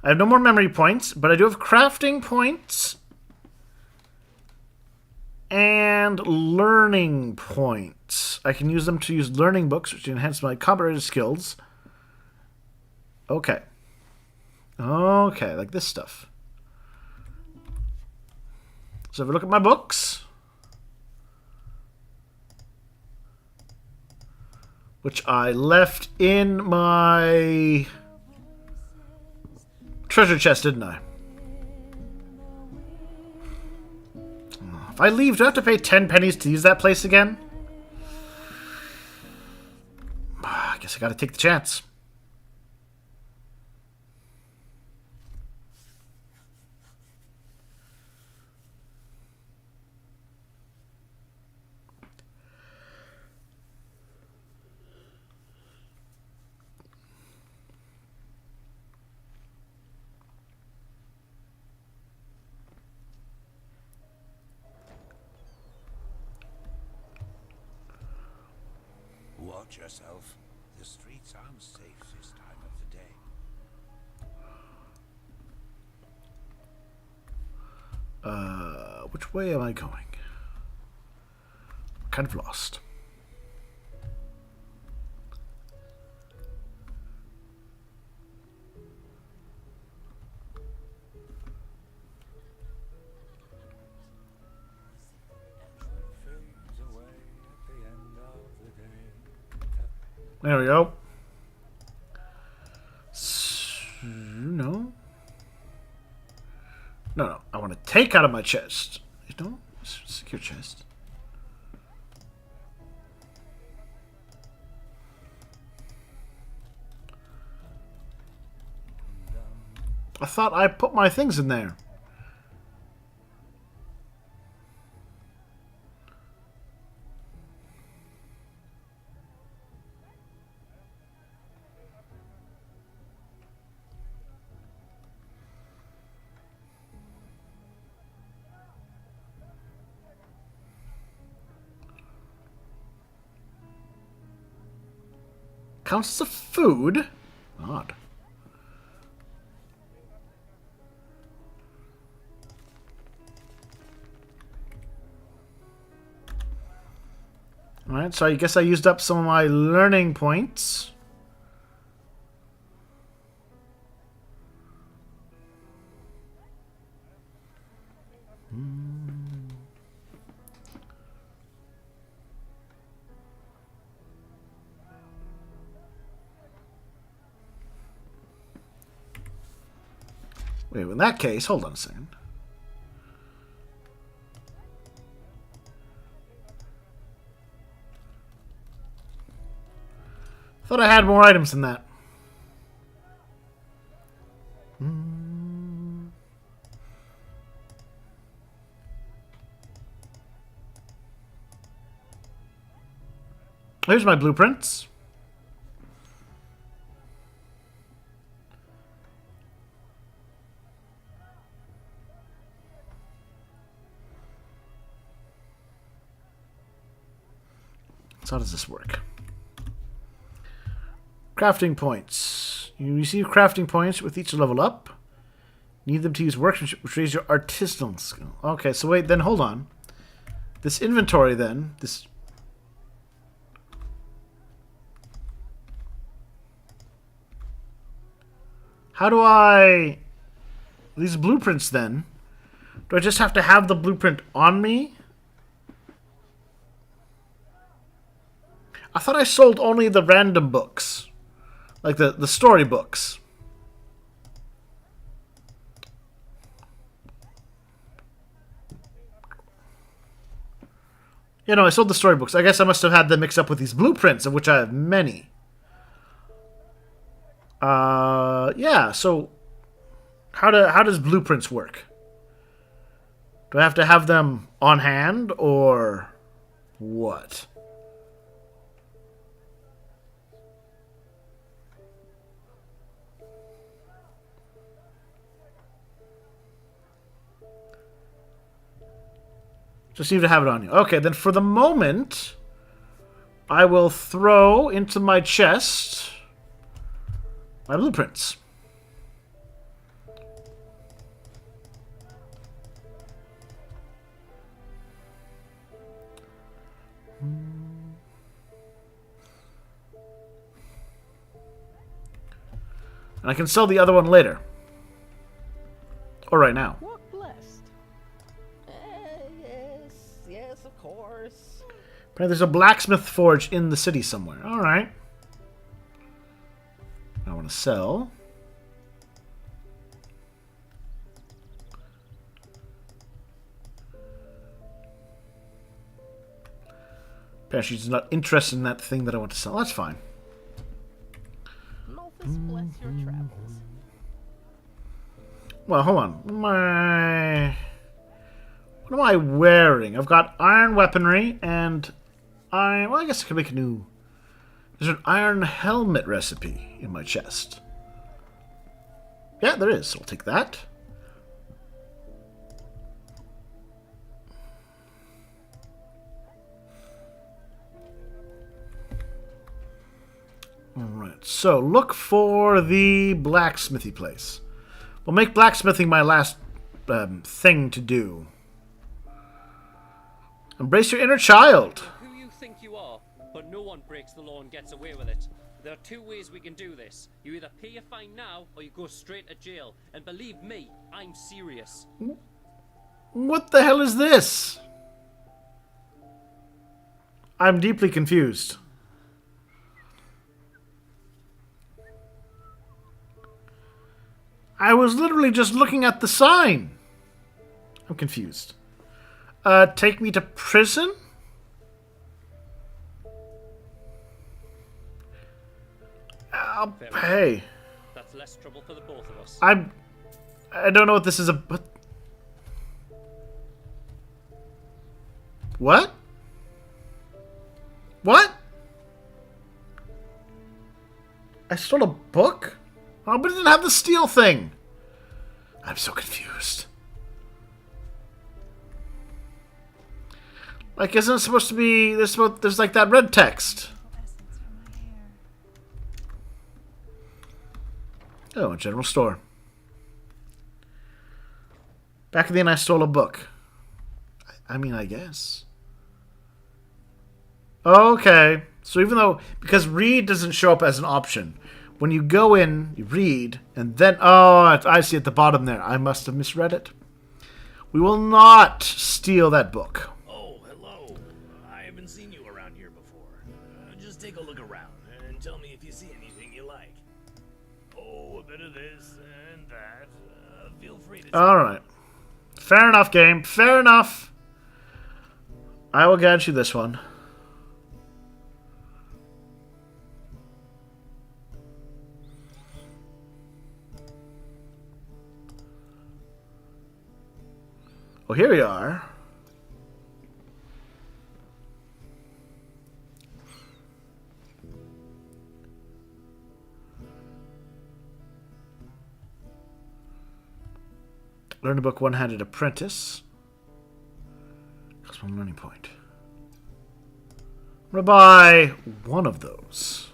I have no more memory points, but I do have crafting points and learning points. I can use them to use learning books, which enhance my combat skills. Okay. Okay, like this stuff. So if I look at my books, which I left in my treasure chest, didn't I? If I leave, do I have to pay 10 pennies to use that place again? I guess I gotta take the chance. about yourself. The streets aren't safe this time of the day. Which way am I going? Kind of lost. There we go. No. No. I want to take out of my chest. No? Secure chest. I thought I put my things in there. Counts as a food? Odd. Alright, so I guess I used up some of my learning points. Wait, in that case, hold on a second. Thought I had more items than that. Here's my blueprints. So how does this work? Crafting points. You receive crafting points with each level up. Need them to use workmanship, which raises your artisanal skill. Okay, so wait, then hold on. This inventory then, this... How do I... These blueprints then, do I just have to have the blueprint on me? I thought I sold only the random books. Like the story books. Yeah, no, I sold the storybooks. I guess I must have had them mixed up with these blueprints, of which I have many. Yeah, so how does blueprints work? Do I have to have them on hand, or what? Just need to have it on you. Okay, then for the moment, I will throw into my chest my blueprints. And I can sell the other one later. Or right now. Walk blessed. Yes, of course. Apparently there's a blacksmith forge in the city somewhere. Alright. I want to sell. Apparently she's not interested in that thing that I want to sell. That's fine. Malthus bless your travels. Well, hold on. What am I wearing? I've got iron weaponry and iron... Well, I guess I can make a new... There's an iron helmet recipe in my chest. Yeah, there is. So I'll take that. Alright, so look for the blacksmithy place. We'll make blacksmithing my last thing to do. Embrace your inner child. Who you think you are, but no one breaks the law and gets away with it. There are two ways we can do this. You either pay your fine now, or you go straight to jail. And believe me, I'm serious. What the hell is this? I'm deeply confused. I was literally just looking at the sign. I'm confused. Take me to prison? I'll pay. That's less trouble for the both of us. I don't know what this is about. What? What? I stole a book? Oh, but it didn't have the steel thing. I'm so confused. Like, isn't it supposed to be... There's like that red text. Oh, a general store. Back in the end, I stole a book. I mean, I guess. Okay. So even though... Because read doesn't show up as an option. When you go in, you read, and then... Oh, I see at the bottom there. I must have misread it. We will not steal that book. Oh, hello. I haven't seen you around here before. Just take a look around and tell me if you see anything you like. Oh, a bit of this and that. Feel free to... Alright. Fair enough, game. Fair enough. I will grant you this one. Well, here we are. Learn a book, one-handed apprentice. That's one learning point. I'm going to buy one of those.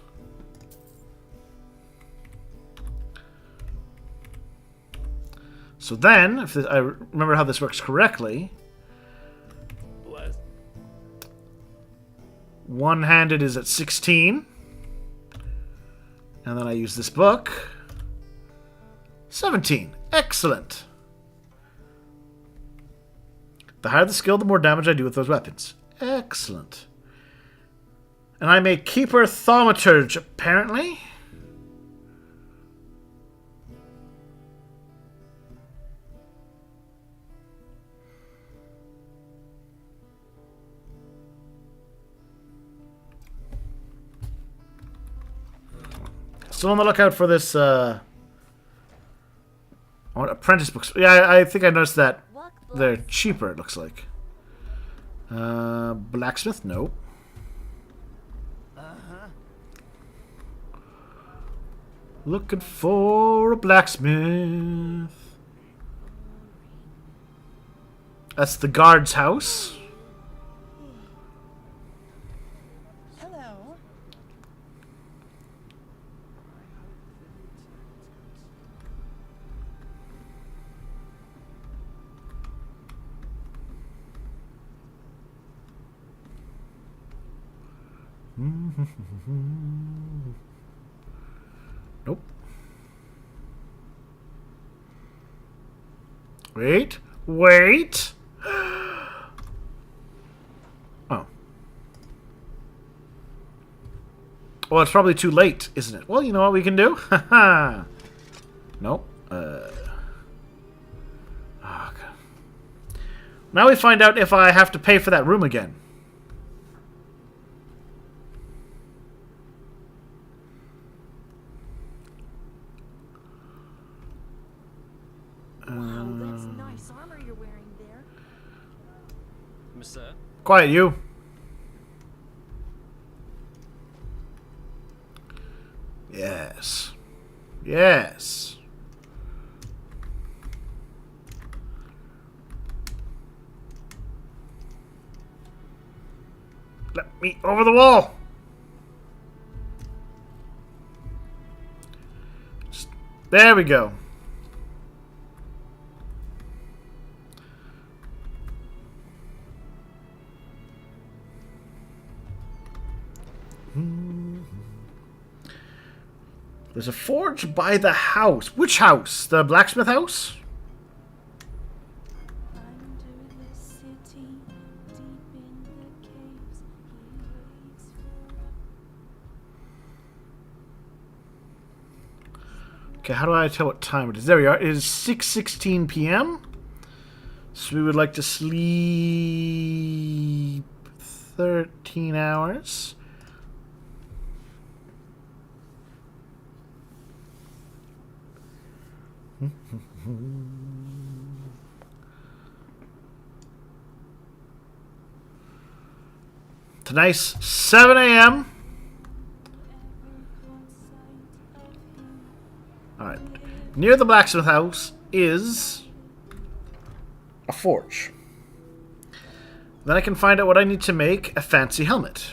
So then, if I remember how this works correctly, one-handed is at 16. And then I use this book. 17. Excellent. The higher the skill, the more damage I do with those weapons. Excellent. And I'm a keeper thaumaturge, apparently. Still on the lookout for this, apprentice books. Yeah, I think I noticed that they're cheaper, it looks like. Blacksmith? No. Looking for a blacksmith. That's the guard's house. Hello. Nope. Wait. Wait. Oh. Well, it's probably too late, isn't it? Well, you know what we can do? Haha. Nope. Oh, God. Now we find out if I have to pay for that room again. Wow, that's nice armor you're wearing there. Monsieur? Quiet, you. Yes. Yes. Let me over the wall. There we go. There's a forge by the house. Which house? The blacksmith house? Okay, how do I tell what time it is? There we are. It is 6:16 p.m. So we would like to sleep 13 hours. Tonight's 7 a.m. Alright. Near the blacksmith house is a forge. Then I can find out what I need to make a fancy helmet.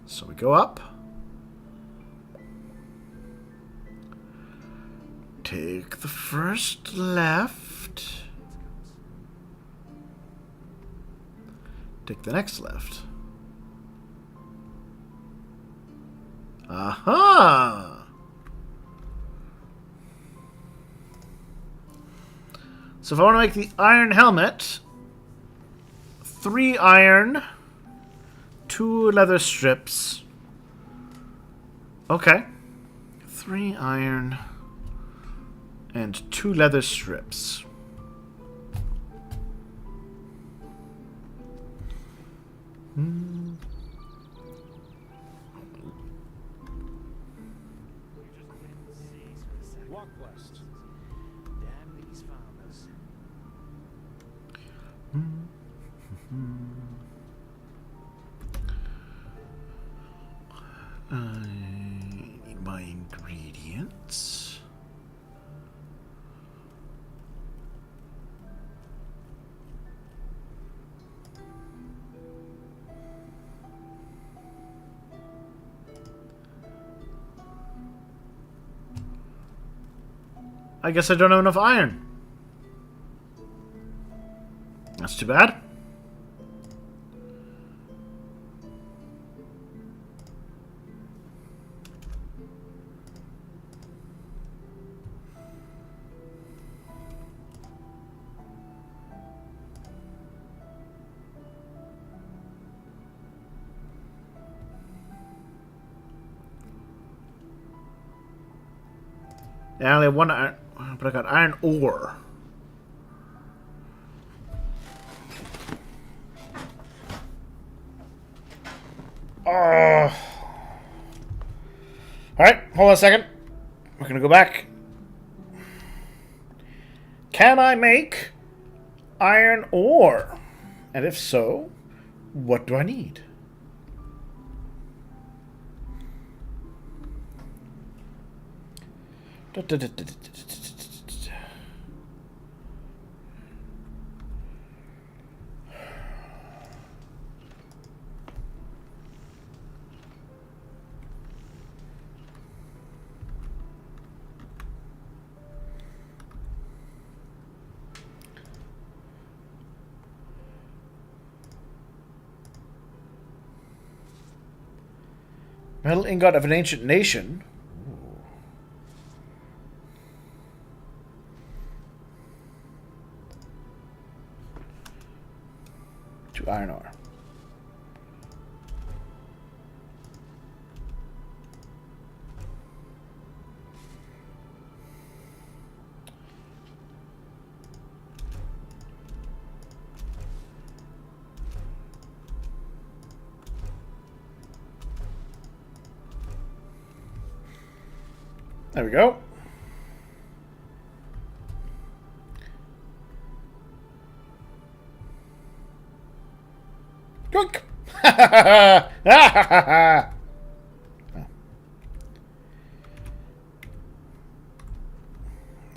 So we go up. Take the first left. Take the next left. Aha! So if I want to make the iron helmet, 3 iron, 2 leather strips. Okay. 3 iron and 2 leather strips. Walk west. Damn these farmers. I need my ingredients. I guess I don't have enough iron. That's too bad. Yeah, I only have 1 iron, but I got iron ore. Alright, hold on a second. We're gonna go back. Can I make iron ore? And if so, what do I need? Metal ingot of an ancient nation. Ooh. 2 iron ore. There we go. Yoink!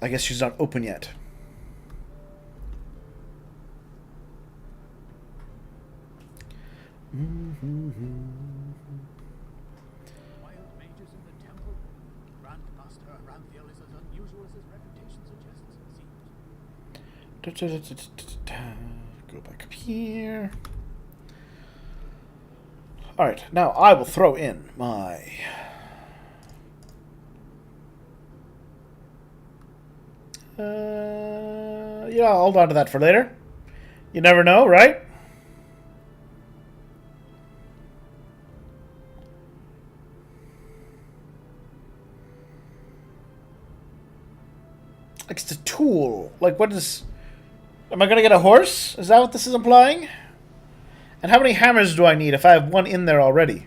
I guess she's not open yet. Wild mages in the temple. Grandmaster Aranthiel is as unusual as his reputation suggests, it seems. Go back up here. Alright, now I will throw in my... yeah, I'll hold on to that for later. You never know, right? Like, it's a tool. Like, what is... Am I going to get a horse? Is that what this is implying? And how many hammers do I need if I have one in there already?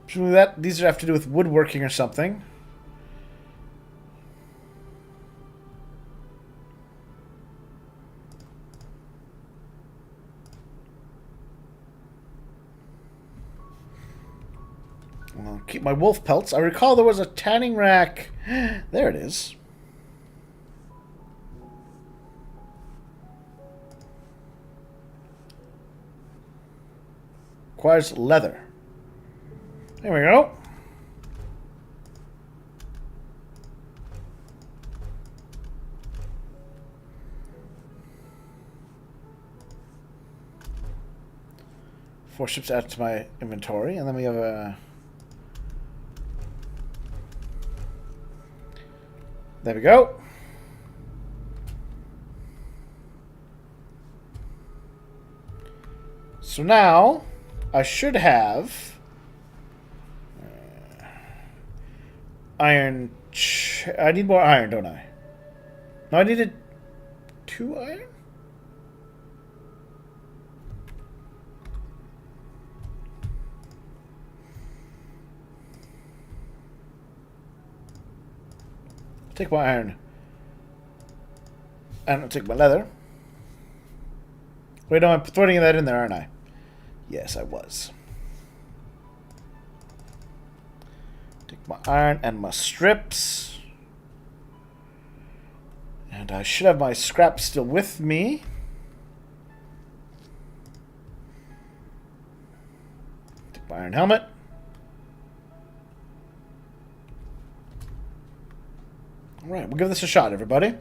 Presumably that these have to do with woodworking or something. I'll keep my wolf pelts. I recall there was a tanning rack. There it is. Requires leather. There we go. Four ships added to my inventory, and then we have a... There we go. So now, I should have... iron... I need more iron, don't I? No, I needed 2 iron? Take my iron. And I'll take my leather. Wait, no, I'm throwing that in there, aren't I? Yes, I was. Take my iron and my strips. And I should have my scrap still with me. Take my iron helmet. Alright, we'll give this a shot, everybody.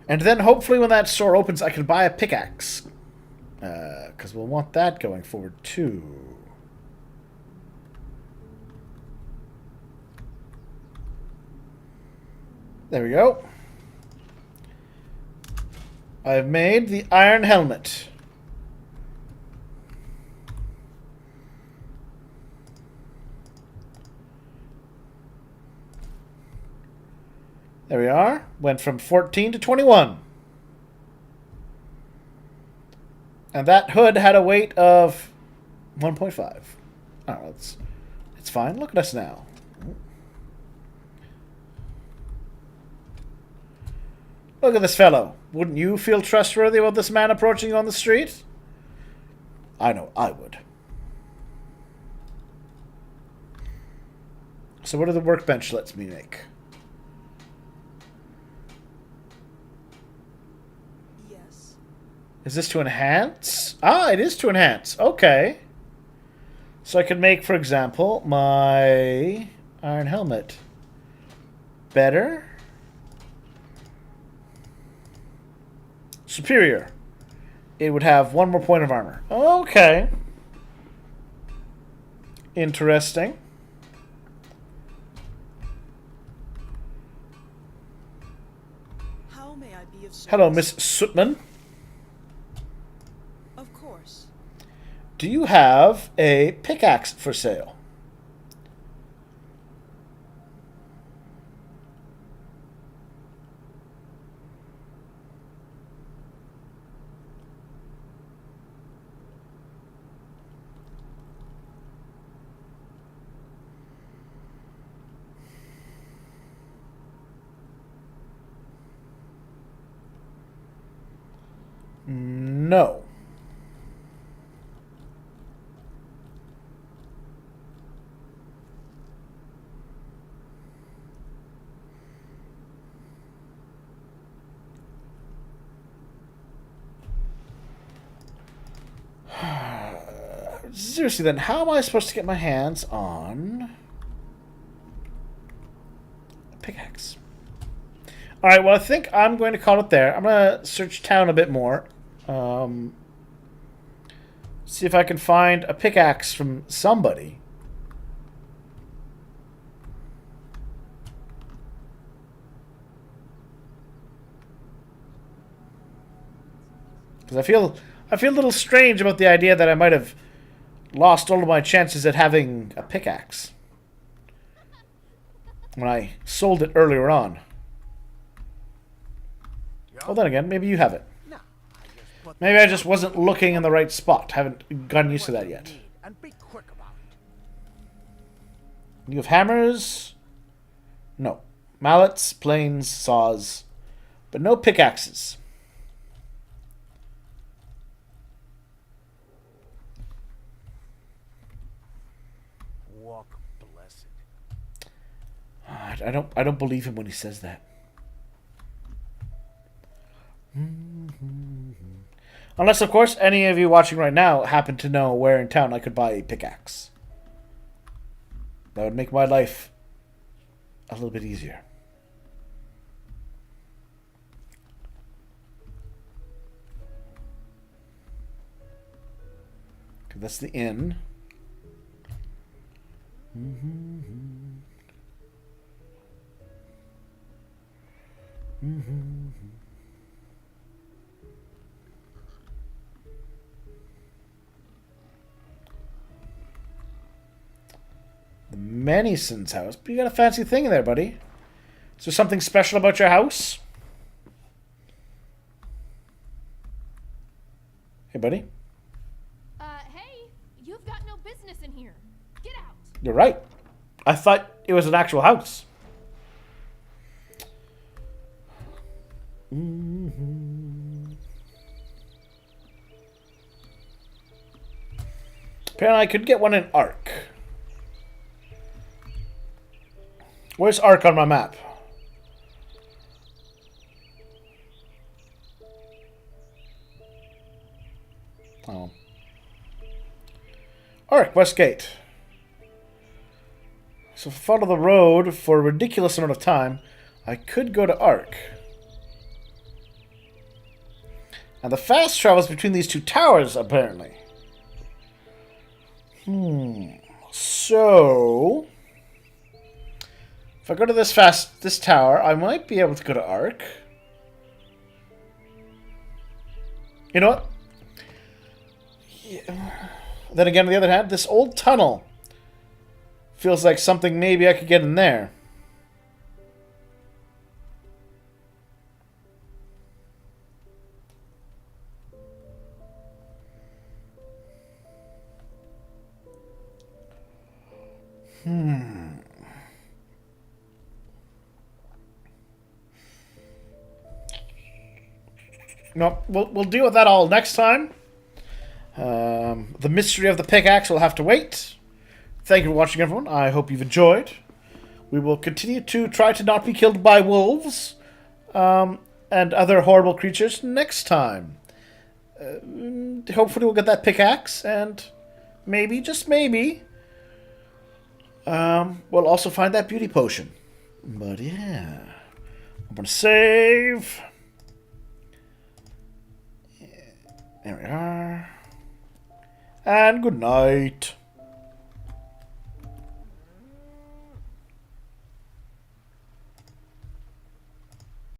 And then hopefully when that store opens, I can buy a pickaxe. Because we'll want that going forward, too. There we go. I've made the iron helmet. There we are. Went from 14 to 21. And that hood had a weight of 1.5. Oh, it's fine. Look at us now. Look at this fellow. Wouldn't you feel trustworthy about this man approaching you on the street? I know I would. So what do the workbench lets me make? Yes. Is this to enhance? Ah, it is to enhance. Okay. So I could make, for example, my iron helmet better. Superior. It would have 1 more point of armor. Okay. Interesting. How may I be of service? Hello, Miss Sootman. Of course. Do you have a pickaxe for sale? No. Seriously, then, how am I supposed to get my hands on a pickaxe? Alright, well, I think I'm going to call it there. I'm going to search town a bit more. See if I can find a pickaxe from somebody. Because I feel a little strange about the idea that I might have lost all of my chances at having a pickaxe when I sold it earlier on. Well, then again, maybe you have it. Maybe I just wasn't looking in the right spot. Haven't gotten used to that yet. And be quick about it. You have hammers? No. Mallets, planes, saws, but no pickaxes. Walk blessed. I don't believe him when he says that. Unless, of course, any of you watching right now happen to know where in town I could buy a pickaxe. That would make my life a little bit easier. Okay, that's the inn. The Manison's house. But you got a fancy thing in there, buddy. Is there something special about your house? Hey, buddy. Hey, you've got no business in here. Get out. You're right. I thought it was an actual house. Apparently I could get one in Ark. Where's Ark on my map? Oh. Ark, West Gate. So if I follow the road for a ridiculous amount of time, I could go to Ark. And the fast travels between these two towers, apparently. So if I go to this tower, I might be able to go to Ark. You know what? Yeah. Then again, on the other hand, this old tunnel feels like something maybe I could get in there. No, we'll deal with that all next time. The mystery of the pickaxe will have to wait. Thank you for watching, everyone. I hope you've enjoyed. We will continue to try to not be killed by wolves and other horrible creatures next time. Hopefully we'll get that pickaxe, and maybe, just maybe, we'll also find that beauty potion. But yeah, I'm going to save. There we are. And good night.